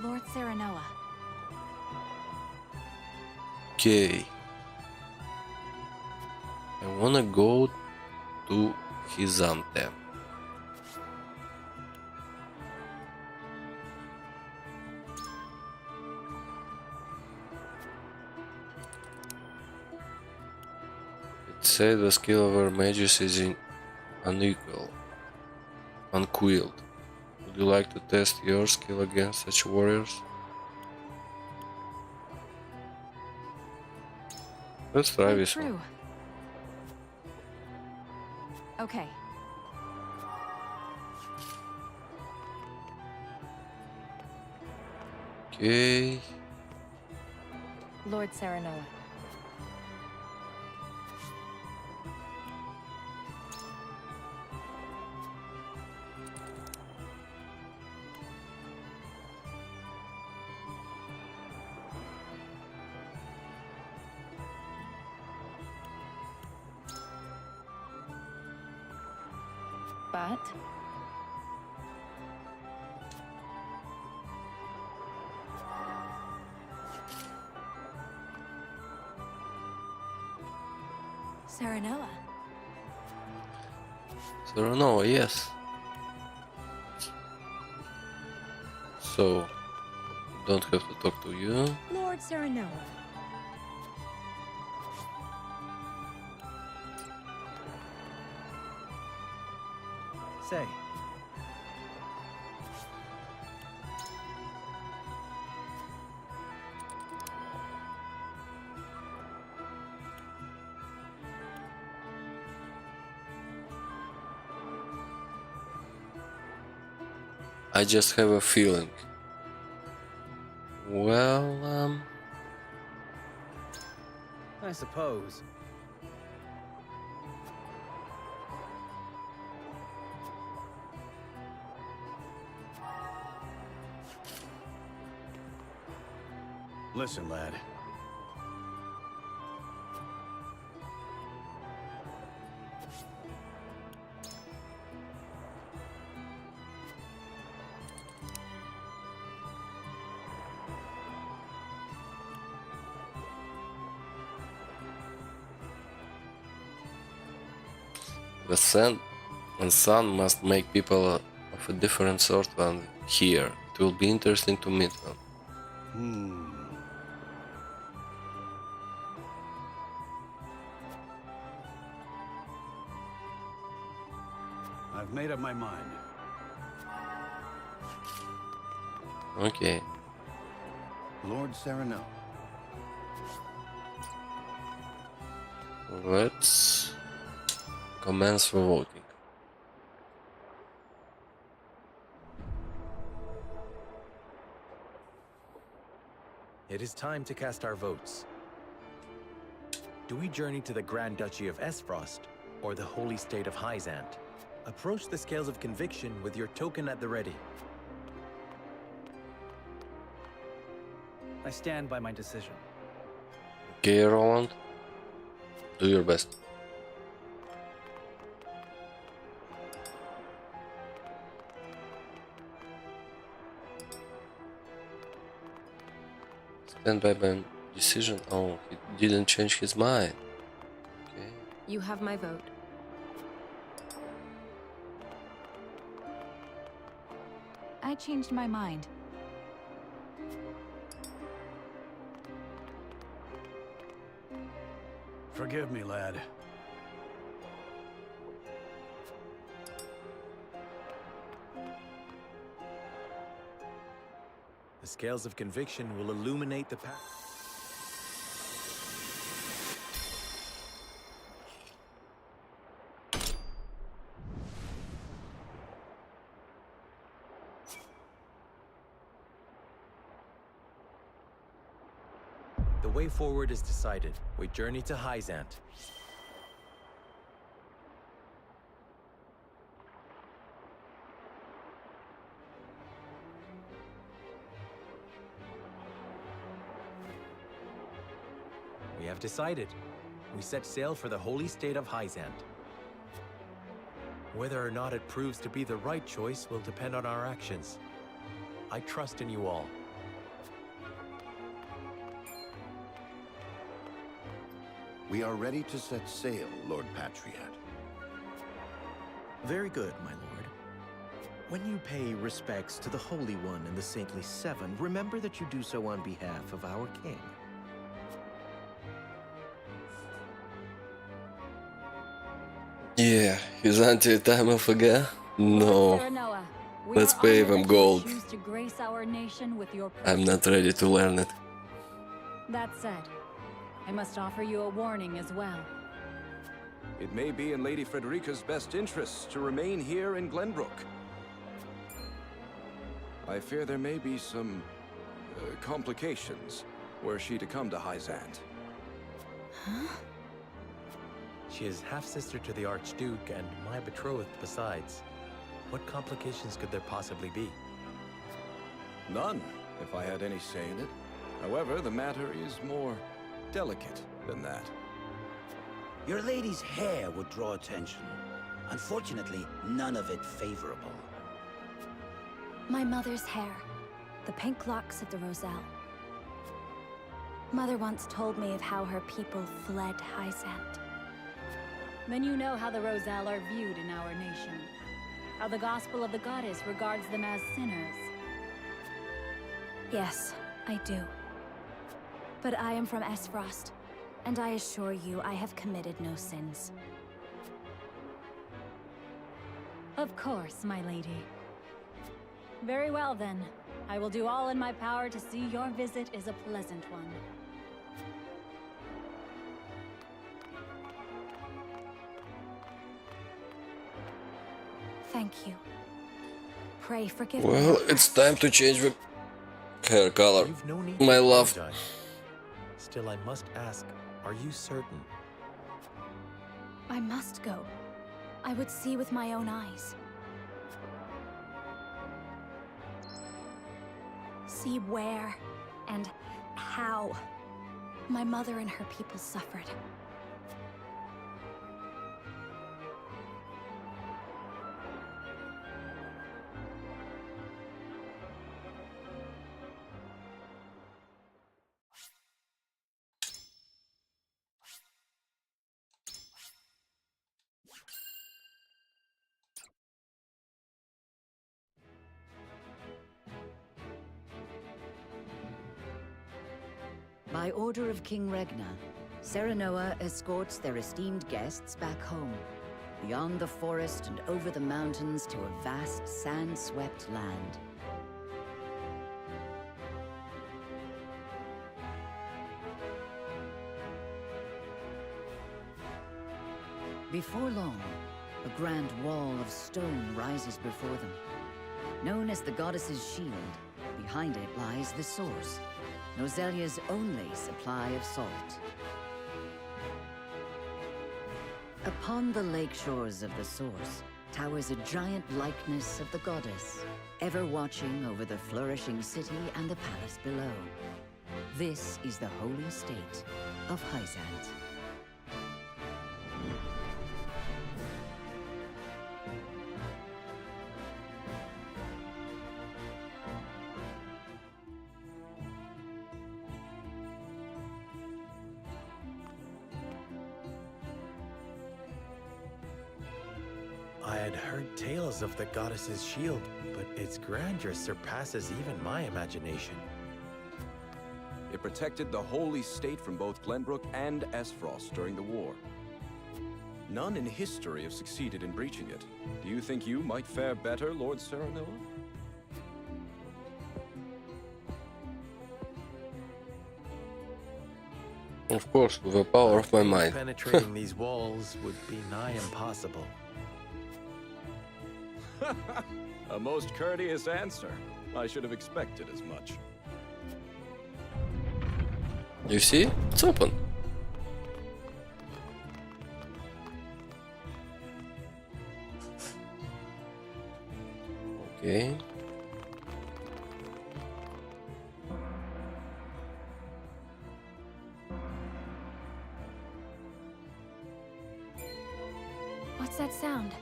Lord Serenoa. Okay. I wanna go to Hizante. It said the skill of our mages is unequal, unquilled. Would you like to test your skill against such warriors? Let's try this one. Okay. Okay. Lord Serenoa. But Serenoa. Serenoa, yes. So, don't have to talk to you. Lord Serenoa. Say. I just have a feeling. Well, I suppose. Listen, lad. the sun must make people of a different sort than here. It will be interesting to meet them. I've made up my mind. Okay. Lord Sereno. Let's commence the voting. It is time to cast our votes. Do we journey to the Grand Duchy of Esfrost or the Holy State of Hyzant? Approach the scales of conviction with your token at the ready. I stand by my decision. Okay, Roland. Do your best. Stand by my decision. Oh, he didn't change his mind. Okay. You have my vote. I changed my mind. Forgive me, lad. The scales of conviction will illuminate the path. The way forward is decided. We journey to Hyzant. We have decided. We set sail for the holy state of Hyzant. Whether or not it proves to be the right choice will depend on our actions. I trust in you all. We are ready to set sail, Lord Patriot. Very good, my lord. When you pay respects to the Holy One and the Saintly Seven, remember that you do so on behalf of our king. Yeah, is Auntie time of again? No. Serenoa, we Let's are pay honored them that you gold. choose to grace our nation with your I'm not presence. ready to learn it. That said, I must offer you a warning as well. It may be in Lady Frederica's best interests to remain here in Glenbrook. I fear there may be some complications were she to come to Hyzant. Huh? She is half-sister to the Archduke and my betrothed besides. What complications could there possibly be? None, if I had any say in it. However, the matter is more delicate than that. Your lady's hair would draw attention. Unfortunately, none of it favorable. My mother's hair. The pink locks of the Roselle. Mother once told me of how her people fled Hyzant. Then you know how the Roselle are viewed in our nation. How the gospel of the goddess regards them as sinners. Yes, I do. But I am from Esfrost, and I assure you I have committed no sins. Of course, my lady. Very well then. I will do all in my power to see your visit is a pleasant one. Thank you. pray forgive Well, me. it's time to change the hair color. You've no need My to love. apologize. Still, I must ask, are you certain? I must go. I would see with my own eyes. See where and how my mother and her people suffered. By order of King Regna, Serenoa escorts their esteemed guests back home, beyond the forest and over the mountains to a vast sand-swept land. Before long, a grand wall of stone rises before them. Known as the Goddess's Shield, behind it lies the source, Norzelia's only supply of salt. Upon the lake shores of the source towers a giant likeness of the goddess, ever watching over the flourishing city and the palace below. This is the holy state of Hyzant. I had heard tales of the goddess's shield, but its grandeur surpasses even my imagination. It protected the holy state from both Glenbrook and Esfrost during the war. None in history have succeeded in breaching it. Do you think you might fare better, Lord Serenoa? Of course, with the power of my mind. Penetrating these walls would be nigh impossible. A most courteous answer. I should have expected as much. You see? It's open. Okay. What's that sound?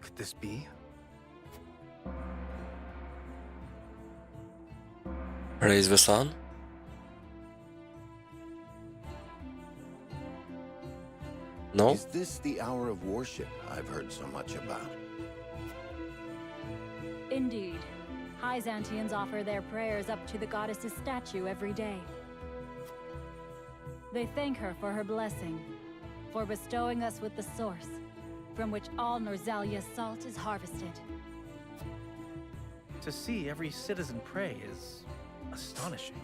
Could this be? Raise the sun. No? Is this the hour of worship I've heard so much about? Indeed. Hyzantians offer their prayers up to the goddess's statue every day. They thank her for her blessing, for bestowing us with the source, from which all Norzelia's salt is harvested. To see every citizen pray is astonishing.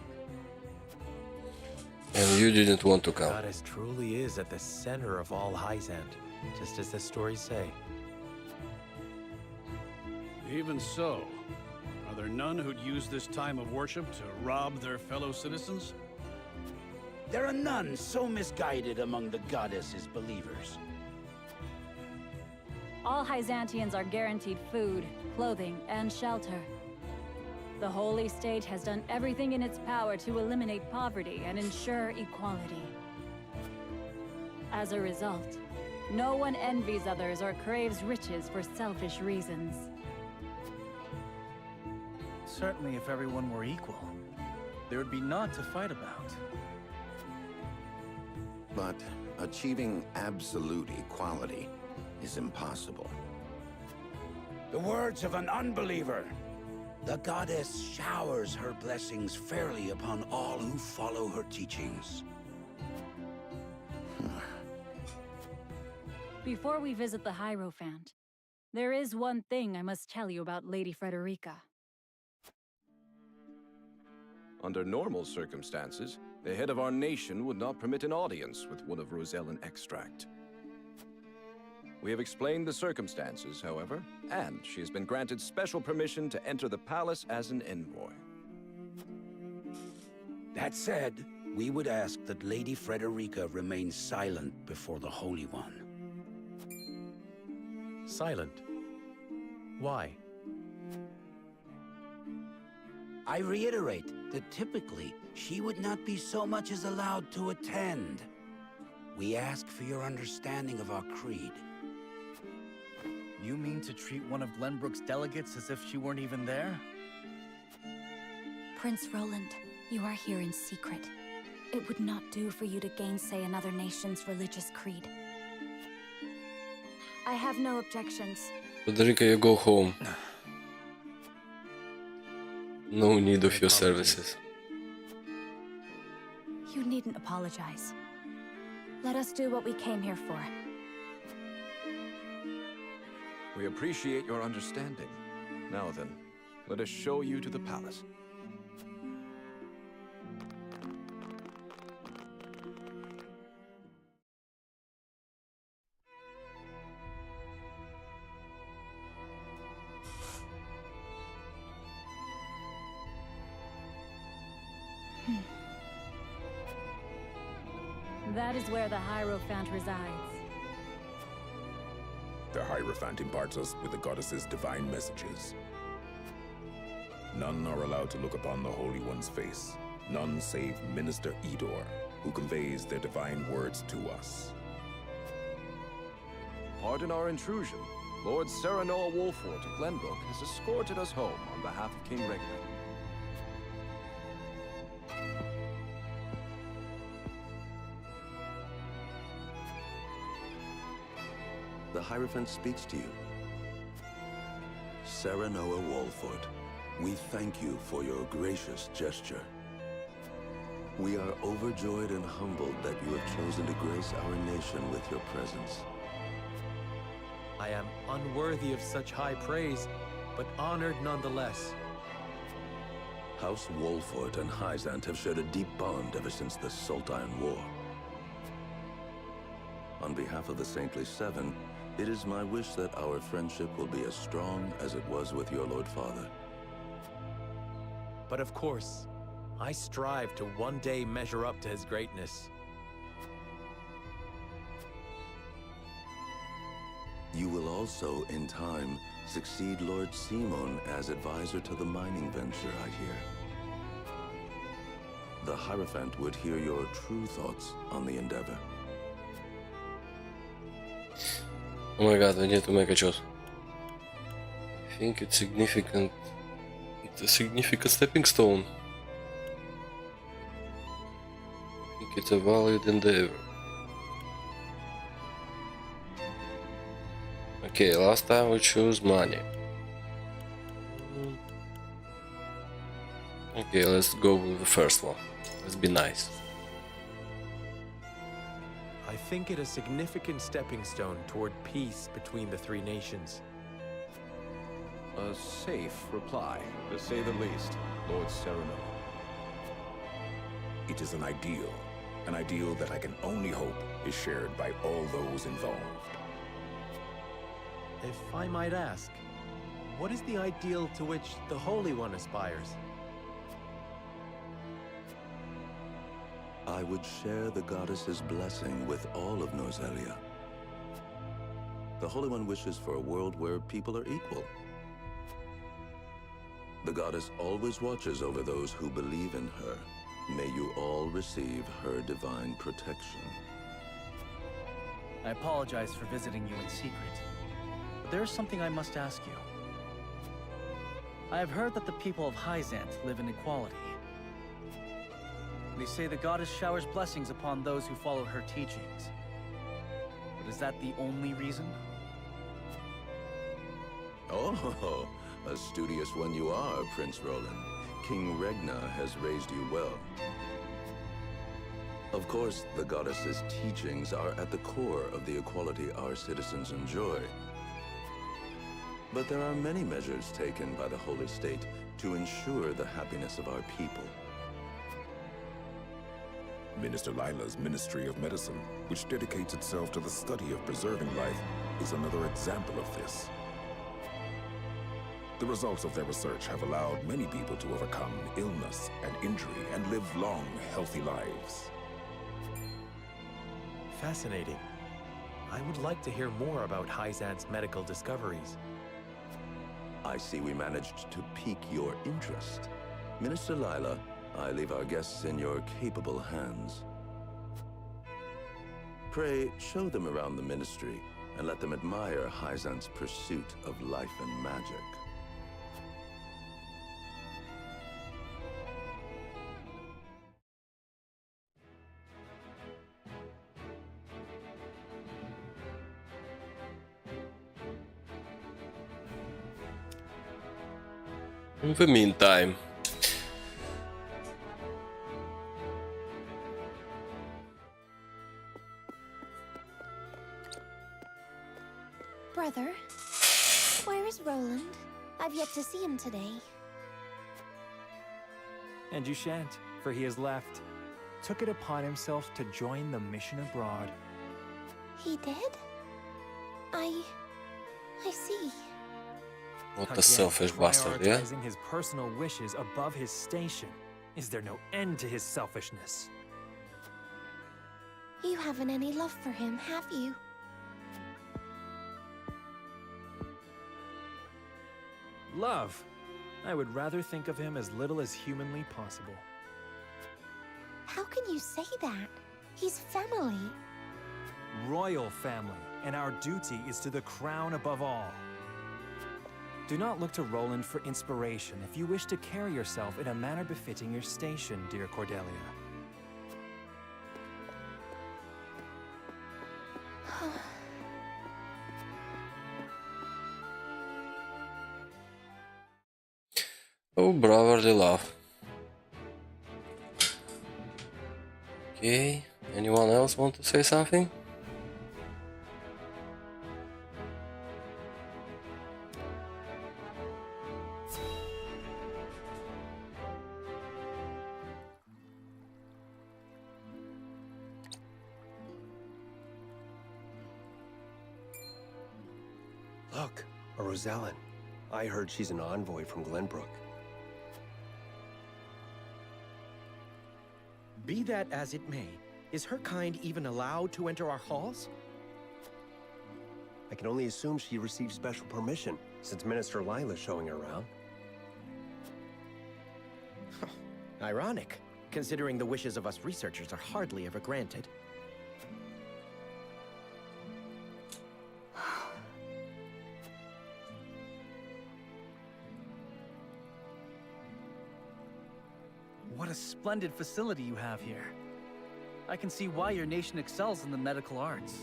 And you didn't want to come. Goddess truly is at the center of all Hyzant, just as the stories say. Even so, are there none who'd use this time of worship to rob their fellow citizens? There are none so misguided among the goddess's believers. All Hyzantians are guaranteed food, clothing, and shelter. The Holy State has done everything in its power to eliminate poverty and ensure equality. As a result, no one envies others or craves riches for selfish reasons. Certainly if everyone were equal, there would be naught to fight about. But achieving absolute equality is impossible. The words of an unbeliever. The goddess showers her blessings fairly upon all who follow her teachings. Before we visit the Hierophant, there is one thing I must tell you about Lady Frederica. Under normal circumstances, the head of our nation would not permit an audience with one of Rosellan extract. We have explained the circumstances, however, and she has been granted special permission to enter the palace as an envoy. That said, we would ask that Lady Frederica remain silent before the Holy One. Silent? Why? I reiterate that typically, she would not be so much as allowed to attend. We ask for your understanding of our creed. You mean to treat one of Glenbrook's delegates as if she weren't even there? Prince Roland, you are here in secret. It would not do for you to gainsay another nation's religious creed. I have no objections. Frederica, you go home. No need of your services. You needn't apologize. Let us do what we came here for. We appreciate your understanding. Now then, let us show you to the palace. That is where the Hierophant resides. The Hierophant imparts us with the goddess's divine messages. None are allowed to look upon the Holy One's face. None save Minister Edor, who conveys their divine words to us. Pardon our intrusion. Lord Serenoa Wolfort of Glenbrook has escorted us home on behalf of King Regna. The Hierophant speaks to you. Serenoa Wolfort, we thank you for your gracious gesture. We are overjoyed and humbled that you have chosen to grace our nation with your presence. I am unworthy of such high praise, but honored nonetheless. House Wolfort and Hyzant have shared a deep bond ever since the Sultan War. On behalf of the Saintly Seven, it is my wish that our friendship will be as strong as it was with your Lord Father. But of course, I strive to one day measure up to his greatness. You will also, in time, succeed Lord Simon as advisor to the mining venture, I hear. The Hierophant would hear your true thoughts on the endeavor. Oh my god, we need to make a choice. I think it's significant. It's a significant stepping stone. I think it's a valid endeavor. Okay, last time we chose money. Okay, let's go with the first one. Let's be nice. I think it a significant stepping stone toward peace between the three nations. A safe reply, to say the least, Lord Serenoa. It is an ideal that I can only hope is shared by all those involved. If I might ask, what is the ideal to which the Holy One aspires? I would share the goddess's blessing with all of Norzelia. The Holy One wishes for a world where people are equal. The goddess always watches over those who believe in her. May you all receive her divine protection. I apologize for visiting you in secret, but there is something I must ask you. I have heard that the people of Hyzant live in equality. They say the goddess showers blessings upon those who follow her teachings. But is that the only reason? Oh, a studious one you are, Prince Roland. King Regna has raised you well. Of course, the goddess's teachings are at the core of the equality our citizens enjoy. But there are many measures taken by the Holy State to ensure the happiness of our people. Minister Lila's Ministry of Medicine, which dedicates itself to the study of preserving life, is another example of this. The results of their research have allowed many people to overcome illness and injury and live long, healthy lives. Fascinating. I would like to hear more about Hyzant's medical discoveries. I see we managed to pique your interest. Minister Lila, I leave our guests in your capable hands. Pray, show them around the ministry and let them admire Hyzant's pursuit of life and magic. In the meantime, Brother, where is Roland? I've yet to see him today. And you shan't, for he has left. Took it upon himself to join the mission abroad. He did? I see. what a selfish bastard, yeah? Prioritizing his personal wishes above his station. Is there no end to his selfishness? You haven't any love for him, have you? Love. I would rather think of him as little as humanly possible. How can you say that? He's family. Royal family, and our duty is to the crown above all. Do not look to Roland for inspiration if you wish to carry yourself in a manner befitting your station, dear Cordelia. Oh, brotherly love. Okay, anyone else want to say something? Look, a Rosellan. I heard she's an envoy from Glenbrook. Be that as it may, is her kind even allowed to enter our halls? I can only assume she received special permission, since Minister Lila's showing her around. Ironic, considering the wishes of us researchers are hardly ever granted. What a splendid facility you have here. I can see why your nation excels in the medical arts.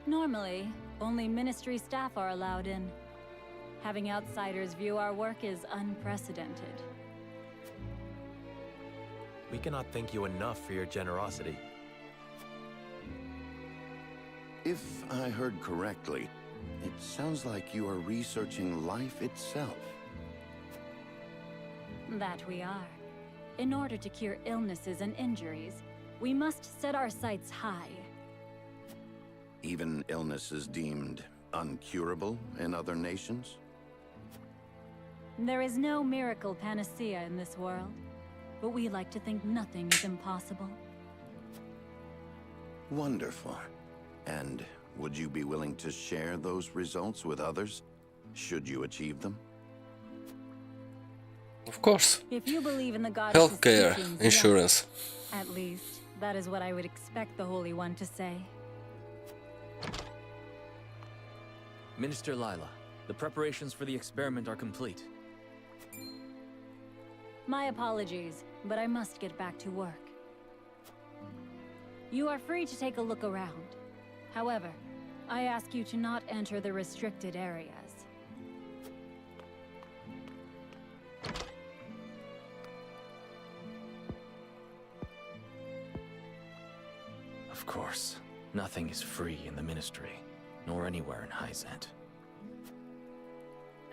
Normally, only ministry staff are allowed in. Having outsiders view our work is unprecedented. We cannot thank you enough for your generosity. If I heard correctly, it sounds like you are researching life itself. That we are. In order to cure illnesses and injuries, we must set our sights high. Even illnesses deemed uncurable in other nations? There is no miracle panacea in this world, but we like to think nothing is impossible. Wonderful. And would you be willing to share those results with others, should you achieve them? Of course. If you believe in the goddess' Healthcare, teachings, insurance. yes. At least, that is what I would expect the Holy One to say. Minister Lila, the preparations for the experiment are complete. My apologies, but I must get back to work. You are free to take a look around. However, I ask you to not enter the restricted areas. Of course, nothing is free in the Ministry, nor anywhere in Hyzant.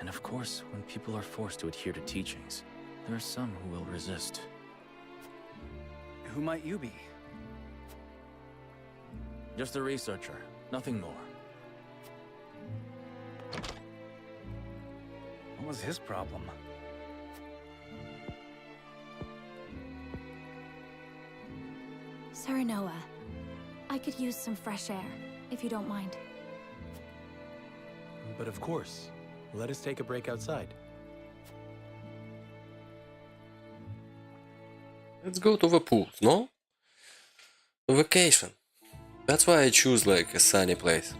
And of course, when people are forced to adhere to teachings, there are some who will resist. who might you be? Just a researcher, nothing more. What was his problem? Serenoa, I could use some fresh air, if you don't mind. But of course, let us take a break outside. Let's go to the pool, no? Vacation. That's why I choose like a sunny place.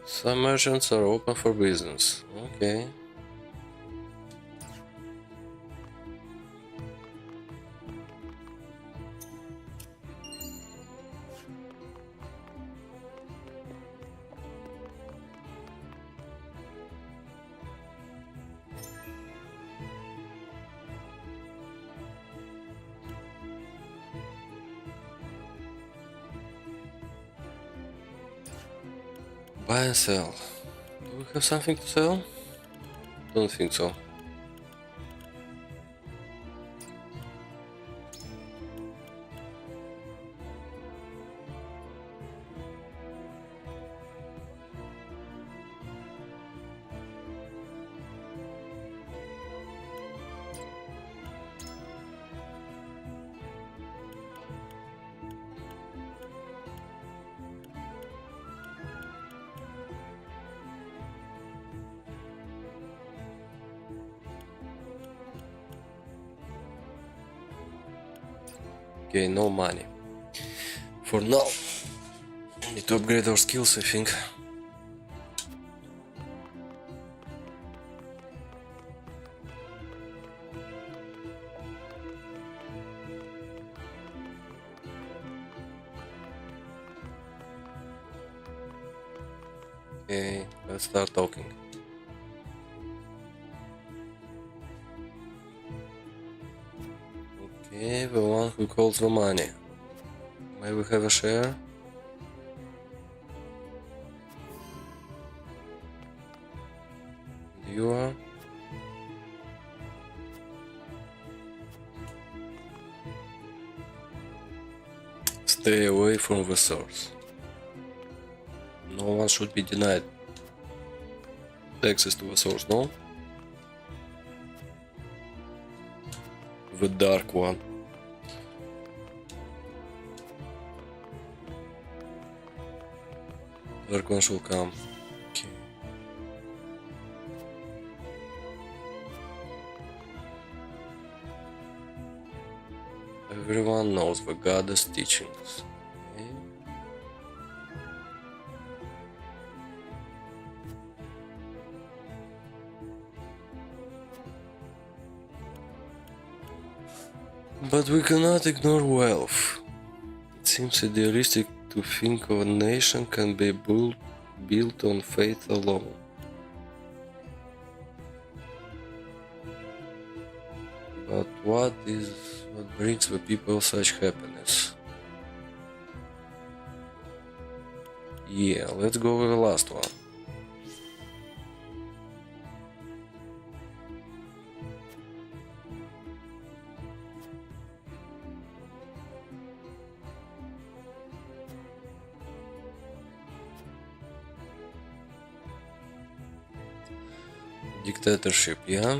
Some merchants are open for business. Okay. Buy and sell. Do we have something to sell? Don't think so. Okay, no money. For now, we need to upgrade our skills, I think. Okay, let's start talking. Okay, the one who calls the money. May we have a share? You are? Stay away from the source. No one should be denied access to the source, no? The dark one. Dark one shall come. Okay. Everyone knows the goddess teachings. Okay. But we cannot ignore wealth. It seems idealistic to think of a nation can be built on faith alone. But what brings the people such happiness? Yeah, let's go with the last one. Dictatorship, yeah.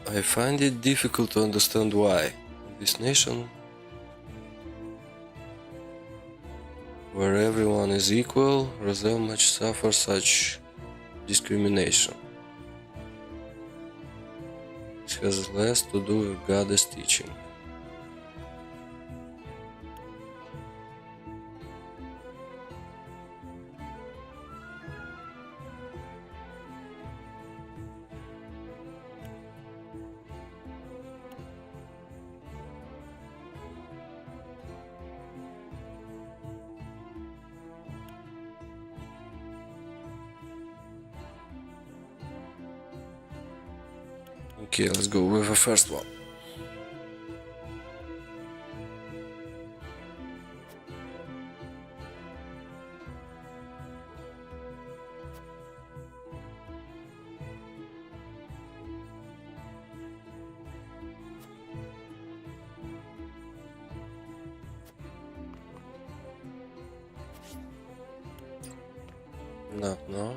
I find it difficult to understand why this nation, where everyone is equal, Roselle much suffers such discrimination. It has less to do with goddess teaching. Okay, let's go with the first one. Not now.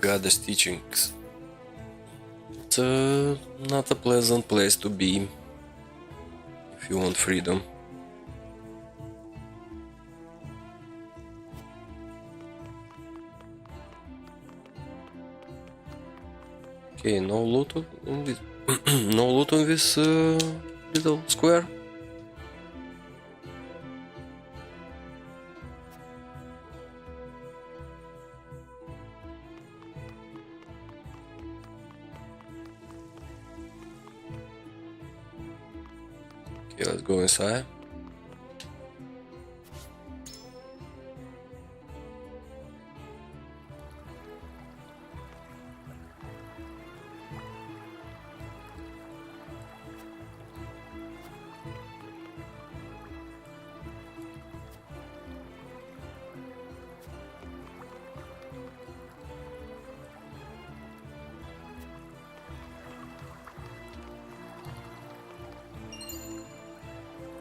Goddess teachings. It's not a pleasant place to be if you want freedom. Okay, no loot in this. No loot on this little square. Okay, let's go inside.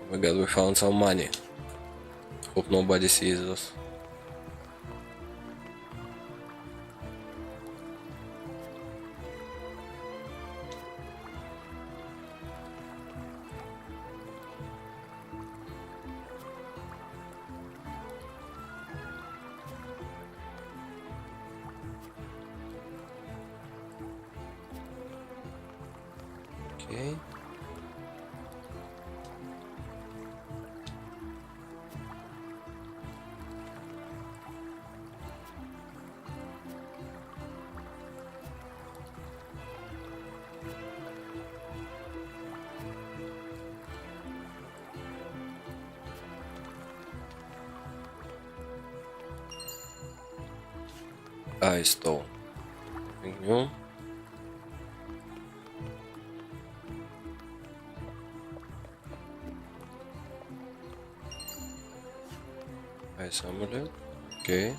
Oh my god, we found some money. Hope nobody sees us. Okay. I stole. Nothing new. Ice amulet. Okay.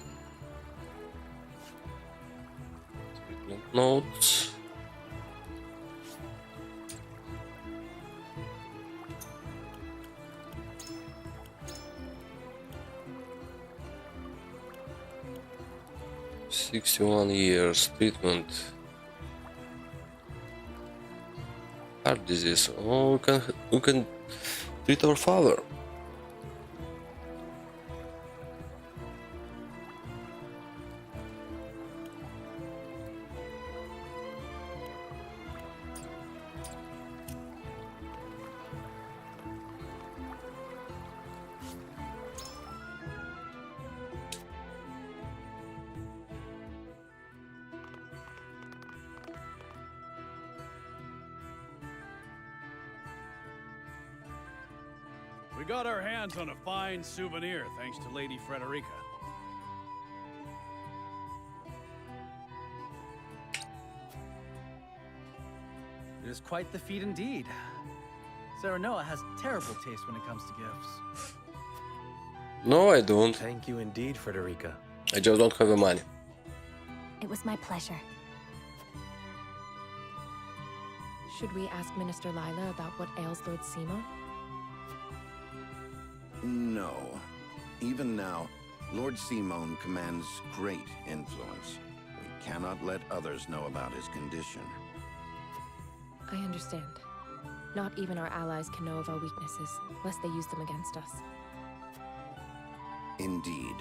Treatment notes. "61 years treatment. Heart disease. Oh, we can treat our father." We got our hands on a fine souvenir thanks to Lady Frederica. It is quite the feat indeed. Serenoa has terrible taste when it comes to gifts. No, I don't. Thank you indeed, Frederica. I just don't have the money. It was my pleasure. Should we ask Minister Lila about what ails Lord Simon? No. Even now, Lord Simon commands great influence. We cannot let others know about his condition. I understand. Not even our allies can know of our weaknesses, lest they use them against us. Indeed.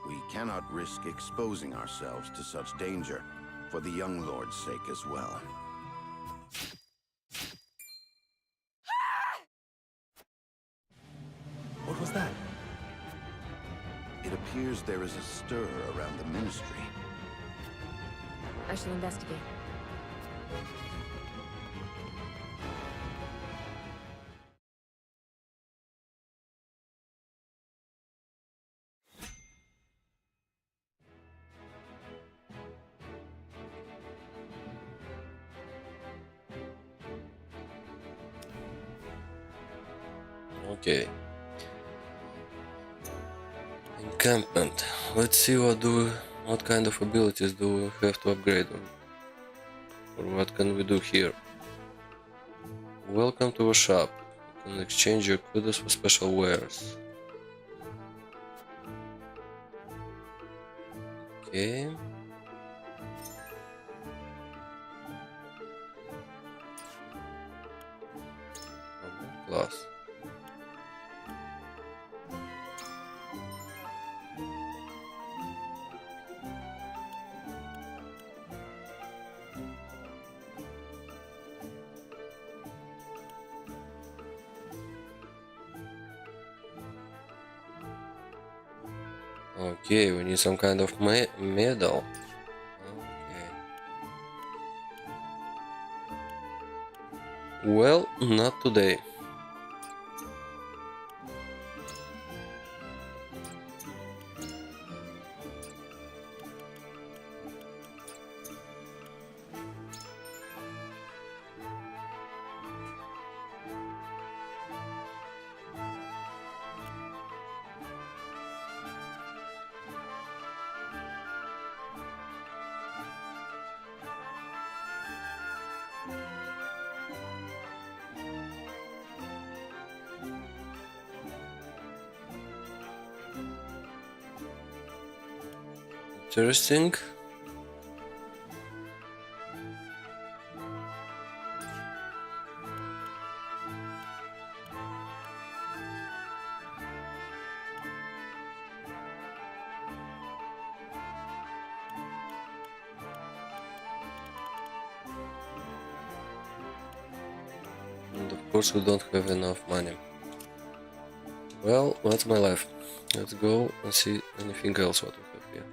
We cannot risk exposing ourselves to such danger, for the young lord's sake as well. What was that? It appears there is a stir around the ministry. I shall investigate. Okay. Encampment. Let's see what kind of abilities do we have to upgrade, or what can we do here. Welcome to a shop. You can exchange your kudos for special wares. Okay. Class. Okay, we need some kind of medal. Okay. Well, not today. Interesting. And of course we don't have enough money. Well, that's my life. Let's go and see anything else what we have here.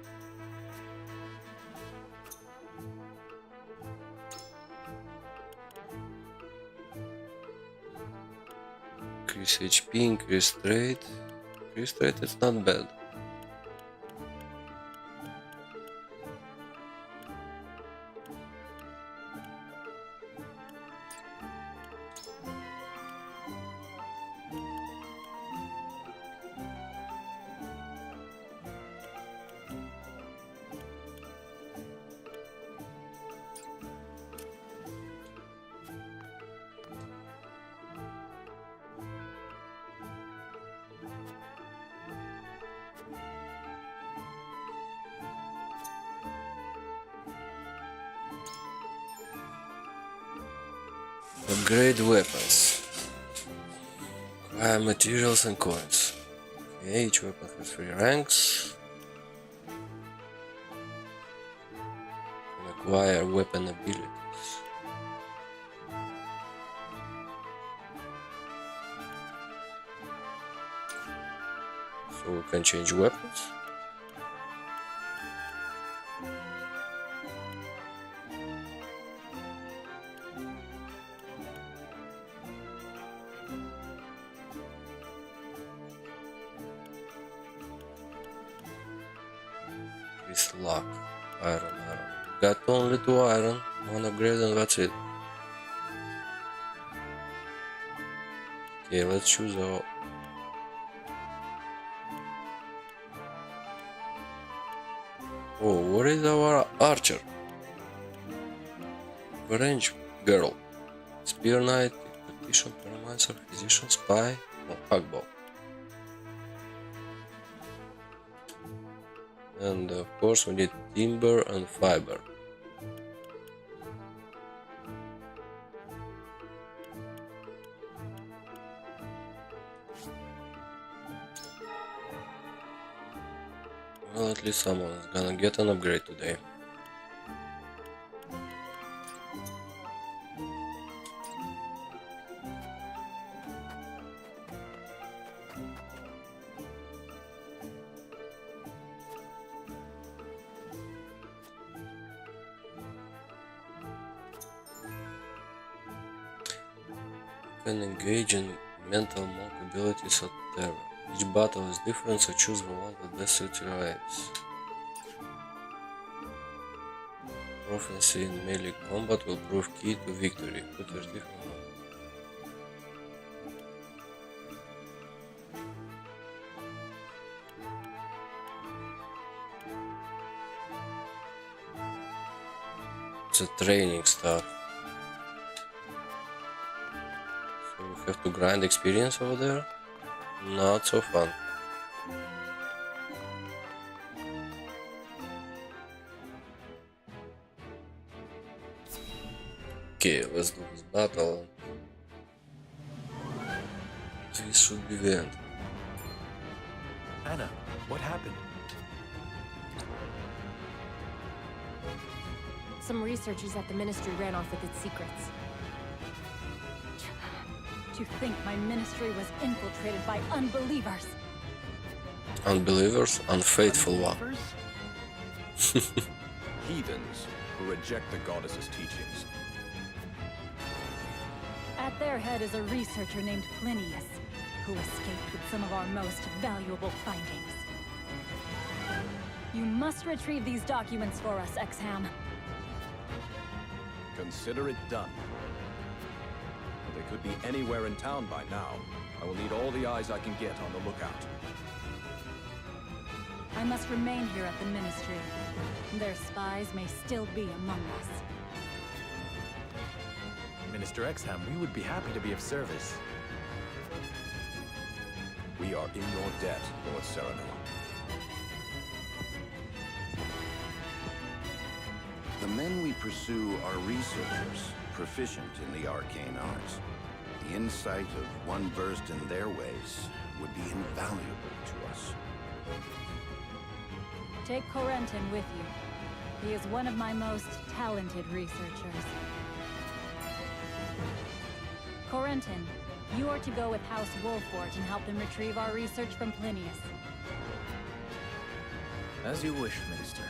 Increase HP, increase trade. Increase trade, it's not bad. Upgrade weapons. Acquire materials and coins. Okay, each weapon has 3 ranks. And acquire weapon abilities. So we can change weapons. Luck. Iron. Got only 2 iron, 1 upgrade and that's it. Okay, let's choose our... Oh, what is our archer? Range girl. Spear knight, tactician, pyromancer, physician, spy, or hackball. And of course we need timber and fiber. Well, at least someone is gonna get an upgrade today. You can engage in mental monk abilities at Terra. Each battle is different, so choose the one that best suits your aims. Proficiency in melee combat will prove key to victory. Put your teeth on. It's a training stuff. So we have to grind experience over there? Not so fun. Okay, let's do this battle. This should be the end. Anna, what happened? Some researchers at the Ministry ran off with its secrets. To think my ministry was infiltrated by unbelievers. Unbelievers, unfaithful one. Heathens who reject the goddess's teachings. At their head is a researcher named Plinius, who escaped with some of our most valuable findings. You must retrieve these documents for us, Exham. Consider it done. They could be anywhere in town by now. I will need all the eyes I can get on the lookout. I must remain here at the Ministry. Their spies may still be among us. Minister Exham, we would be happy to be of service. We are in your debt, Lord Sereno. The men we pursue are researchers, proficient in the arcane arts. The insight of one versed in their ways would be invaluable to us. Take Corentin with you. He is one of my most talented researchers. Corentin, you are to go with House Wolfort and help them retrieve our research from Plinius. As you wish, Minister.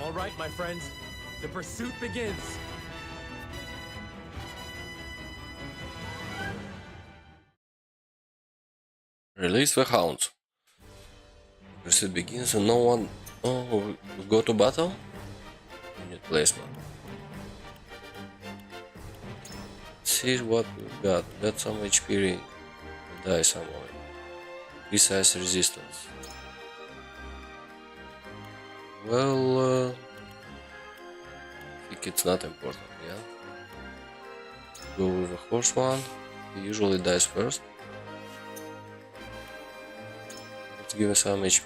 All right, my friends. The pursuit begins. Release the hounds. Pursuit begins and no one... Oh, we go to battle? Unit placement. See what we've got. Got some HP ring. We'll die somewhere. Precise resistance. Well, I think it's not important, yeah? Go with the horse one. He usually dies first. Let's give him some HP.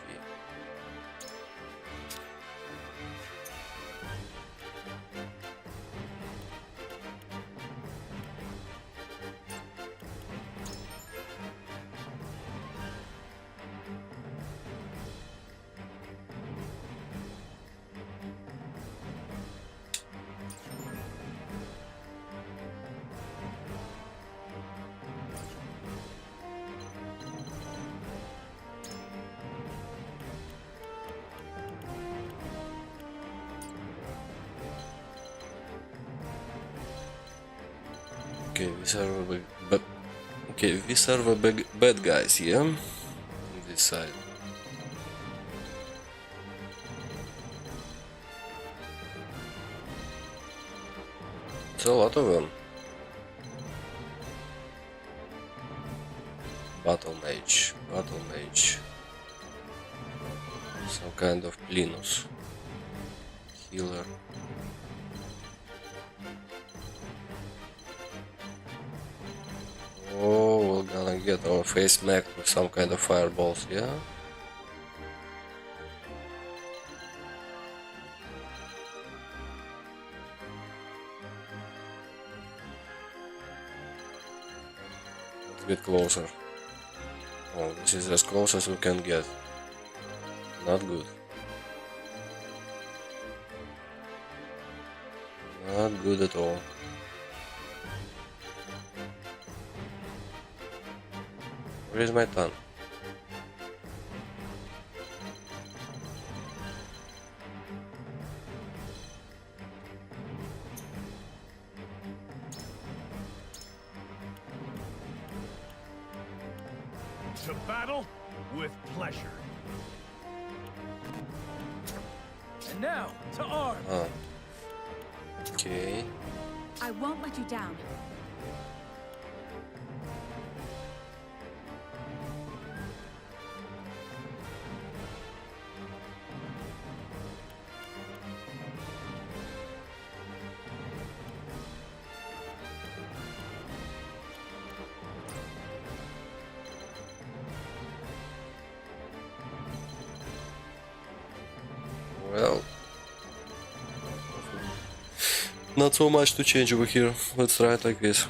Okay, these are the bad guys, yeah? On this side. It's a lot of them. Battle mage. Some kind of Plinus. Healer. Oh, we're gonna get our face smacked with some kind of fireballs, yeah? Let's get closer. Oh, this is as close as we can get. Not good. Not good at all. Where is my ton? To battle with pleasure. And now, to arms! Oh. Okay. I won't let you down. Well, not so much to change over here. Let's try it like this.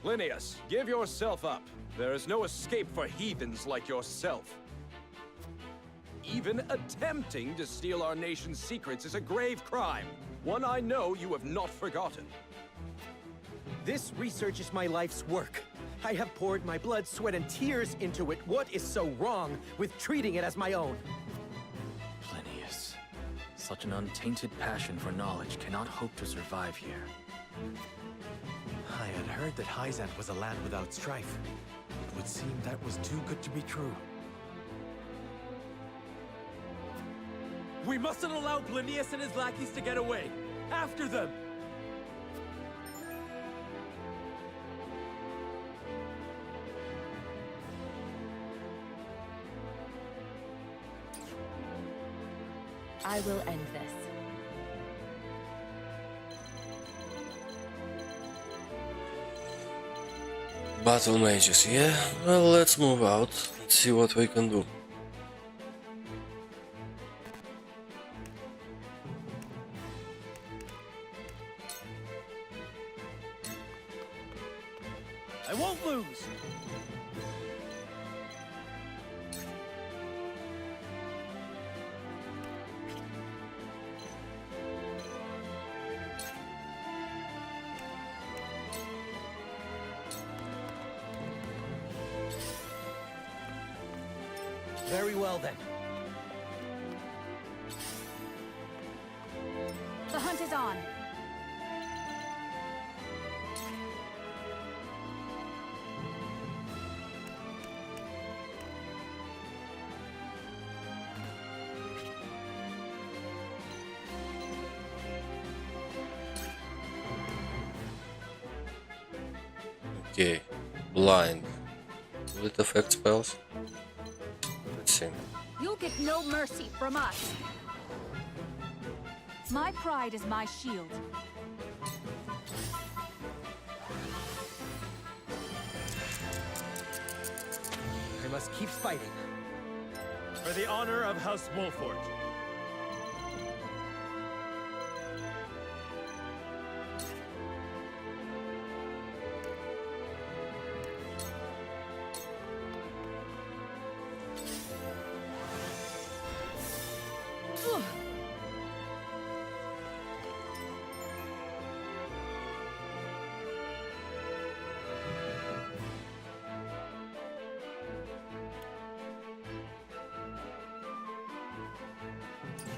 Linnaeus, give yourself up. There is no escape for heathens like yourself. Even attempting to steal our nation's secrets is a grave crime. One I know you have not forgotten. This research is my life's work. I have poured my blood, sweat, and tears into it. What is so wrong with treating it as my own? Linnaeus, such an untainted passion for knowledge cannot hope to survive here. I had heard that Hyzant was a land without strife. It would seem that was too good to be true. We mustn't allow Linnaeus and his lackeys to get away! After them! I will end this. Battle mages, yeah? Well, let's move out and see what we can do. I won't lose! Very well then. The hunt is on. Okay, blind. Will it affect spells? Let's see. You'll get no mercy from us. My pride is my shield. I must keep fighting. For the honor of House Wolfort.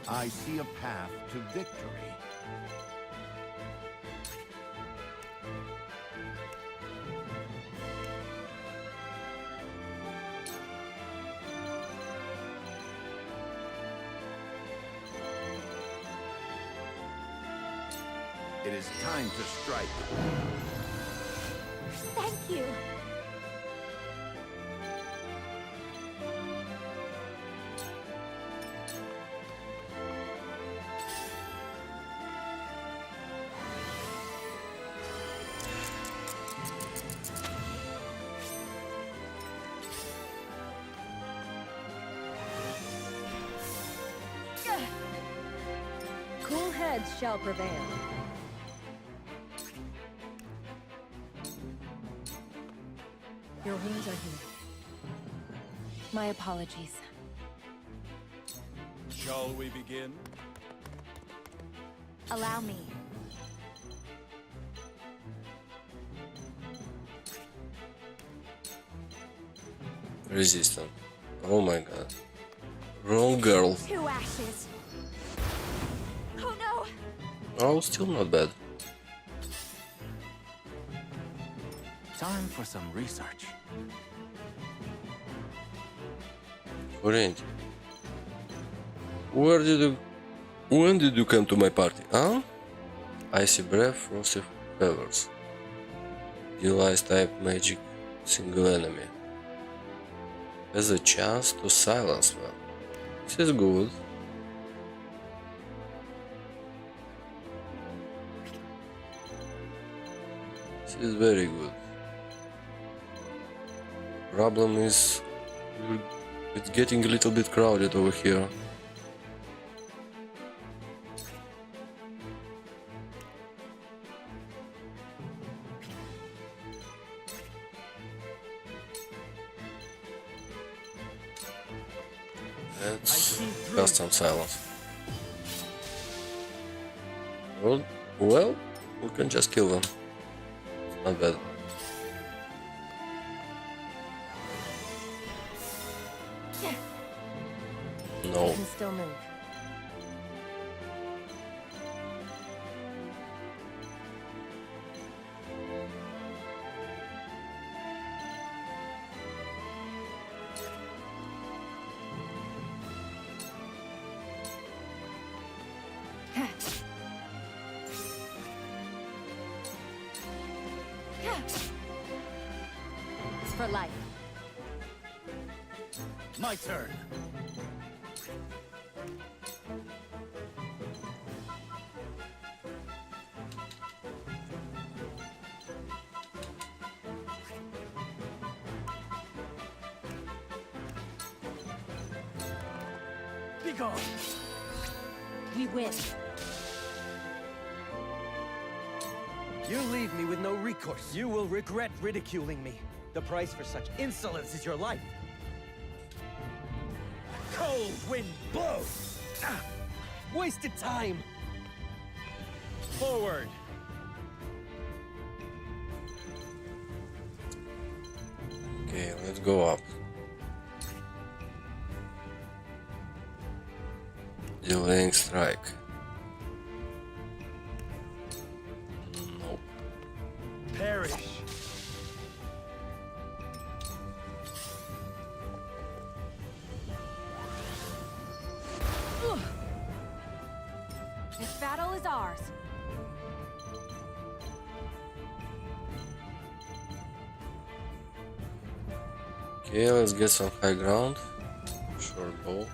I see a path to victory. It is time to strike. Thank you. heads shall prevail. Your wounds are healed. My apologies. Shall we begin? Allow me. Resistant. Oh my god. Wrong girl. Two ashes. Oh no! Oh, still not bad. Time for some research. Oriente. When did you come to my party? Huh? Icy breath, frosty feathers. Dealize type magic single enemy. Has a chance to silence them. This is good. This is very good. Problem is, it's getting a little bit crowded over here. Let's cast some silence. Well, we can just kill them. It's not bad. No. You can still move. It's for life. My turn. Be gone. We win. You leave me with no recourse. You will regret ridiculing me. The price for such insolence is your life. Cold wind blows. Ah, wasted time. Forward. Okay, let's go up. Delaying strike. Nope. Perish. This battle is ours. Okay, let's get some high ground. Short bow.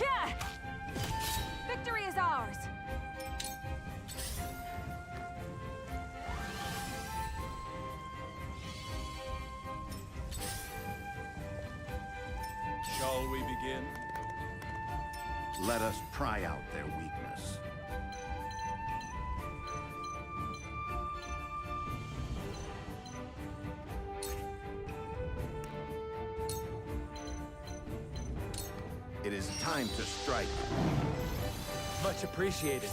Yeah! Victory is ours. Shall we begin? Let us pry out their weakness. It is time to strike. Much appreciated.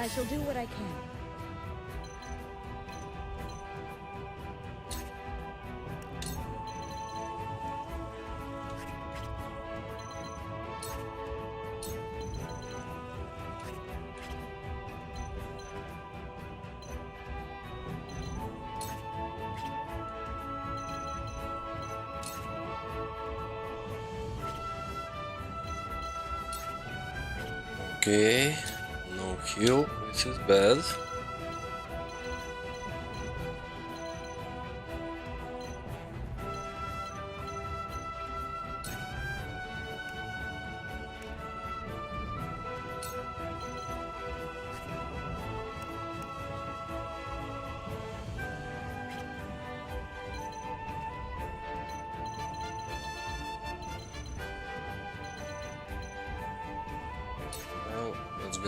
I shall do what I can. Okay, no heal, which is bad.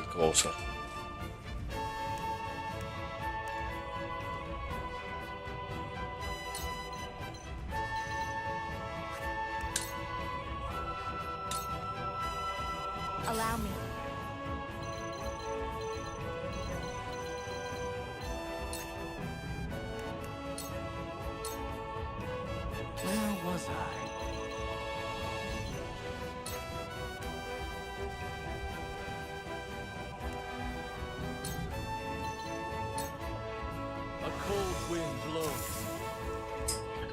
get closer. Allow me. Where was I? A cold wind blows.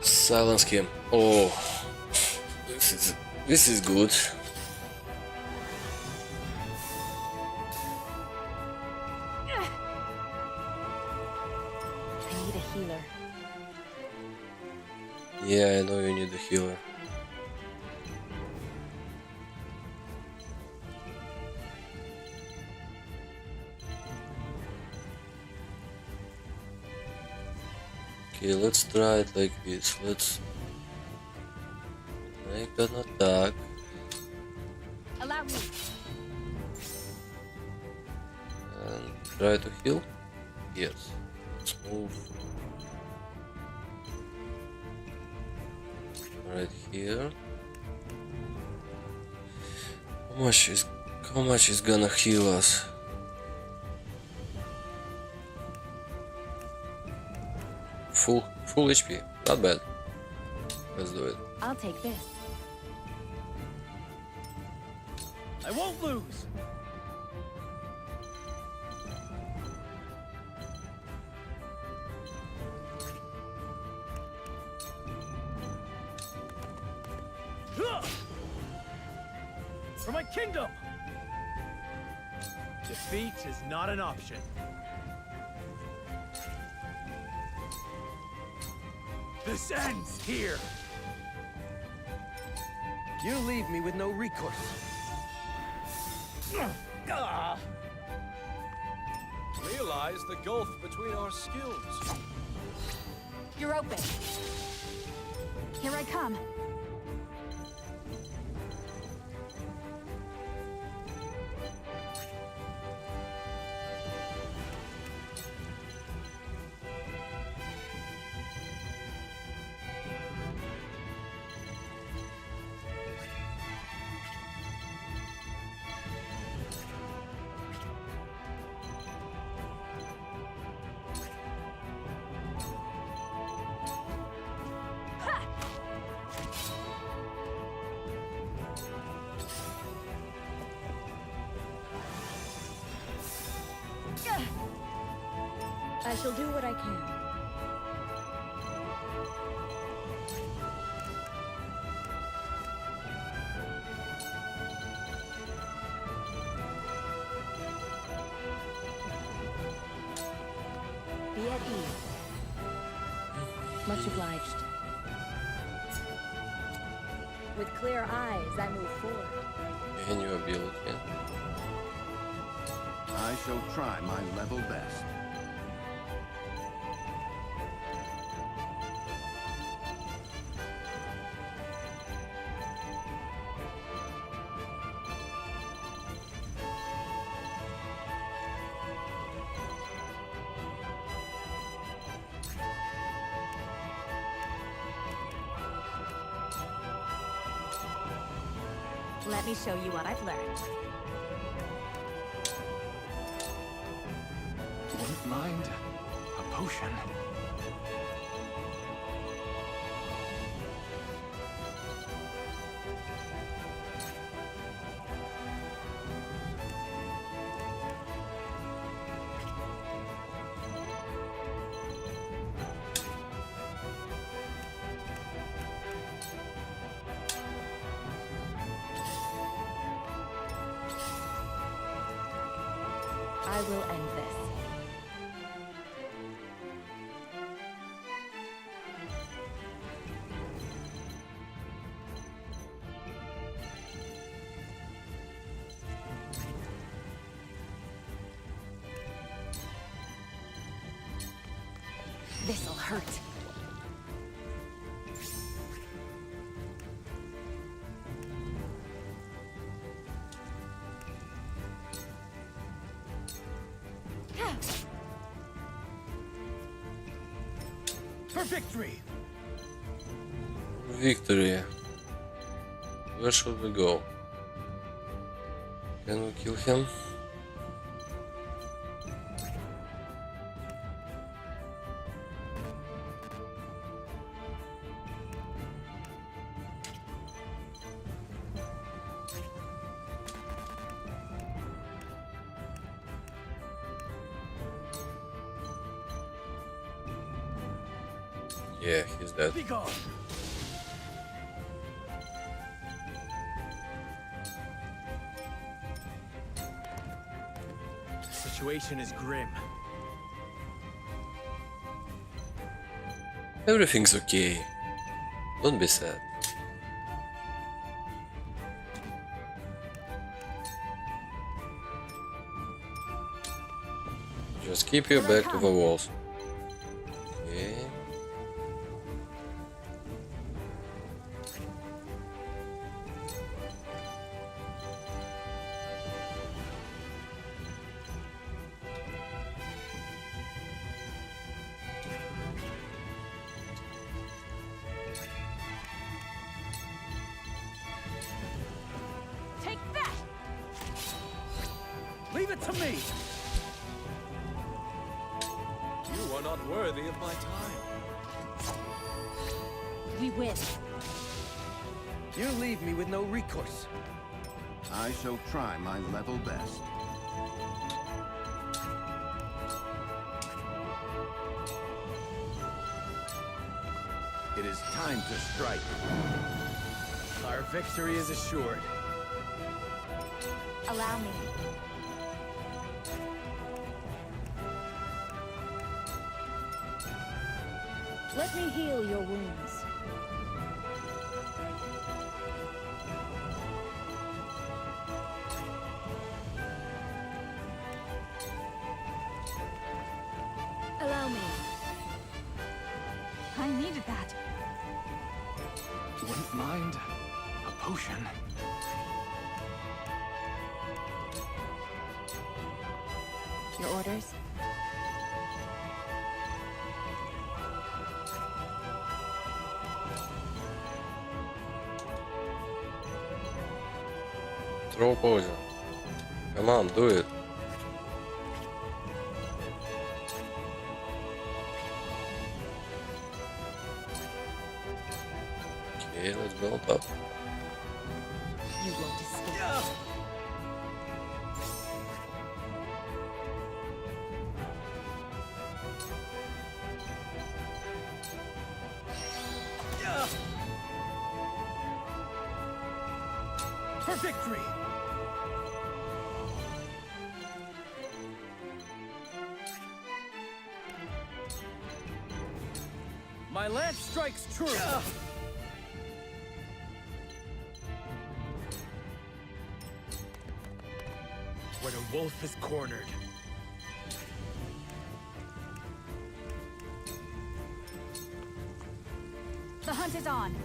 Silence him. Oh, this is good. I need a healer. Yeah, I know you need a healer. Okay, let's try it like this. Let's make an attack. Allow me. And try to heal? Yes. Let's move right here. How much is gonna heal us? Full HP. Not bad. Let's do it. I'll take this. I won't lose. For my kingdom! Defeat is not an option. This ends here. You leave me with no recourse. Realize the gulf between our skills. You're open. Here I come. I shall do what I can. Be at ease. Much obliged. With clear eyes, I move forward. And your ability. I shall try my level best. Let me show you what I've learned. Wouldn't mind a potion. I will end this. This'll hurt. For victory! Victory. Where should we go? Can we kill him? Yeah, he's dead. Be gone! The situation is grim. Everything's okay. Don't be sad. Just keep your back to the walls. Okay. Take that! Leave it to me! You are not worthy of my time. We win. You leave me with no recourse. I shall try my level best. It is time to strike. Our victory is assured. Allow me. Let me heal your wounds. Allow me. I needed that. Wouldn't mind a potion. Your orders? Throw poison. Come on, do it. Okay, let's build up. You won't escape. For victory! My lance strikes true! When a wolf is cornered. The hunt is on.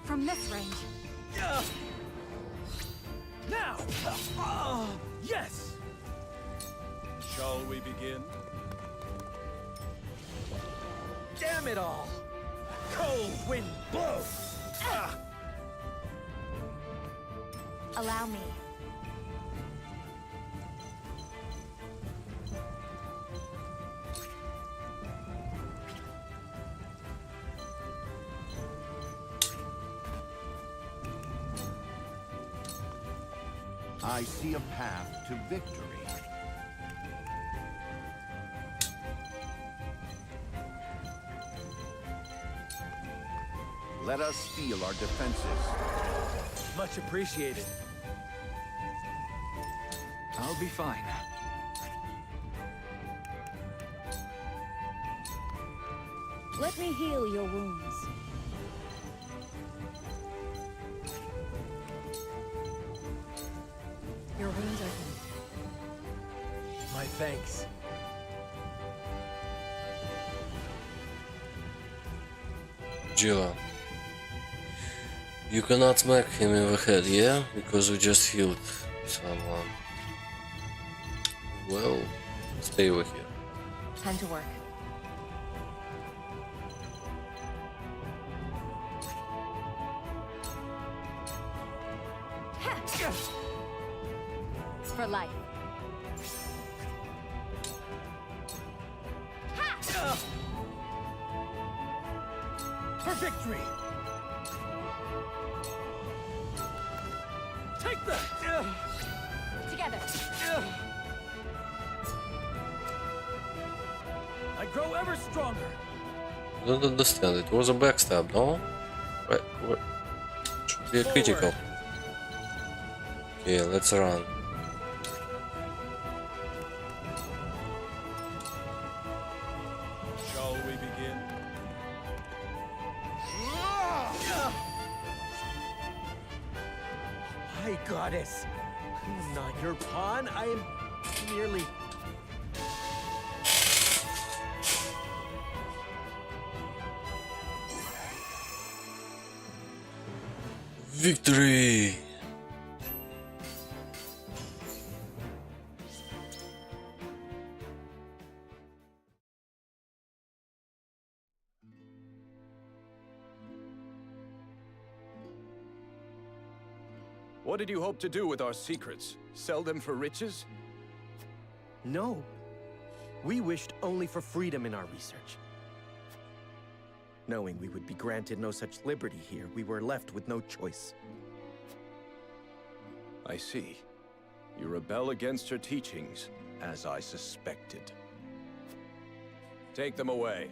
From this range. Now! Yes! Shall we begin? Damn it all! Cold wind blows! Allow me. I see a path to victory. Let us steel our defenses. Much appreciated. I'll be fine. Let me heal your wounds. Your wounds are healed. My thanks. Jill. You cannot smack him in the head, yeah? Because we just healed someone. will stay with you. Time to work. For life. For victory! Take that! Together. I grow ever stronger. I don't understand. It was a backstab, no? What? Should be a critical. Okay, let's run. Shall we begin? My goddess! I'm not your pawn. I am merely... Victory! What did you hope to do with our secrets? Sell them for riches? No. We wished only for freedom in our research. Knowing we would be granted no such liberty here, we were left with no choice. I see. You rebel against her teachings, as I suspected. Take them away.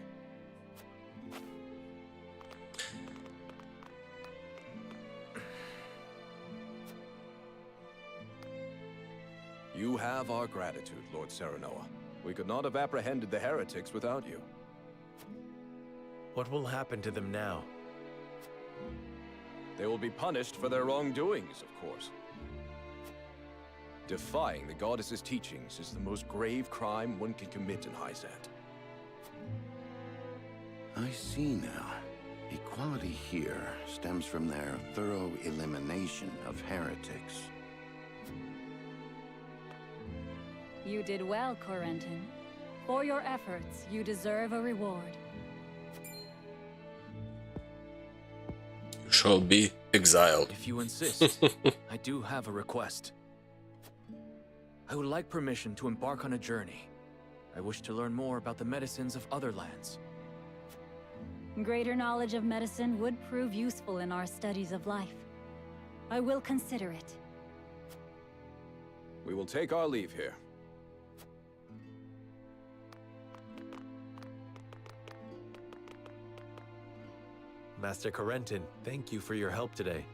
You have our gratitude, Lord Serenoa. We could not have apprehended the heretics without you. What will happen to them now? They will be punished for their wrongdoings, of course. Defying the goddess's teachings is the most grave crime one can commit in Hyzant. I see now. Equality here stems from their thorough elimination of heretics. You did well, Corentin. For your efforts, you deserve a reward. You shall be exiled. If you insist, I do have a request. I would like permission to embark on a journey. I wish to learn more about the medicines of other lands. Greater knowledge of medicine would prove useful in our studies of life. I will consider it. We will take our leave here. Master Corentin, thank you for your help today.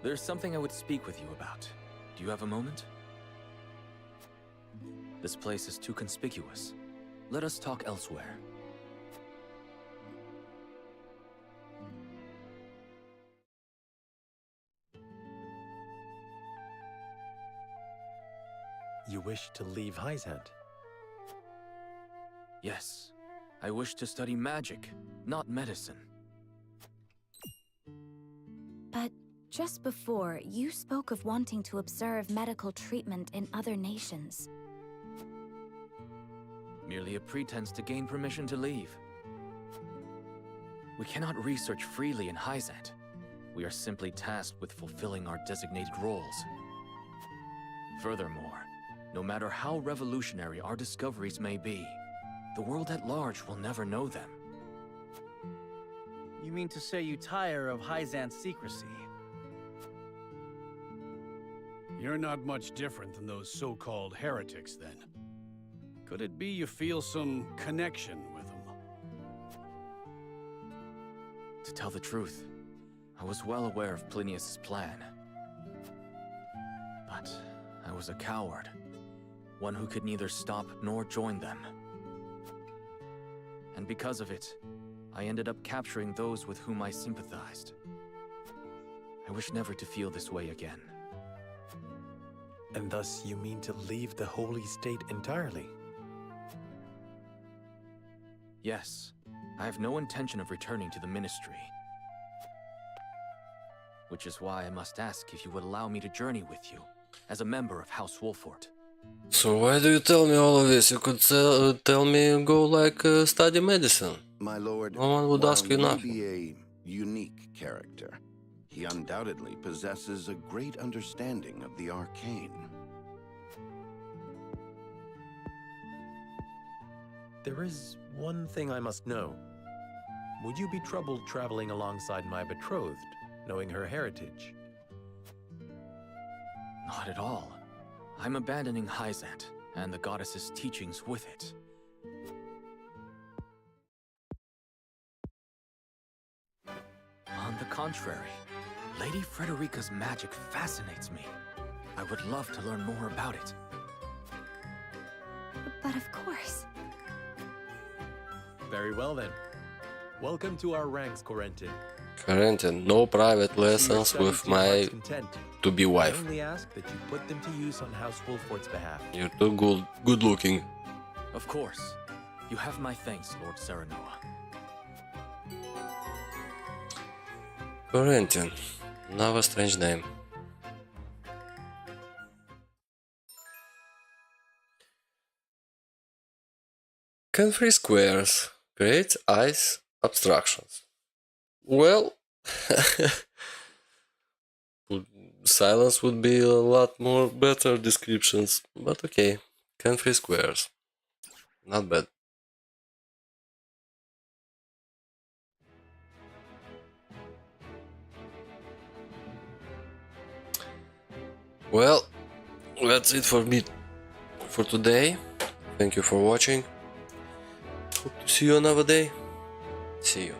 There's something I would speak with you about. Do you have a moment? This place is too conspicuous. Let us talk elsewhere. You wish to leave Hyzant? Yes. I wish to study magic, not medicine. But just before, you spoke of wanting to observe medical treatment in other nations. Merely a pretense to gain permission to leave. We cannot research freely in Hyzant. We are simply tasked with fulfilling our designated roles. Furthermore, no matter how revolutionary our discoveries may be, the world at large will never know them. You mean to say you tire of Hyzant's secrecy? You're not much different than those so-called heretics, then. Could it be you feel some connection with them? To tell the truth, I was well aware of Plinius' plan. But I was a coward, one who could neither stop nor join them. And because of it, I ended up capturing those with whom I sympathized. I wish never to feel this way again. And thus you mean to leave the Holy State entirely? Yes, I have no intention of returning to the Ministry. Which is why I must ask if you would allow me to journey with you. as a member of House Wolfort. So why do you tell me all of this? You could tell me go like study medicine. My lord, No one would while ask you he may nothing. be a unique character, he undoubtedly possesses a great understanding of the arcane. There is one thing I must know. Would you be troubled traveling alongside my betrothed, knowing her heritage? Not at all. I'm abandoning Hyzant, and the goddess's teachings with it. On the contrary, Lady Frederica's magic fascinates me. I would love to learn more about it. But of course. Very well then. Welcome to our ranks, Corentin. Corentin, no private lessons with my to-be I wife. only ask that you put them to use on House Wolfort's behalf. You're too good looking. Of course. You have my thanks, Lord Serenoa. Corentin, another strange name. Can free squares create ice abstractions? Well, silence would be a lot more better descriptions, but okay. Can free squares. Not bad. Well, that's it for me for today. Thank you for watching. Hope to see you another day. See you.